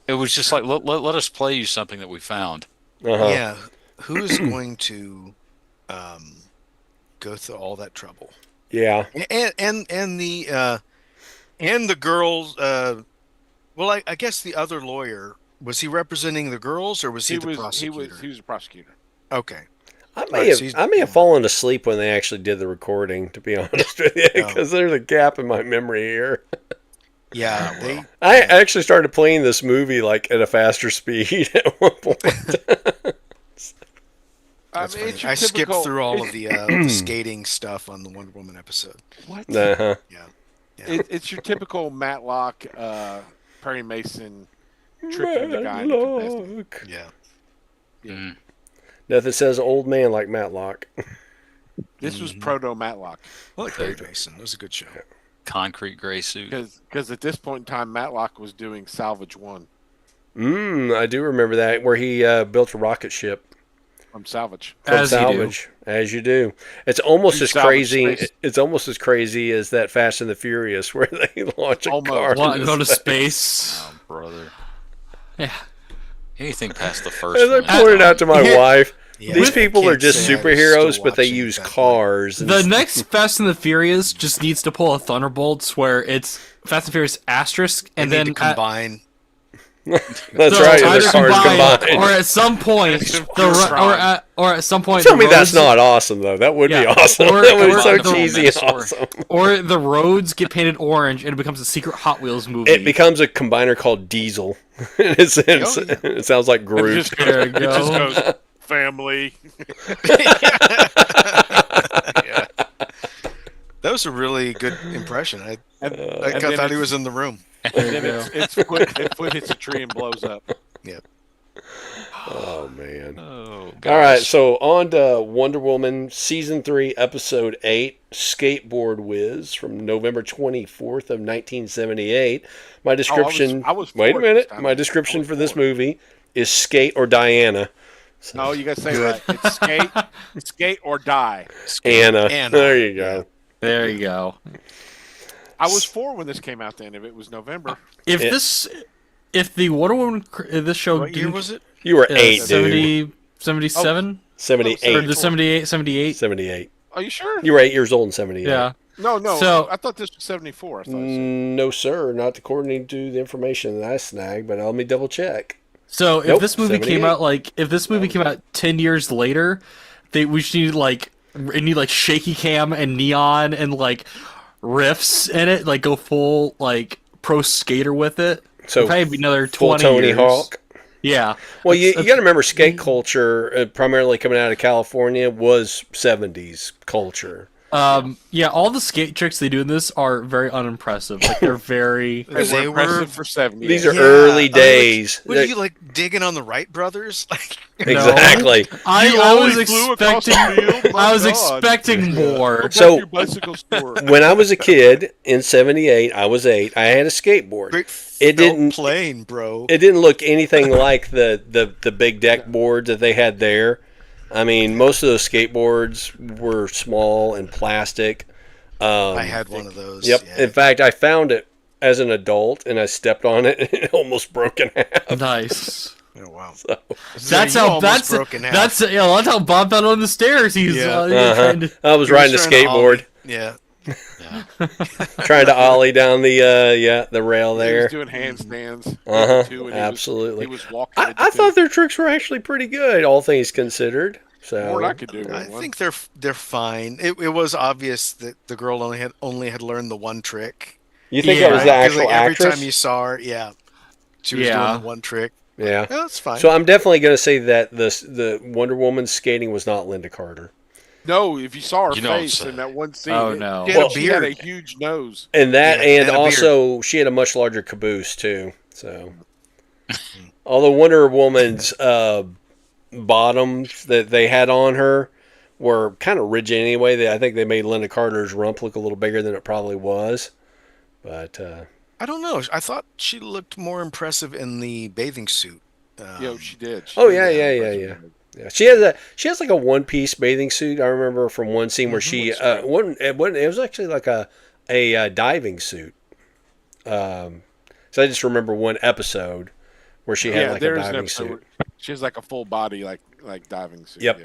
It was just like let us play you something that we found. Uh-huh. yeah, who is going to go through all that trouble? Yeah. And the girls. Well, I guess the other lawyer, was he representing the girls or was he, the prosecutor? He was a prosecutor. Okay. I Right, may so he's- have fallen asleep when they actually did the recording, to be honest with you, Oh. because there's a gap in my memory here. Yeah, they. I actually started playing this movie like at a faster speed at one point. That's I mean, funny. it's your I skipped typical- through all of the skating stuff on the Wonder Woman episode. What? Uh-huh. Yeah. It's your typical Matlock, Perry Mason tricking the guy into confessing. Matlock. Yeah. Mm. Nothing says old man like Matlock. This was proto Matlock I like Perry Mason. It was a good show. Concrete gray suit. because at this point in time, Matlock was doing Salvage One I do remember that, where he built a rocket ship from Salvage. from As you do. salvage, as you do. It's almost You as salvage crazy. space. It's almost as crazy as that Fast and the Furious, where they launch a Almost. car. want to into go to space. space. Oh, brother. Yeah. Anything past the first As I one. pointed out to my Here- wife, Yeah, these I people can't are just say I was superheroes, still but they watching use at that point. cars. And The next Fast and the Furious just needs to pull a Thunderbolts where it's Fast and Furious asterisk They and need then to combine. That's So right. either The cars combined. or at some point, or at some point, Tell the me that's roads- not awesome though. That would be Yeah. awesome. Or- That would be or- so Combine the cheesy and metaphor. awesome. or the roads get painted orange and it becomes a secret Hot Wheels movie. It becomes a combiner called Diesel. It sounds like It Groot. just goes, There you it just go. goes family. Yeah. That was a really good impression. I And, I and then thought he it's- was in the room. And then its foot hits a tree and blows up. Yeah. Oh man. Oh, All right, gosh. so on to Wonder Woman season 3, episode 8, Skateboard Whiz from November 24th of 1978. My description. I was wait a for it minute. this time. My description I was for this for it. movie is Skate or Diana. No, you gotta say it right. It's skate or die. Anna. Anna. There you go. There you go. I was 4 when this came out. Then if it was November, If Yeah. if the Wonder Woman this show What year was it? You were 8, dude. 70, 77? 78. Or the 78, 78? 78. are you sure? You were 8 years old in 78. Yeah. No. So- I thought this was 74. I thought. No, sir. Not according to the information that I snagged, but let me double check. So if Nope, this movie came 78. out if this movie came out 10 years later, we should need shaky cam and neon and riffs in it, go full pro skater with it. So, It'd probably be another Full 20 Tony years. Hawk. Yeah. Well, you got to remember, Mm-hmm. skate culture, primarily coming out of California, was 70s culture. Yeah, all the skate tricks they do in this are very unimpressive. They're very They They were were- impressive for 70. These are Yeah. early days. What are you digging on the Wright brothers? Exactly. I was only flew across the expecting field? My I was God. expecting more. Go back So- to your bicycle store. When I was a kid in 78, I was 8, I had a skateboard. Great It didn't- plane, bro. It didn't look anything like the big deck boards that they had there. I mean, most of those skateboards were small and plastic. I had one of those. Yep. Yeah. In fact, I found it as an adult, and I stepped on it, and it almost broke in half. Nice. Oh, wow. That's you how almost broke in half. that's how Bob fell on the stairs. He's Yeah. trying to, I was He riding a trying to skateboard, Yeah. trying to ollie down the rail He there. was doing handstands. Uh-huh, too, and absolutely. He was walking. I thought their tricks were actually pretty good, all things considered. more So than I could do. I with one. think they're fine. It was obvious that the girl only had learned the one trick. you think Yeah. that was the 'Cause, actual every actress? time you saw her, she was Yeah. doing the one trick. Yeah. Yeah, that's fine. So I'm definitely going to say that the Wonder Woman skating was not Linda Carter, No, if you saw her You know what I'm face in saying. that one scene, Oh, no. she had, Well- she had a beard. huge nose. and that, Yeah, and and a also she had a much larger caboose too. So, although Wonder Woman's bottoms that they had on her were kind of rigid anyway, I think they made Linda Carter's rump look a little bigger than it probably was. But I don't know. I thought she looked more impressive in the bathing suit. Yo, she did. She oh did yeah, have yeah, a yeah, impressive yeah. Yeah, she has like a one piece bathing suit. I remember from one scene where she it was actually like a diving suit. So I just remember one episode where she had Yeah, like a there's an diving episode suit. where she has like a full body like diving suit. Yep.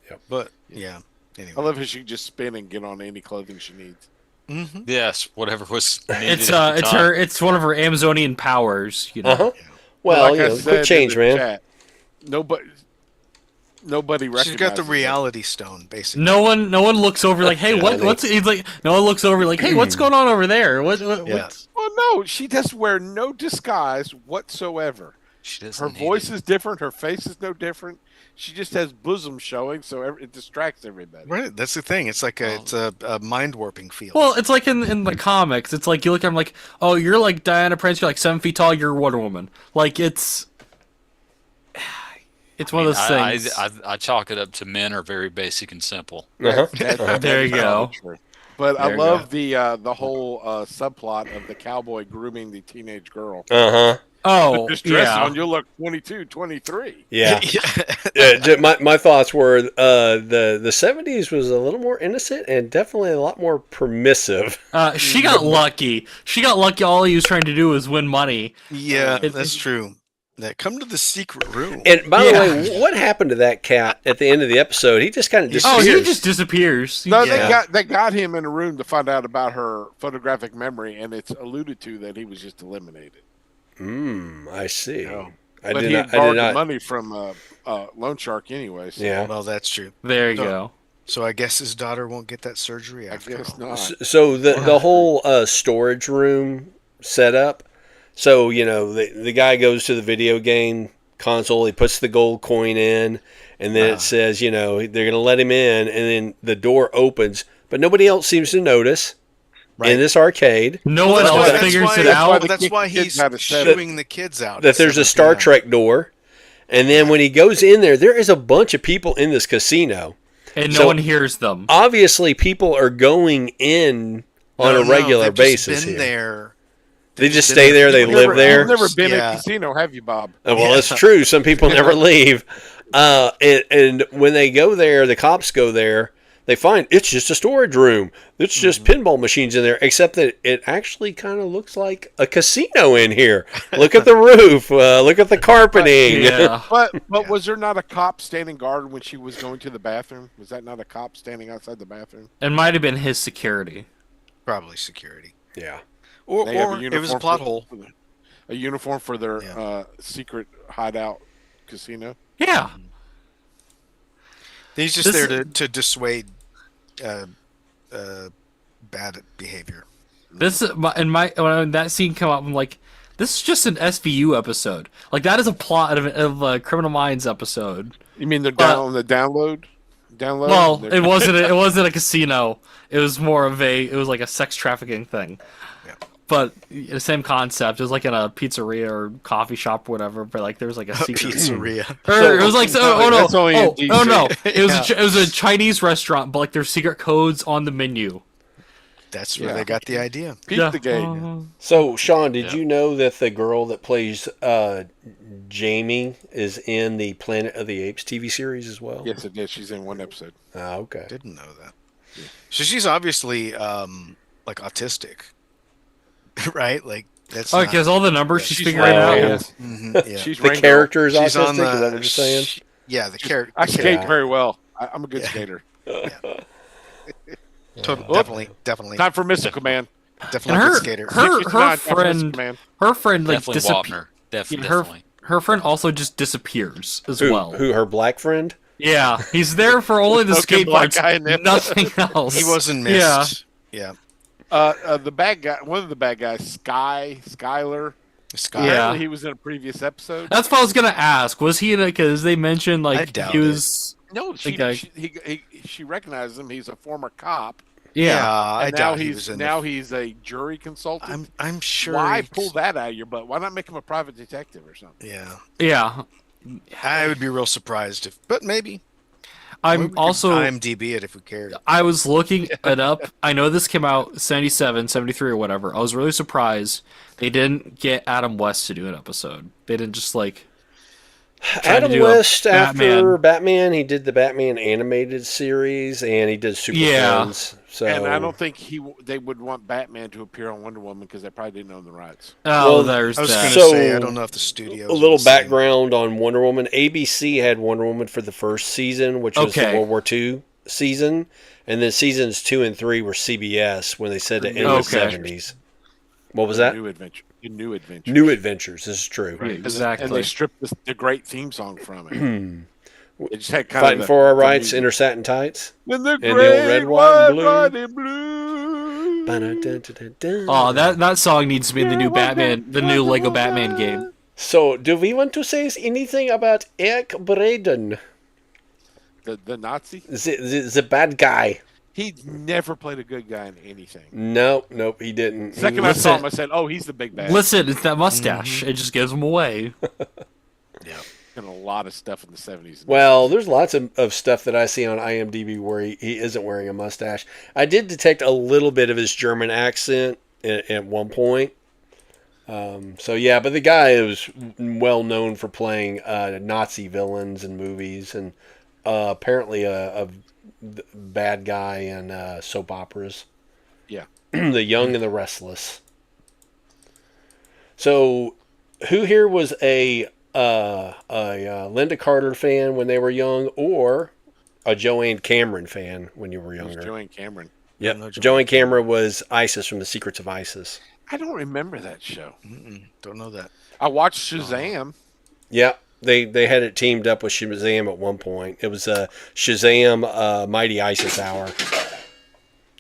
Yeah. But yeah. Anyway. I love how she can just spin and get on any clothing she needs. Mm-hmm. Yes, whatever was needed it's at the time. it's one of her Amazonian powers. You know. Uh huh. Yeah. Well, Like I said quick change, in the man. chat, nobody recognizes She's got the her. reality stone, basically. No one looks over like, hey, Yeah, what I think- what's he's like. No one looks over like, hey, what's going on over there? Yeah. What's Well, no, she does wear no disguise whatsoever. She doesn't Her need voice it. is different. Her face is no different. She just has bosom showing, so it distracts everybody. Right. That's the thing. It's like it's a mind warping feel. Well, it's like in the comics. It's like you look at him like, oh, you're like Diana Prince. You're like 7 feet tall. You're Wonder Woman. Like it's one of those things. I chalk it up to men are very basic and simple. Uh-huh. There you go. But I There you love the whole subplot of the cowboy grooming the teenage girl. Uh-huh. Oh, Just dress yeah. on, you'll look 22, 23. Yeah. My thoughts were the 70s was a little more innocent and definitely a lot more permissive. She got lucky. She got lucky. All he was trying to do was win money. Yeah, It- that's true. That come to the secret room. And by Yeah. the way, what happened to that cat at the end of the episode? He just kind of Oh, disappears. he just disappears. No, Yeah. they got him in a room to find out about her photographic memory, and it's alluded to that he was just eliminated. I see. No. I But did he had not. I did borrowed the not. money from Loan Shark anyway. So Yeah. Well, that's true. There you So, go. so I guess his daughter won't get that surgery I after guess all. not. So the whole storage room setup. So the guy goes to the video game console. He puts the gold coin in, and then it says they're going to let him in, and then the door opens, but nobody else seems to notice Right. in this arcade No one That's else why- figures that's it why- out. they That's kick why the kids he's out of seven. shooing the kids out. that at there's a 7 Star p.m. Trek door, and then when he goes in there is a bunch of people in this casino. And no So- one hears them. Obviously, people are going in on a regular they've basis just been here. there. They They've just been stay there. They for live there. You've never been in Yeah. a casino, have you, Bob? Well, it's true. Some people never leave. And when they go there, the cops go there. They find it's just a storage room. It's just pinball machines in there, except that it actually kind of looks like a casino in here. Look at the roof. Look at the carpeting. Yeah. But was there not a cop standing guard when she was going to the bathroom? Was that not a cop standing outside the bathroom? It might have been his security. Probably security. Yeah. Or, They have or it was a uniform plot for- hole. A uniform for their Yeah. secret hideout casino. Yeah. He's just This- there to dissuade bad behavior. This when that scene come up, I'm like, this is just an SVU episode. Like that is a plot of a Criminal Minds episode. You mean they're down on the download? Download? Well, They're- it wasn't a casino. It was more of it was like a sex trafficking thing. Yeah. But the same concept. It was like in a pizzeria or coffee shop or whatever. But like there was like a secret. Pizzeria. Or it was like oh no That's only in oh no DC. it was a Chinese restaurant, but like there's secret codes on the menu. That's where Yeah. they got the idea. Pizza Gate. So, Shawn, did you know that the girl that plays Jamie is in the Planet of the Apes TV series as well? Yes, it did. She's in one episode. Ah, okay. Didn't know that. So she's obviously like autistic, right? Like that's Oh, not- because all the numbers she's She's figuring Ringo. out. Yes. Mhm, yeah. She's The Ringo. character is She's autistic. on the. Is that what you're saying? Yeah, the character. I skate Yeah. very well. I'm a good Yeah. skater. Definitely, Time for Mystical Man. definitely And a her good skater. her 69, time for friend Mystical Man. her friend like Definitely disappears. Wapner. Yeah, Definitely. her friend also just disappears as Who, well. who, her black friend? Yeah, he's there for only the Token skate black parts, guy in there. nothing else. He wasn't Yeah. missed. Yeah. The bad guy, one of the bad guys, Skyler. Scott. Yeah. Apparently he was in a previous episode. That's what I was gonna ask. Was he in it? Because they mentioned I like doubt he was. No, Okay. she recognized him. He's a former cop. Yeah, I And now doubt he he's was in now he's a jury consultant. I'm sure. Why he's- pull that out of your butt? Why not make him a private detective or something? Yeah. yeah. I would be real surprised if, but maybe. I'm We could also. IMDb it if we cared. I was looking it up. I know this came out 77, 73 or whatever. I was really surprised they didn't get Adam West to do an episode. They didn't just like. try to Adam do a West, after Batman, he did the Batman animated series, and he did Super Yeah. Friends. So, And I don't think they would want Batman to appear on Wonder Woman because they probably didn't own the rights. Oh, Well, there's I was that. going to So, say, I don't know if the studio. a little background on Wonder Woman. ABC had Wonder Woman for the first season, which was the Okay. World War II season, and then seasons 2 and 3 were CBS when they said to end the Okay. 70s. What was that? New Adventure. New Adventure. New Adventures. This is true. And they Exactly. stripped the great theme song from it. It just had kind Fighting of for our rights, inner satin tights. in the the old great red, white, and blue. white, and blue. Oh, that song needs to be in the new Batman, the new Lego Batman game. So, do we want to say anything about Eric Braeden, The Nazi. the bad guy? He never played a good guy in anything. Nope, he didn't. Second I saw him, I said, "Oh, he's the big bad." Listen, it's that mustache. It just gives him away. In a lot of stuff in the 70s. Well, there's lots of stuff that I see on IMDb where he isn't wearing a mustache. I did detect a little bit of his German accent at one point. So yeah, but the guy was well known for playing Nazi villains in movies, and apparently a bad guy in soap operas. Yeah. The Young and the Restless. So, who here was a Linda Carter fan when they were young, or a Joanne Cameron fan when you were It was younger? Joanne Cameron. Yep. No, Joanne Cameron was Isis from The Secrets of Isis. I don't remember that show. Don't know that. I watched Shazam. Yeah, they had it teamed up with Shazam at one point. It was Shazam Mighty Isis Hour.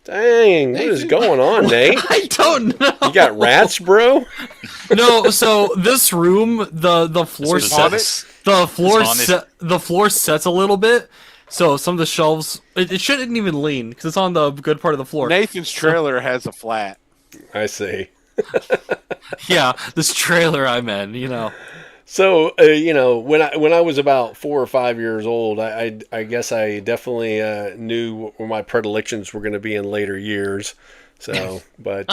Dang, what is going on, Nate? I don't know. You got rats, bro? No, so this room, the floor This was sets, the floor sets a little bit. So some of the shelves, it shouldn't even lean because it's on the good part of the floor. Nathan's trailer has a flat. I see. Yeah, this trailer I'm in, you know. So when I was about 4 or 5 years old, I guess I definitely knew where my predilections were going to be in later years. So, but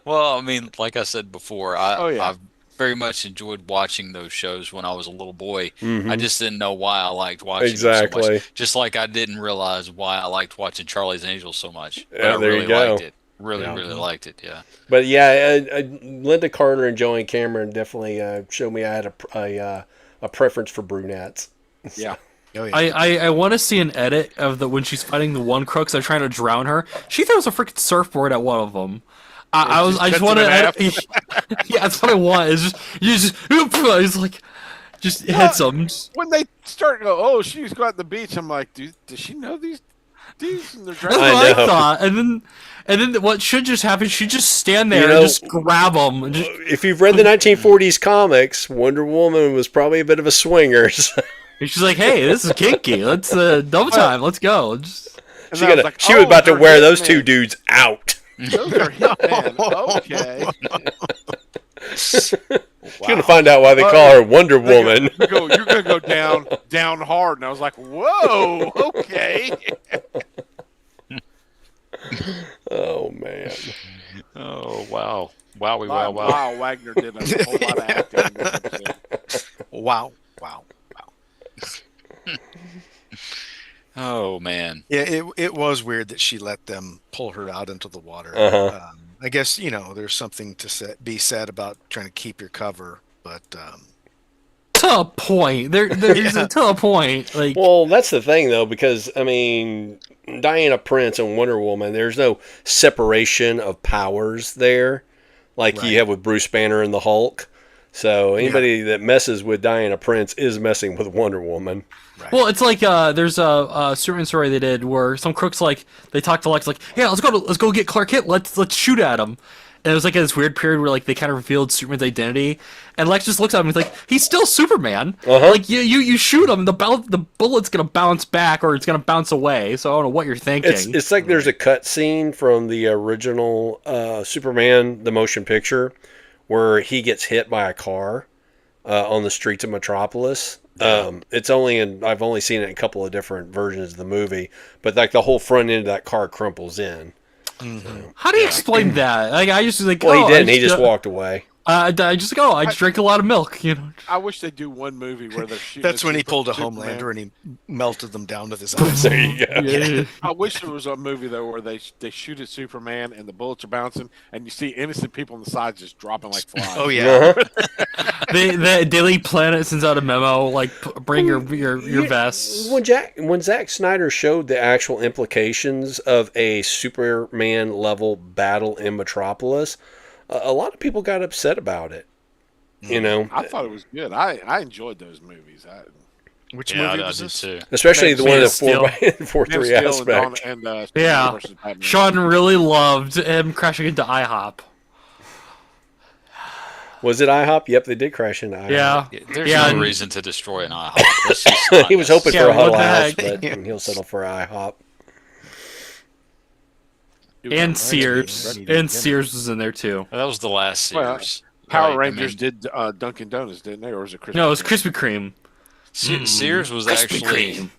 Well, I mean, like I said before, Oh, yeah. I've very much enjoyed watching those shows when I was a little boy. Mm-hmm. I just didn't know why I liked watching them Exactly. so much. Just like I didn't realize why I liked watching Charlie's Angels so much. But Yeah, I there you really go. liked it. Really liked it. Yeah. But yeah, Linda Carter and Joey Cameron definitely showed me I had a preference for brunettes. Yeah. Oh yeah. I want to see an edit of when she's fighting the one crook. They're trying to drown her. She throws a freaking surfboard at one of them. I just cuts want him in half. to. Yeah, that's what I want. Is just he's like, just hits him. When they start to go, oh, she's got the beach. I'm like, dude, does she know these dudes? And they're That's driving. what I I know. thought. And then what should just happen? She just stand there You know, and just grab them. And just, If you've read the 1940s comics, Wonder Woman was probably a bit of a swinger. So and she's like, "Hey, this is kinky. Let's double time. Let's go." Just, And she I was was, like, she was oh, about to they're wear those hitmen. two dudes out. Those are hitmen. Okay. She's gonna find out why they call her Wonder Woman. You're gonna go down hard, and I was like, whoa, okay. Oh man. Oh wow. Wowie Wow, Wagner did a whole lot of acting in this episode. Wow. Oh man. Yeah, it was weird that she let them pull her out into the water. Uh-huh. I guess there's something to be said about trying to keep your cover, but to a point. There's to a point. Like, Well, that's the thing though, because I mean, Diana Prince and Wonder Woman, there's no separation of powers there, like Right. you have with Bruce Banner and the Hulk. So anybody that messes with Diana Prince is messing with Wonder Woman. right. well, it's like there's a Superman story they did where some crooks like they talk to Lex like, "Yeah, let's go get Clark Kent. Let's shoot at him." And it was like this weird period where like they kind of revealed Superman's identity, and Lex just looks at him and he's like, "He's still Superman. Like you shoot him, the bullet's gonna bounce back or it's gonna bounce away. So I don't know what you're thinking." It's like there's a cut scene from the original Superman, the motion picture, where he gets hit by a car on the streets of Metropolis. I've only seen it in a couple of different versions of the movie, but like the whole front end of that car crumples in. How do you explain that? Like I just like, Well, oh, he didn't. I He just walked away. I just go. I just drank a lot of milk. You know. I wish they'd do one movie where they're shooting. That's at when he pulled a Superman. Homelander and he melted them down with his eyes. There you go. Yeah. I wish there was a movie though where they shoot at Superman and the bullets are bouncing and you see innocent people on the sides just dropping like flies. Oh yeah. The Daily Planet sends out a memo like, bring your vests. When Zack Snyder showed the actual implications of a Superman level battle in Metropolis, a lot of people got upset about it. You know, I thought it was good. I enjoyed those movies. Which Yeah, movie I was did this? too. especially the Man one of in Steel. the 4 Man of 3 Steel aspect. and Yeah. Superman versus Batman. Shawn really loved him crashing into IHOP. Was it IHOP? Yep, they did crash into IHOP. Yeah. There's Yeah, no and- reason to destroy an IHOP. That's just not He was hoping Yeah, for a what Huddle the House, heck? but he'll settle for IHOP. And Sears. ready to And get it. Sears was in there too. That was the last Well, Sears. Power right? Rangers I mean, did Dunkin' Donuts, didn't they? Or was it Krispy No, it was Kreme? Krispy Kreme. Sears was Krispy actually Kreme.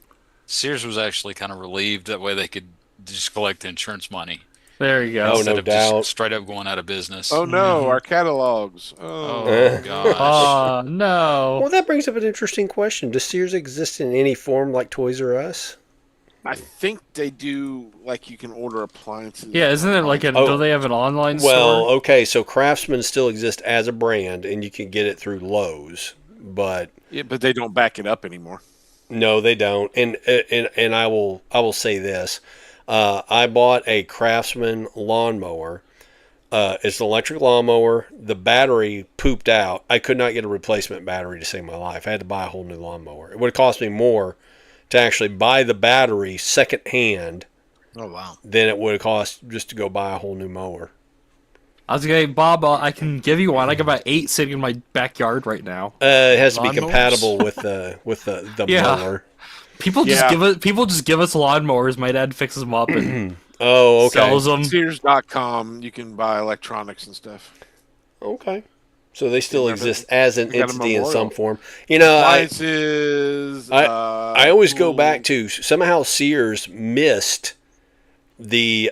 Sears was actually kind of relieved that way they could just collect the insurance money There you go. Oh, instead no of just doubt. straight up going out of business. Oh no, our catalogs. Oh, Oh, gosh. Oh, no. Well, that brings up an interesting question. Does Sears exist in any form like Toys R Us? I think they do. Like you can order appliances. Yeah, isn't it like Oh. do they have an online Well, store? okay, so Craftsman still exists as a brand, and you can get it through Lowe's, but Yeah, but they don't back it up anymore. no, they don't. And I will say this: I bought a Craftsman lawnmower It's an electric lawnmower. The battery pooped out. I could not get a replacement battery to save my life. I had to buy a whole new lawnmower. It would have cost me more to actually buy the battery secondhand Oh wow. than it would have cost just to go buy a whole new mower. I was like, Bob, I can give you one. I got about 8 sitting in my backyard right now. It has to be Lawnmowers? compatible with the Yeah. mower. People just give us lawnmowers. My dad fixes them up and Oh, okay. sells them. Sears.com, you can buy electronics and stuff. Okay. So they still Remember, exist as an we got a entity in some memorial. form. You know, Appliances. I always go back to somehow Sears missed the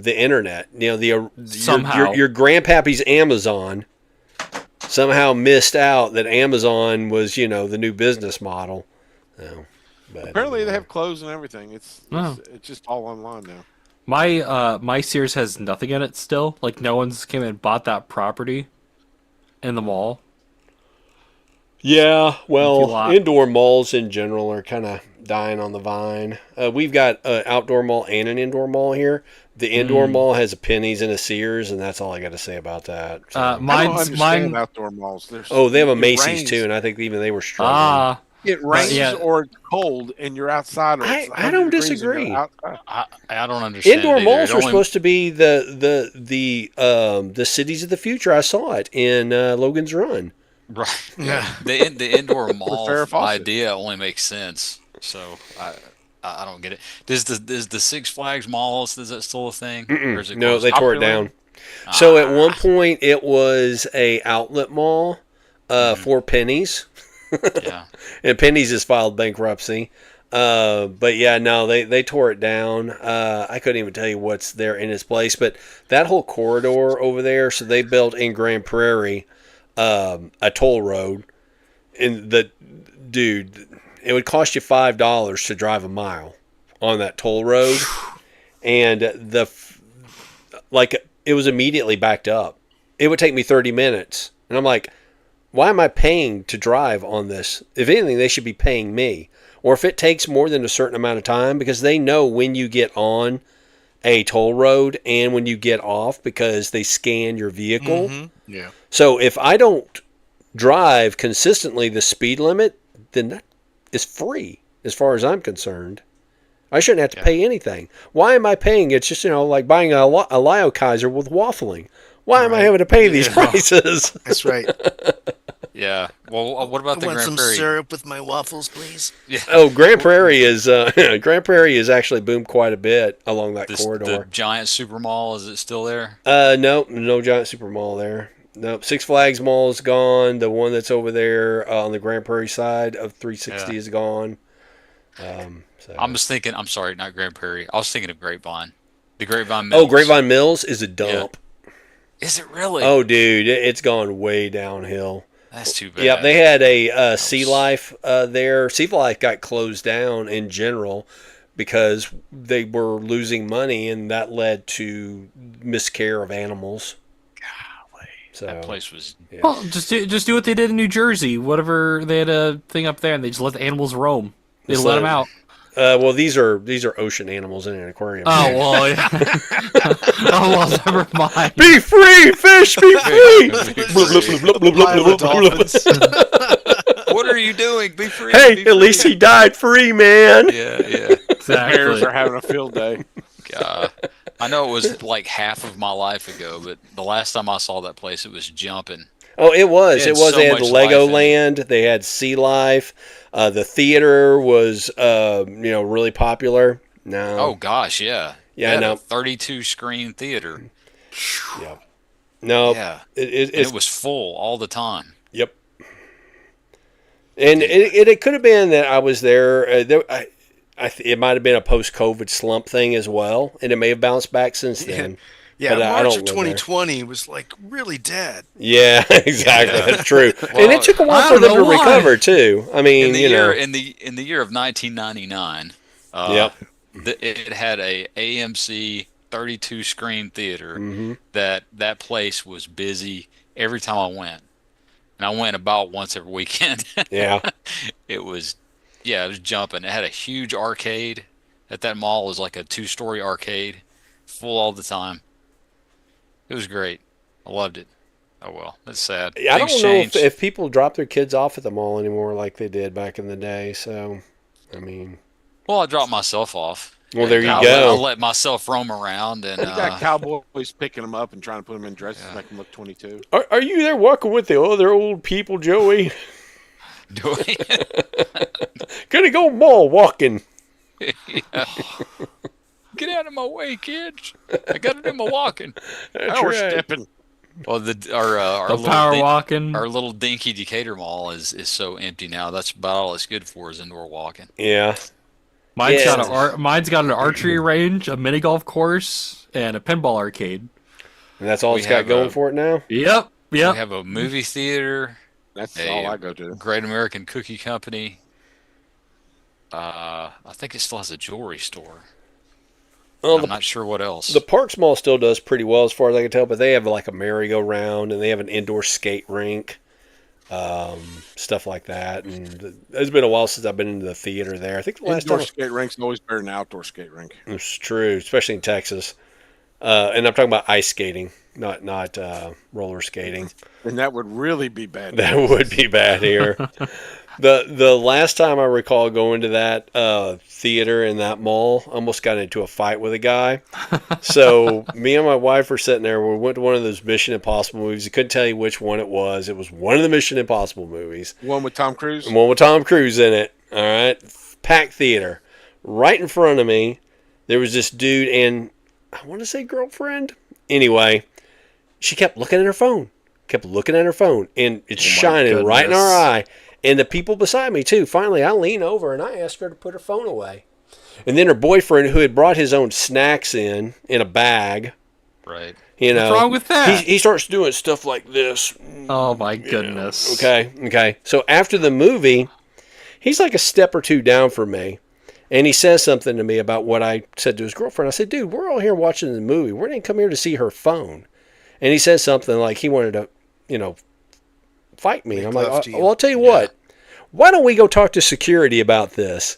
internet. You know, Somehow. your grandpappy's Amazon somehow missed out that Amazon was, you know, the new business model. No, but Apparently, they have clothes and everything. It's Oh. it's just all online now. My Sears has nothing in it still. Like no one's came and bought that property in the mall. Yeah, Empty well, lot. indoor malls in general are kind of dying on the vine. We've got an outdoor mall and an indoor mall here. The indoor mall has a Penny's and a Sears, and that's all I got to say about that. So- I don't Mine's understand mine. outdoor malls. oh, they have a it Macy's rains. too, and I think even they were struggling. Ah, It rains yeah. or it's cold, and you're outside. Or it's I don't 100 degrees and you're disagree. outside. I don't understand. Indoor it either. malls It are only- supposed to be the cities of the future. I saw it in Logan's Run. Right. Yeah. The indoor mall Farrah Fawcett. idea only makes sense. So I don't get it. Does the Six Flags Mall, is that still a thing? Or is it No, closed? they tore it Opryland? down. So at one point it was a outlet mall for Penny's. Yeah. And Penny's has filed bankruptcy. But yeah, no, they tore it down. I couldn't even tell you what's there in its place, but that whole corridor over there, so they built in Grand Prairie a toll road. And dude, it would cost you $5 to drive a mile on that toll road. And it was immediately backed up. It would take me 30 minutes. And I'm like, why am I paying to drive on this? If anything, they should be paying me. Or if it takes more than a certain amount of time, because they know when you get on a toll road and when you get off because they scan your vehicle. Yeah. So if I don't drive consistently the speed limit, then that is free as far as I'm concerned. I shouldn't have to pay anything. Why am I paying? It's just, like buying a Lio Kaiser with waffling. Why am I having to pay these prices? That's right. Yeah. Well, what about I the want Grand some Prairie? syrup with my waffles, please. Oh, Grand Prairie is actually boomed quite a bit along that The corridor. giant super mall, is it still there? No giant super mall there. Nope. Six Flags Mall is gone. The one that's over there on the Grand Prairie side of 360 is gone. So. I'm sorry, not Grand Prairie. I was thinking of Grapevine. The Grapevine Mills. Oh, Grapevine Mills is a dump. Is it really? Oh, dude, it's gone way downhill. That's too bad. Yeah, they had a Sea Life there. Sea Life got closed down in general because they were losing money, and that led to miscare of animals. Golly, So that place was. yeah. well, just do what they did in New Jersey. Whatever, they had a thing up there, and they just let the animals roam. They Just let let them out. Well, these are ocean animals in an aquarium. Oh well, yeah. Oh well, never mind. Be free, fish, be free. Lila dolphins. What are you doing? Be free. Hey, be at least free. he died free, man. Yeah. Bears Exactly. are having a field day. God. I know it was like half of my life ago, but the last time I saw that place, it was jumping. Oh, it was. It had It was. so They had the much life in it. Legoland. They had Sea Life. The theater was, really popular. No. Oh gosh, yeah. Yeah, They had no. a 32 screen theater. Yeah. No. Yeah. It, And it was full all the time. Yep. And it could have been that I was there. It might have been a post-COVID slump thing as well, and it may have bounced back since then. Yeah, But, I March don't of live there. 2020 was like really dead. Yeah, exactly. Yeah. That's true. and Well, it took a I while for don't them to know why. recover too. I mean, In the year of 1999, Yep. it had a AMC 32 screen theater Mm-hmm. that place was busy every time I went. And I went about once every weekend. Yeah. It was jumping. It had a huge arcade at that mall. It was like a 2-story arcade, full all the time. It was great. I loved it. Oh well, that's sad. I Things don't know changed. if people drop their kids off at the mall anymore like they did back in the day. So, I mean, Well, I dropped myself off. well, there And you I go. let myself roam around, and You got cowboys picking them up and trying to put them in dresses to make them look 22. Are you there walking with the other old people, Joey? doing Gonna go mall walking. yeah. Get out of my way, kids! I got to do my walking. That's Power right. stepping. Well, our The little power walking. our little dinky Decatur mall is so empty now. That's about all it's good for is indoor walking. Yeah. Mine's Yeah. mine's got an archery range, a mini golf course, and a pinball arcade. And that's all We it's got have going a- for it now? Yep. We Yep. have a movie theater, That's a all I go to. Great American Cookie Company. I think it still has a jewelry store. Well, I'm not sure what else. the Parks Mall still does pretty well as far as I can tell, but they have like a merry-go-round and they have an indoor skate rink, stuff like that. And it's been a while since I've been into the theater there. I think the last Indoor time skate rink's always better than outdoor skate rink. it's true, especially in Texas. And I'm talking about ice skating, not roller skating. And that would really be bad. That would be bad here. The last time I recall going to that theater in that mall, I almost got into a fight with a guy. So me and my wife were sitting there. We went to one of those Mission Impossible movies. I couldn't tell you which one it was. It was one of the Mission Impossible movies. One with Tom Cruise. And one with Tom Cruise in it. All right, packed theater. Right in front of me, there was this dude and I want to say girlfriend. Anyway, she kept looking at her phone. Kept looking at her phone, and it's shining right in our eye. And the people beside me too. Finally, I lean over and I asked her to put her phone away. And then her boyfriend, who had brought his own snacks in a bag, right. you know, What's wrong with that? he starts doing stuff like this. Oh my goodness. Okay. So after the movie, he's like a step or two down from me. And he says something to me about what I said to his girlfriend. I said, dude, we're all here watching the movie. We didn't come here to see her phone. And he says something like he wanted to, fight me. And I'm like, love to you. well, I'll tell you what. Why don't we go talk to security about this?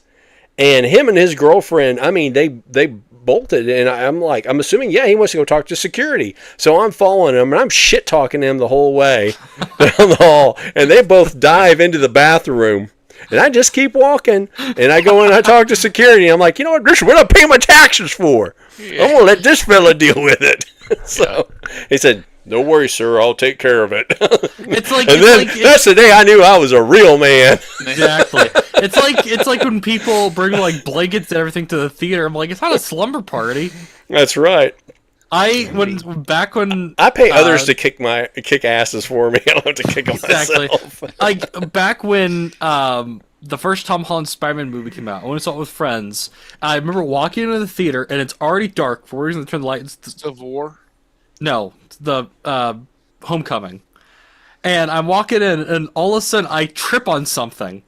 And him and his girlfriend, I mean, they bolted. And I'm assuming, yeah, he wants to go talk to security. So I'm following him, and I'm shit-talking him the whole way down the hall. And they both dive into the bathroom. And I just keep walking, and I go in and I talk to security. And I'm like, you know what? This is what I pay my taxes for. I'm going to let this fella deal with it. So he said, no worries, sir. I'll take care of it. It's like, And then that's the day I knew I was a real man. exactly. It's like when people bring like blankets and everything to the theater. I'm like, it's not a slumber party. That's right. Back when I pay others to kick asses for me. I don't have to kick them exactly myself. like back when the first Tom Holland Spider-Man movie came out. I went and saw it with friends. I remember walking into the theater and it's already dark. For reason to turn the lights. Civil War. No, the Homecoming. And I'm walking in, and all of a sudden I trip on something,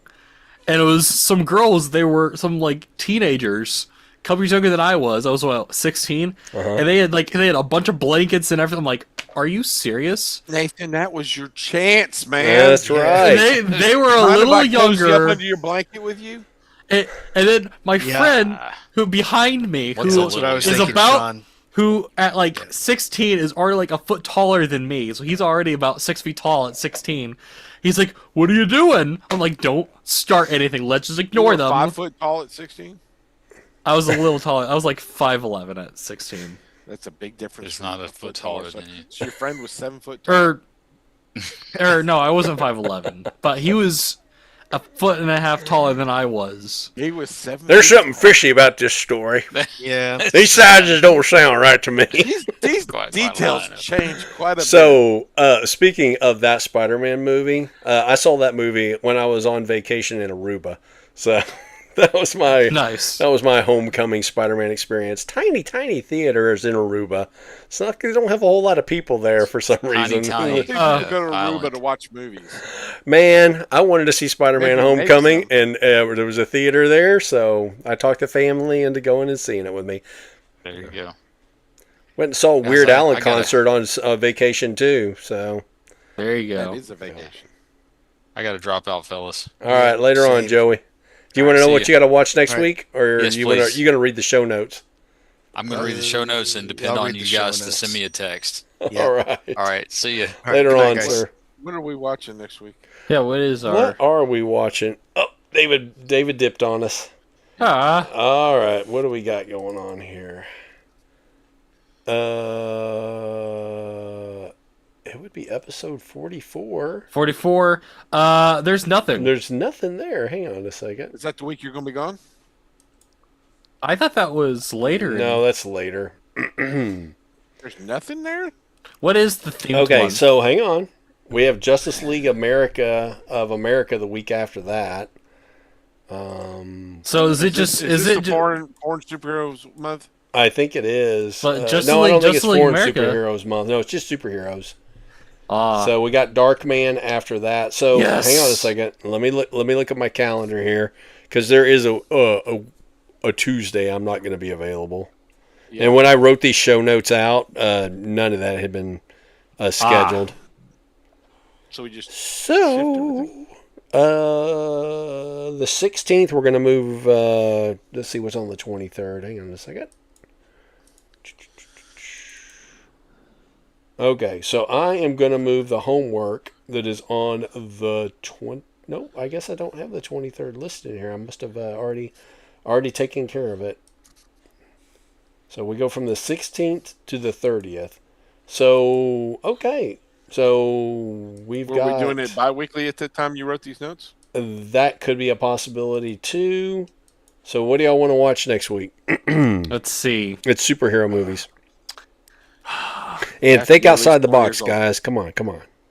and it was some girls. They were some like teenagers, a couple years younger than I was. I was 16, and they had a bunch of blankets and everything. I'm like, are you serious? Nathan, that was your chance, man. That's right. And they were a Mind if little I cozy up younger. under your blanket with you. And then my friend, who behind me, What's who a That's what I was is thinking, about Shawn. who at like 16 is already like a foot taller than me, so he's already about 6 feet tall at 16. He's like, "What are you doing?" I'm like, "Don't start anything. Let's just You ignore were them." 5 foot tall at 16. I was a little taller. I was like 5'11" at 16. That's a big difference. There's from not a foot taller than you. So your friend was 7 foot tall. Or no, I wasn't 5'11", but he was a foot and a half taller than I was. He was 7. There's feet something fishy about this story. Yeah. These sizes don't sound right to me. These Quite details line up. change quite a bit. So, speaking of that Spider-Man movie, I saw that movie when I was on vacation in Aruba. So that was my Nice. That was my homecoming Spider-Man experience. Tiny theaters in Aruba. It's not they don't have a whole lot of people there for some reason. tiny. People go to Aruba Island. to watch movies. Man, I wanted to see Spider-Man Maybe Homecoming, some. and there was a theater there, so I talked the family into going and seeing it with me. There you go. Went and saw a Yes, Weird I Al gotta- concert on vacation too. So, There you That go. is a vacation. I got to drop out, fellas. all right, later on, Same. Joey. Do you All want right, to know see what ya. you got to watch next All right. week, or Yes, you please. gonna read the show notes? I'm gonna read the show notes and depend I'll on read you the show guys to notes. send me a text. Yeah. All right. All right, see ya. All right, Later good night, on, guys. sir. What are we watching next week? Yeah, what is our? What are we watching? Oh, David dipped on us. Ah, All right, what do we got going on here? It would be episode 44. 44. There's nothing. There's nothing there. Hang on a second. Is that the week you're going to be gone? I thought that was later. No, that's later. There's nothing there? What is the theme? Okay, so hang on. We have Justice League of America the week after that. So is it just is this the foreign superheroes month? I think it is. But Justice no, I don't League- think it's Justice League Foreign America. Superheroes Month. No, it's just superheroes. Ah, So we got Darkman after that. So Yes. hang on a second. Let me look at my calendar here because there is a Tuesday I'm not going to be available. Yeah. And when I wrote these show notes out, none of that had been scheduled. So we just So the 16th we're going to move. Let's see what's on the 23rd. Hang on a second. Okay, so I am going to move the homework that is on the 20. No, I guess I don't have the 23rd listed here. I must have already taken care of it. So we go from the 16th to the 30th. So, okay. So we've were got. we doing it bi-weekly at the time you wrote these notes? That could be a possibility too. So what do y'all want to watch next week? let's see. It's superhero movies. And think be at outside least the 20 box, years old. guys. Come on.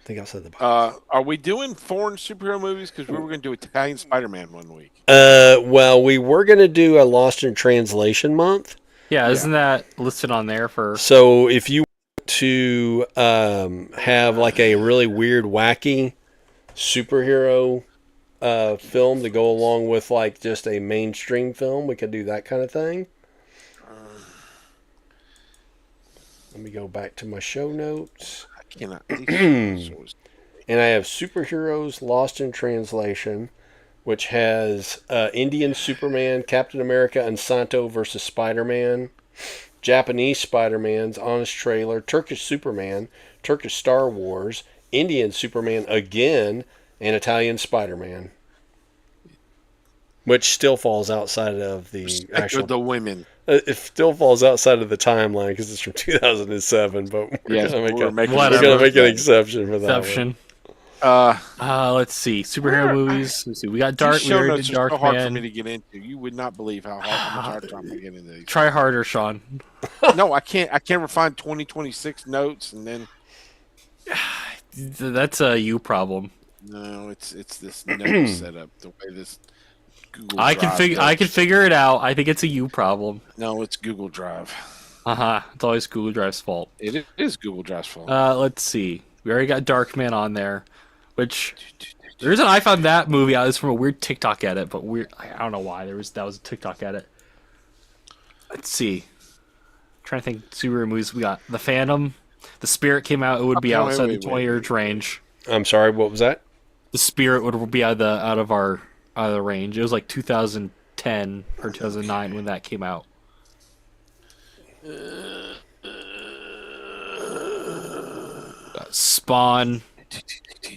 Think outside the box. Are we doing foreign superhero movies? Because we were going to do Italian Spider-Man one week. Well, we were going to do a Lost in Translation month. Yeah, isn't that listed on there for? So if you want to have like a really weird, wacky superhero film to go along with like just a mainstream film, we could do that kind of thing. Let me go back to my show notes. I cannot. These And I have Superheroes Lost in Translation, which has Indian Superman, Captain America, and Santo versus Spider-Man, Japanese Spider-Man's Honest Trailer, Turkish Superman, Turkish Star Wars, Indian Superman again, and Italian Spider-Man. Which still falls outside of the actual. the women. It still falls outside of the timeline because it's from 2007, but we're Yes, going we're to making make an exception for that. Exception. one. Let's see. Superhero movies. Let's see. We got Dark. These We show already notes did are so hard for me Darkman. to get into. You would not believe how much hard I'm getting into these. Try harder, Sean. One. No, I can't. I can't find 2026 notes, and then That's a you problem. no, it's this note setup. The way this Google I can Drive figure it out. I think it's a you problem. No, it's Google Drive. It's always Google Drive's fault. It is Google Drive's fault. Let's see. We already got Darkman on there, which the reason I found that movie out is from a weird TikTok edit, but weird. I don't know why that was a TikTok edit. Let's see. Trying to think superhero movies. We got The Phantom. The Spirit came out. It would be Oh, outside wait, the 20 years range. I'm sorry, what was that? The Spirit would be out of the range. It was like 2010 or 2009 when that came out. Spawn.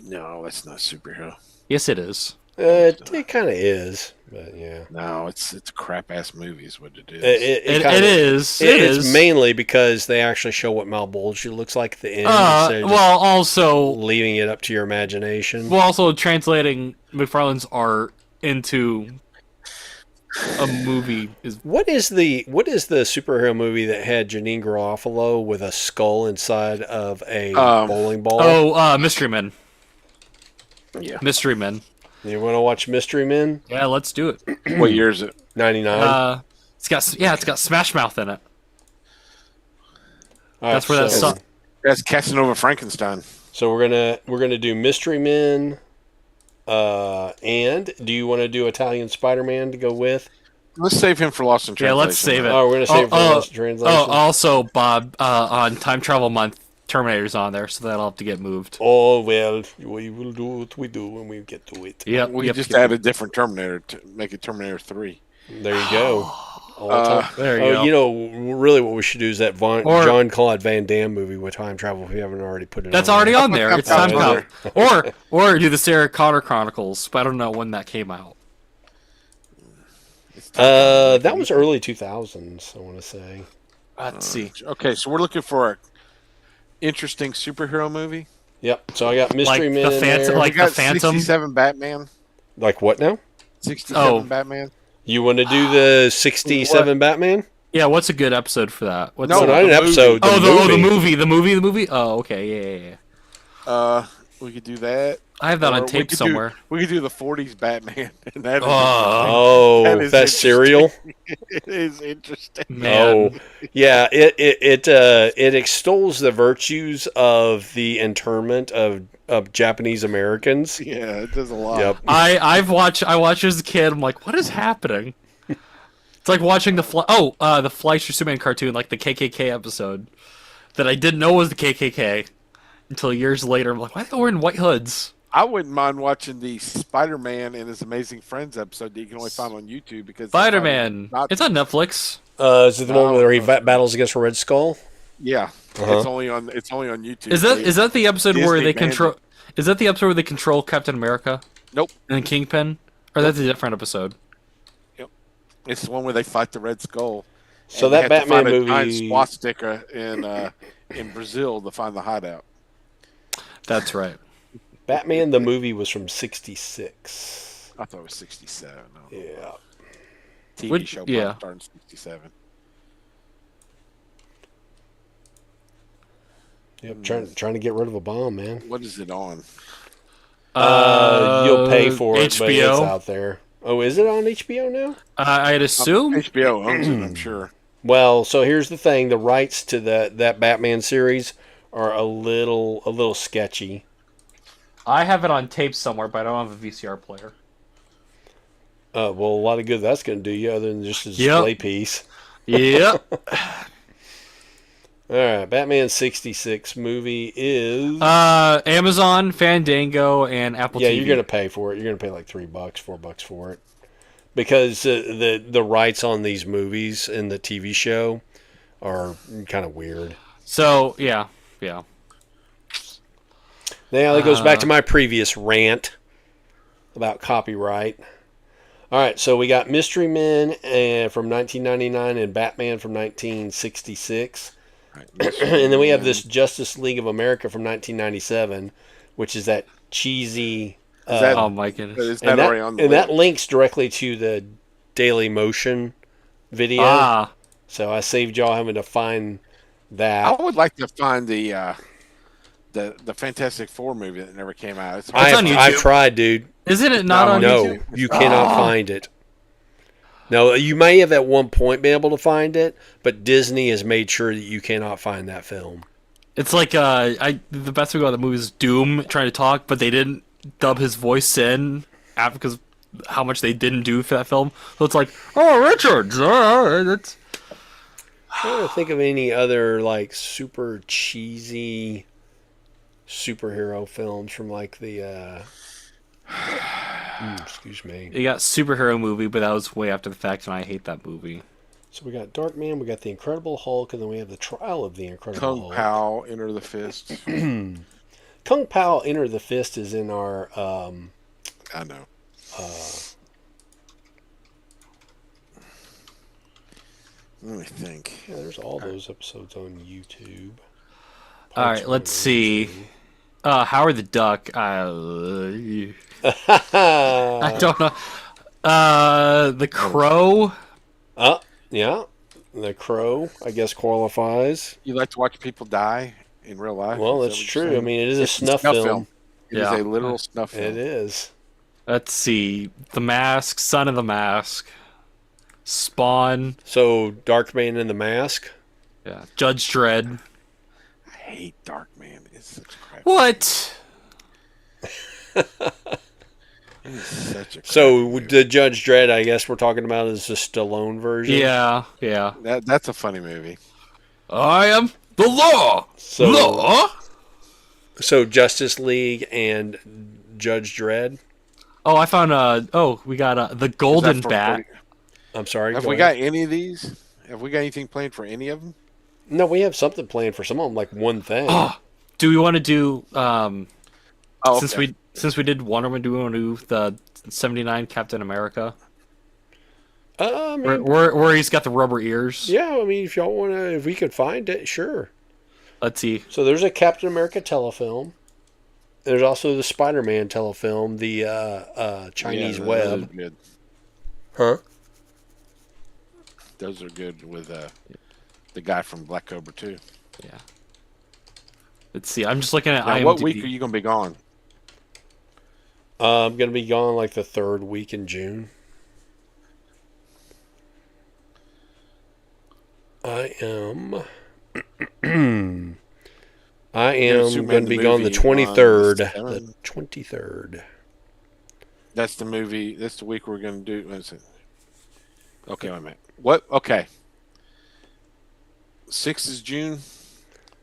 No, that's not superhero. Yes, it is. It kind of is, but yeah. No, it's a crap ass movie is what it is. It kinda- is. It's mainly because they actually show what Malbolgia looks like at the end. instead of just Well, also leaving it up to your imagination. translating McFarlane's art into a movie is What is the superhero movie that had Janine Garofalo with a skull inside of a bowling ball? Mystery Men. Yeah. Mystery Men. You want to watch Mystery Men? Yeah, let's do it. What year is it? 99. It's got Smash Mouth in it. All right, that's where that so, song. That's Casanova Frankenstein. So we're gonna do Mystery Men. And do you want to do Italian Spider-Man to go with? Let's save him for Lost in Translation. Yeah, let's save it. Oh, we're gonna save it for Lost in Translation. Also, Bob, on Time Travel Month, Terminator's on there, so that'll have to get moved. Oh, well, we will do what we do when we get to it. Yep. We yep, just yep. add a different Terminator to make it Terminator 3. There you go. All time. There you Oh, go. you know, really, what we should do is that Or- Jean-Claude Van Damme movie with time travel. If we haven't already put it, That's on already there. on there. It's Oh, Time is Cop. Or do the Sarah Connor Chronicles, but I don't know when that came out. That was early 2000s. I want to say. Let's see. Okay, so we're looking for a interesting superhero movie. Yep. So I got Mystery Like Men the in Phantom- there. like- We got the Phantom? 67 Batman. Like what now? 67 Oh. Batman. You want to do the 67 Batman? Yeah, what's a good episode for that? What's No, No, the- not an the episode. the movie. Oh, okay, yeah. We could do that. I have that Or on we tape could somewhere. we could do the 40s Batman. And that is Oh, That is that's serial. it is interesting. Man. Oh, yeah. It extols the virtues of the internment of Japanese Americans. Yeah, it does a lot. Yep. I watched as a kid. I'm like, what is happening? It's like watching the Fleischer Superman cartoon, like the KKK episode that I didn't know was the KKK until years later. I'm like, why are they wearing white hoods? I wouldn't mind watching the Spider-Man and His Amazing Friends episode that you can only find on YouTube because Spider-Man. Not- It's on Netflix. Is it the one where he battles against Red Skull? Yeah, Uh-huh. it's only on YouTube. Is that the episode where Disney they banned control? Is that the episode where they control Captain America Nope. and Kingpin? Or that's a different episode? It's the one where they fight the Red Skull. So And they that have to Batman find a giant movie. swastika in Brazil to find the hideout. That's right. Batman the movie was from '66. I thought it was 67. No. Yeah. TV Would- show yeah. started in 67. Yep. Trying to get rid of a bomb, man. What is it on? You'll pay for it, but it's HBO. out there. Oh, is it on HBO now? I'd assume. HBO owns it, I'm sure. Well, so here's the thing: the rights to that Batman series are a little sketchy. I have it on tape somewhere, but I don't have a VCR player. Well, a lot of good that's going to do you, other than just a Yep. display piece. Yep. All right, Batman '66 movie is. Amazon, Fandango, and Apple Yeah, TV. you're going to pay for it. You're going to pay like $3, $4 for it, because the rights on these movies and the TV show are kind of weird. So yeah. Now that goes back to my previous rant about copyright. All right, so we got Mystery Men from 1999 and Batman from 1966. Right. And then we have this Justice League of America from 1997, which is that cheesy. Is that- Oh my goodness. Is and that that, already on the and that list? links directly to the Daily Motion video. Ah, So I saved y'all having to find I that. would like to find the Fantastic Four movie that never came out. It's hard. It's on YouTube. I've tried, dude. isn't it not on No, YouTube? you cannot find it. No, you may have at one point been able to find it, but Disney has made sure that you cannot find that film. It's like the best thing about the movie is Doom trying to talk, but they didn't dub his voice in because how much they didn't do for that film. So it's like, oh, Richards, that's I don't think of any other like super cheesy superhero films from like the. Excuse me. you got superhero movie, but that was way after the fact, and I hate that movie. So we got Darkman, we got the Incredible Hulk, and then we have the Trial of the Incredible Kung Hulk. Pao, Enter the Fist. Kung Pao Enter the Fist is in our. I know. Let me think. Yeah, there's all those episodes on YouTube. All Parts right, one let's and see. two. Howard the Duck. I don't know. The Crow. Yeah. The Crow, I guess, qualifies. You like to watch people die in real life? Well, Is that's that what you're true. I saying? mean, it is a It's snuff film. It is Yeah. a literal snuff film. It is. Let's see. The Mask. Son of the Mask. Spawn. So, Darkman and the Mask. Yeah. Judge Dredd. I hate Darkman. It's such crap. What? It is such a crap So, movie. the Judge Dredd, I guess we're talking about is the Stallone version. Yeah. That's a funny movie. I am the law. So, Law. so Justice League and Judge Dredd. Oh, I found. We got the Golden Is that for Bat. I'm sorry. Have Go we ahead. got any of these? Have we got anything planned for any of them? No, we have something planned for some of them, like one thing. Oh, do we want to do Oh, since okay. we did Wonder Woman, do we want to do the 79 Captain America? I Where, mean, where he's got the rubber ears. yeah. I mean, if y'all want to, if we could find it, sure. Let's see. So there's a Captain America telefilm. There's also the Spider-Man telefilm, the Chinese Yeah, those are Web. good. Huh? Those are good with the guy from Black Cobra too. Yeah. Let's see. I'm just looking at Now, IMDb. what week are you going to be gone? I'm gonna be gone like the third week in June. I am. I am Superman going to the be gone the movie on 23rd. the The 7th. 23rd. That's the movie. That's the week we're going to do. Okay, wait a minute. What? Okay. 6 is June.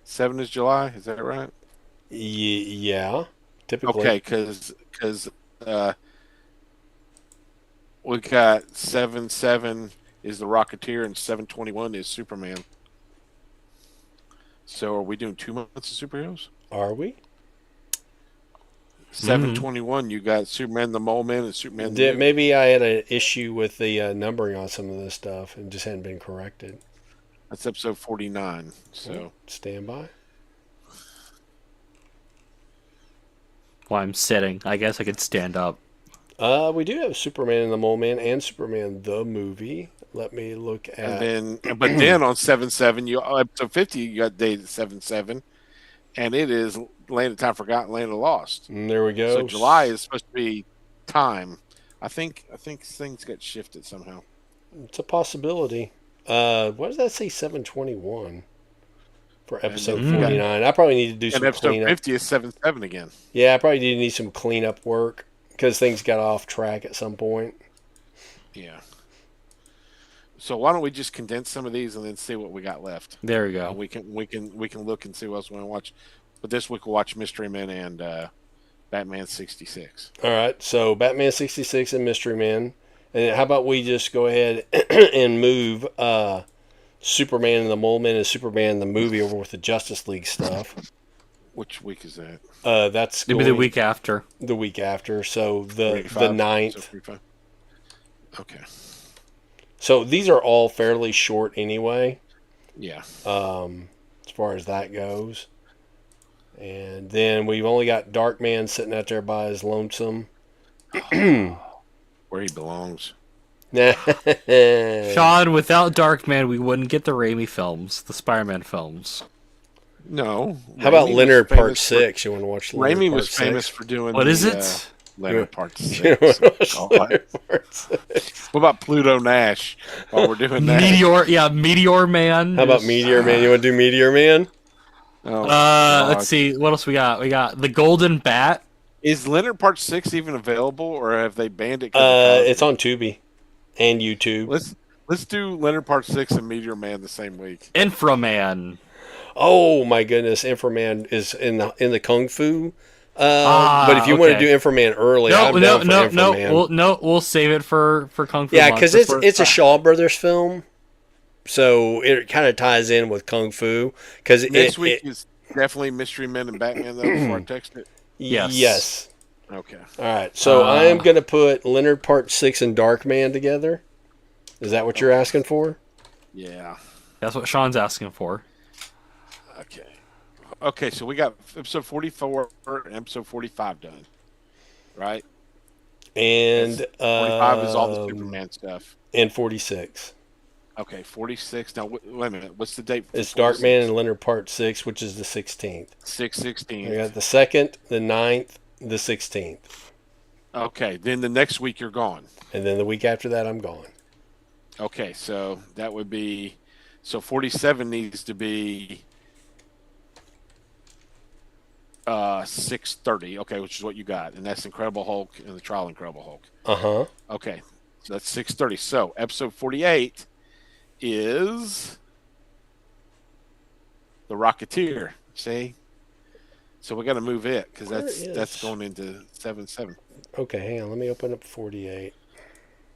7 is July. Is that right? Yeah, typically. Okay, because we got 7/7 is the Rocketeer and 7/21 is Superman. So are we doing 2 months of superheroes? Are we? 7/21, you got Superman the Mole Man and Superman the Movie. Maybe I had an issue with the numbering on some of this stuff and just hadn't been corrected. That's episode 49. So Stand by. While I'm sitting, I guess I could stand up. We do have Superman and the Mole Man and Superman the movie. Let me look at. but then on 7/7, you episode 50, you got dated 7/7, and it is Land of Time Forgotten, Land of Lost. And there we go. So July is supposed to be time. I think things got shifted somehow. It's a possibility. What does that say? 7/21 for episode then 49. I probably need to do And some episode cleanup. 50 is 7/7 again. Yeah, I probably need some cleanup work because things got off track at some point. Yeah. So why don't we just condense some of these and then see what we got left? There we go. We can look and see what else we want to watch. But this week we'll watch Mystery Men and Batman 66. All right, so Batman 66 and Mystery Man. And how about we just go ahead and move Superman and the Mole Man and Superman the movie over with the Justice League stuff. Which week is that? That's Maybe the week after. The week after, so the 45? 9th. So 45? Okay. So these are all fairly short anyway, Yeah. as far as that goes. And then we've only got Darkman sitting out there by his lonesome. Where he belongs. Shawn, without Darkman, we wouldn't get the Raimi films, the Spider-Man films. No. How about Raimi was Leonard Part famous for- 6? You want to watch Leonard Raimi Part was 6? famous for doing What is the, it? Leonard Part You 6. wanna watch Oh, Leonard Part 6? What about Pluto Nash while we're doing that? Meteor Man. How about Meteor Man? You want to do Meteor Man? Oh, God. Let's see. What else we got? We got the Golden Bat. Is Leonard Part 6 even available, or have they banned it? 'Cause of Cosby? It's on Tubi and YouTube. Let's do Leonard Part 6 and Meteor Man the same week. Inframan. Oh my goodness, Inframan is in the Kung Fu. But if you want to okay. do Inframan early, I'm down for Inframan. We'll save it for Kung Fu. Yeah, Month. because it's a Shaw Brothers film, so it kind of ties in with Kung Fu. Because Next week is definitely Mystery Men and Batman, though, before I text it. Yes. Okay. All right. So I am going to put Leonard Part 6 and Darkman together. Is that what you're asking for? Yeah. That's what Sean's asking for. Okay. Okay, so we got episode 44 and episode 45 done. Right? And 45 is all the Superman stuff. And 46. Okay, 46. Now, wait a minute. What's the date? For It's 46? Darkman and Leonard Part 6, which is the 16th. 6/16. I got the 2nd, the 9th, the 16th. Okay, then the next week you're gone. And then the week after that, I'm gone. Okay, so that would be, so 47 needs to be 6:30. Okay, which is what you got, and that's Incredible Hulk and the Trial of Incredible Hulk. Uh-huh. Okay, so that's 6:30. So episode 48 is the Rocketeer. See, so we got to move it because Where that's is- that's going into 7/7. Okay, hang on. Let me open up 48.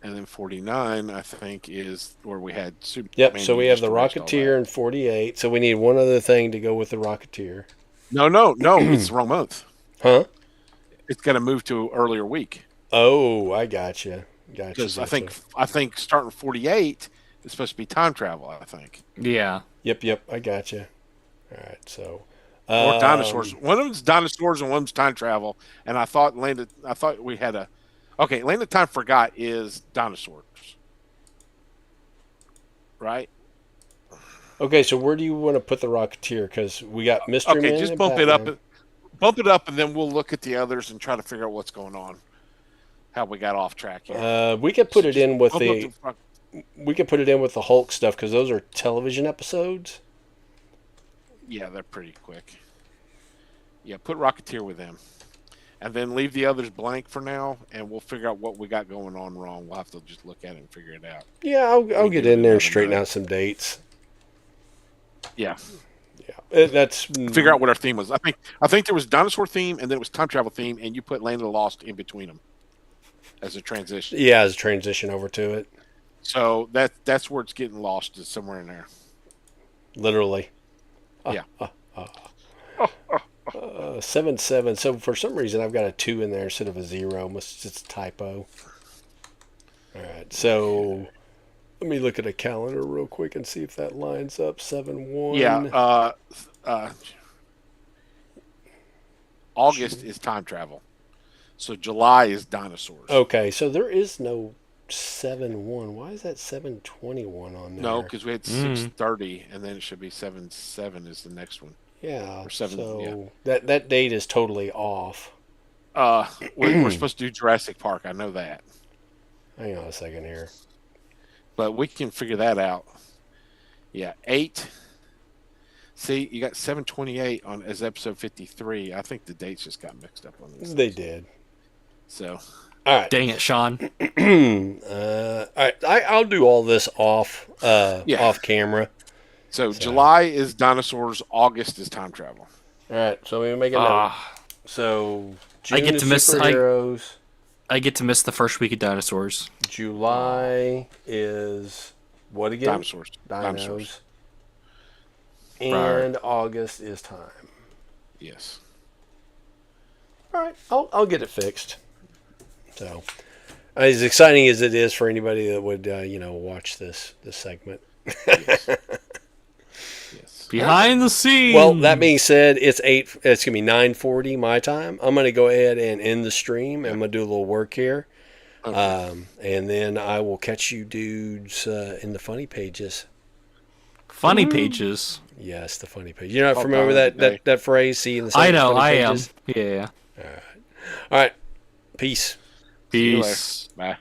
And then 49, I think, is where we had Superman. Yep. So we have just the erased all Rocketeer that. in 48. So we need one other thing to go with the Rocketeer. No, it's the wrong month. Huh? It's going to move to earlier week. Oh, I gotcha. Gotcha. Because Gotcha. I think starting 48 is supposed to be time travel. I think Yeah. Yep. I gotcha. All right. So. or dinosaurs. One of them's dinosaurs and one's time travel. And I thought we had a Land of Time Forgot is dinosaurs, right? Okay, so where do you want to put the Rocketeer? Because we got Mystery Man. Just and bump Batman. it up, and then we'll look at the others and try to figure out what's going on. How we got off track here. We could put it in with Bump up we could put it in with the Hulk stuff because those are television episodes. Yeah, they're pretty quick. Yeah, put Rocketeer with them. And then leave the others blank for now, and we'll figure out what we got going on wrong. We'll have to just look at it and figure it out. Yeah, I'll get do it in there and another straighten night. out some dates. Yeah. Yeah, that's Figure out what our theme was. I think there was dinosaur theme, and then it was time travel theme, and you put Land of the Lost in between them as a transition. yeah, as a transition over to it. So that's where it's getting lost, is somewhere in there. Literally. Yeah. 7-7. So for some reason I've got a 2 in there instead of a 0. It's just a typo. All right. So let me look at a calendar real quick and see if that lines up. 7-1. Yeah. August is time travel. So July is dinosaurs. Okay, so there is no 7-1. Why is that 7-21 on there? No, because we had 6:30, and then it should be 7-7 is the next one. Yeah. Or 7, So that date is totally off. We're supposed to do Jurassic Park. I know that, Hang on a second here. but we can figure that out. Yeah, 8. See, you got 7/28 on as episode 53. I think the dates just got mixed up on these. They did. So, All right. Dang it, Sean. All right. I'll do all this off off camera. so July is dinosaurs. August is time travel. All right. So we make a note. So June I get is to miss- superheroes. I get to miss the first week of dinosaurs. July is what again? Dinosaurs. Dinos. And August is time. Yes. All right. I'll get it fixed. So, as exciting as it is for anybody that would watch this segment. Yes. Behind the scenes. Well, that being said, it's gonna be 9:40 my time. I'm gonna go ahead and end the stream. I'm gonna do a little work here, Okay. and then I will catch you dudes in the funny pages. Funny pages. Yes, the funny page. You not Oh, familiar with God, that phrase? See in the I know, funny I am. pages? Yeah. All right. Peace. See you later. Peace. Bye.